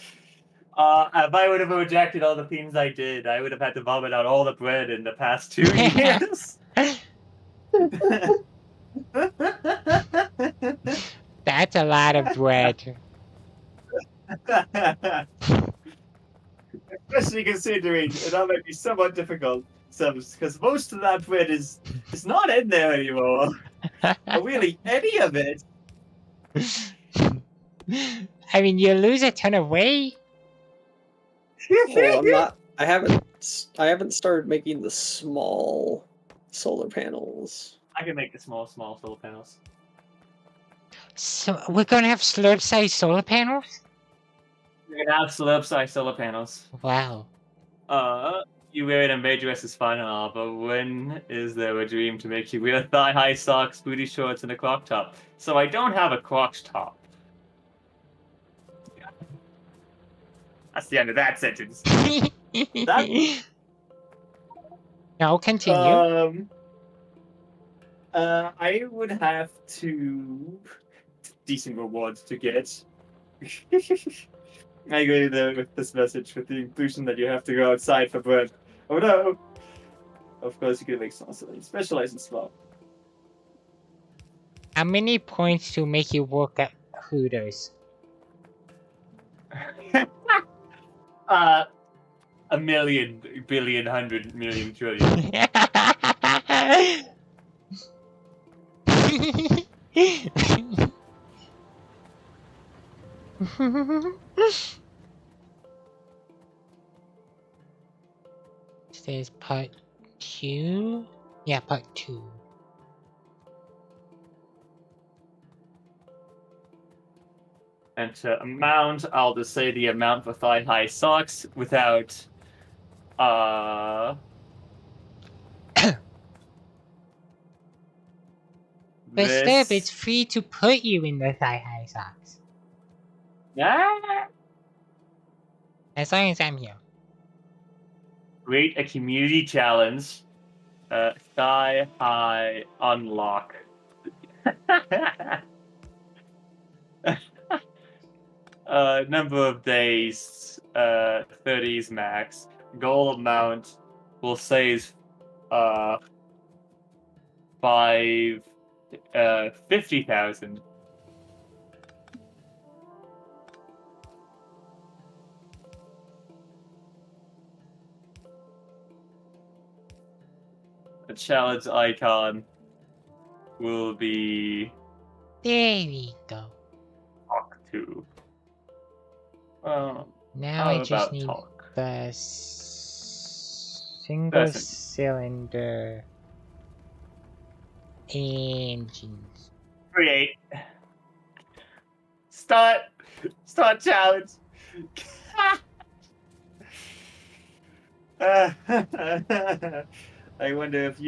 If I would have rejected all the things I did, I would have had to vomit out all the bread in the past 2 years. That's a lot of bread. Especially considering that might be somewhat difficult, because most of that bread is not in there anymore. Or really, any of it. I mean, you lose a ton of weight. Oh, I'm not. I haven't started making the small solar panels. I can make the small solar panels. So we're gonna have slurp-sized solar panels? You're gonna have slurp-sized solar panels. Wow. You wear it in bed dress is fine and all, but when is there a dream to make you wear thigh-high socks, booty shorts, and a croc top? So I don't have a croc top. That's the end of that sentence. No, continue. I would have to decent rewards to get. I agree there with this message, with the inclusion that you have to go outside for bread. Oh no! Of course, you can make something specialized in small. How many points to make you work at Hooters? A million, billion, 100 million, trillion. Says part 2? Yeah, part 2. And to amount, I'll just say the amount for thigh-high socks without, But Steph, it's free to put you in the thigh-high socks. Ah! As long as I'm here. Create a community challenge. Thigh-high unlock. Number of days, 30s max. Goal amount, we'll say is 50,000. The challenge icon will be There we go. talk to. Now How I just about need talk? the single Person. cylinder engines. Create. Start challenge. I wonder if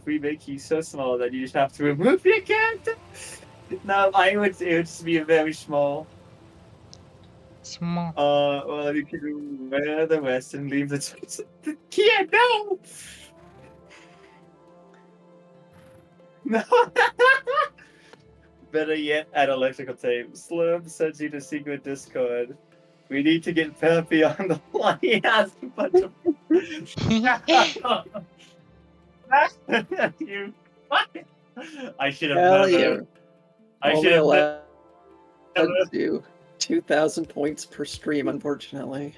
we make you so small that you just have to remove your character. No, it would just be a very small. Small. Well, you can wear the rest and leave the yeah, no. No. Better yet, add electrical tape. Slurm sends you to secret Discord. We need to get Peppy on the line. He has a bunch of. You. I should have Hell never. yeah. I Only should have allowed never. to do 2,000 points per stream, unfortunately.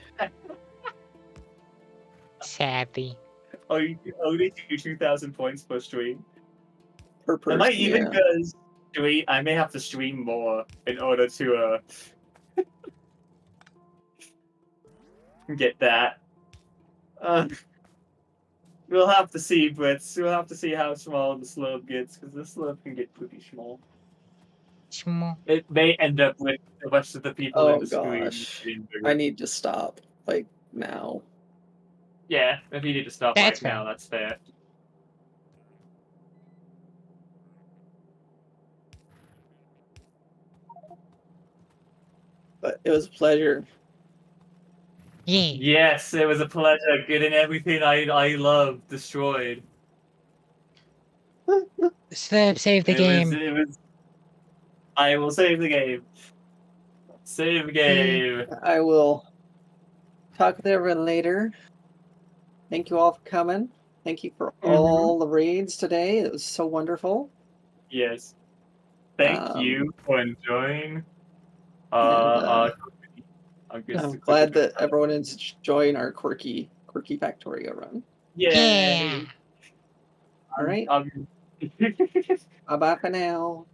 Sadly. Oh, you only do 2,000 points per stream. Per person. Am I even yeah. because I may have to stream more in order to get that. We'll have to see, Brits. We'll have to see how small the slurp gets, because the slurp can get pretty small. Small. It may end up with the rest of the people Oh in the screen. gosh. being bigger. I need to stop, like, now. Yeah, if you need to stop That's right now, fair. that's fair. But it was a pleasure. Yeah. Yes, it was a pleasure getting everything I love destroyed. Slurp, save the game. It was. I will save the game. Save game. I will talk with everyone later. Thank you all for coming. Thank you for all the raids today. It was so wonderful. Yes. Thank you for enjoying. I'm I'm glad that everyone is enjoying our quirky Factorio run. Yeah. All right. Bye for now.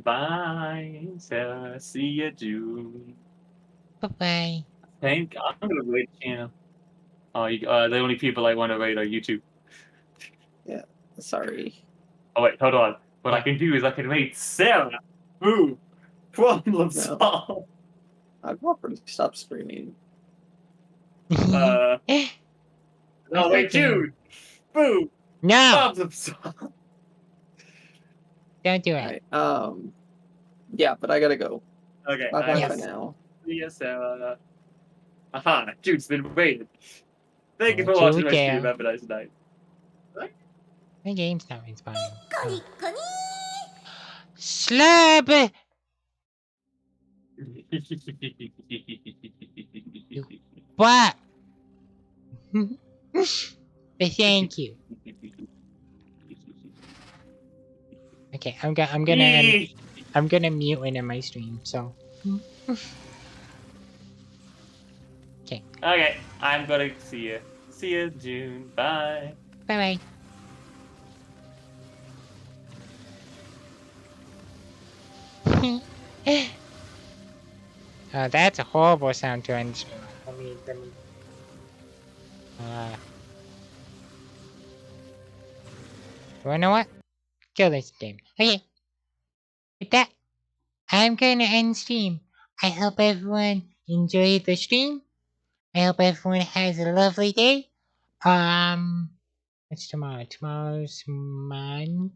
Bye. So, see you, June. Bye-bye. I'm gonna raid channel. Oh, the only people I want to raid are YouTube. Yeah. Sorry. Oh wait, hold on. What I can do is I can raid Sarah. Boom. Problem solved. I've already stopped streaming. No, wait, June. Boom. No, Problem solved. don't do it. All right. Yeah, but I gotta go. Okay. Bye I for will now. see you, Sarah. Aha, Jude's been raided. Thank you Oh, for watching my Jude, stream. yeah. Have a nice night. The game's not inspiring. Slurp! What? Thank you. Okay, I'm gonna mute when in my stream. So. Okay. Okay, I'm gonna see you. See you, June. Bye. Bye bye. That's a horrible sound to end. Let me. You know what? Kill this game. Okay. With that, I'm gonna end stream. I hope everyone enjoyed the stream. I hope everyone has a lovely day. What's tomorrow? Tomorrow's Monday?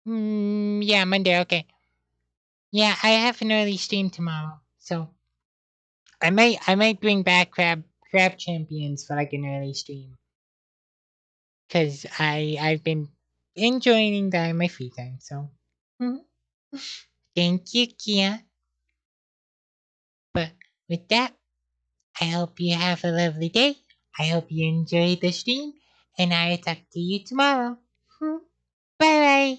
Yeah, Monday, okay. Yeah, I have an early stream tomorrow, so I might bring back crab champions for like an early stream. Cause I've been enjoying that in my free time, so thank you, Kia. But with that, I hope you have a lovely day. I hope you enjoy the stream, and I'll talk to you tomorrow. Bye bye.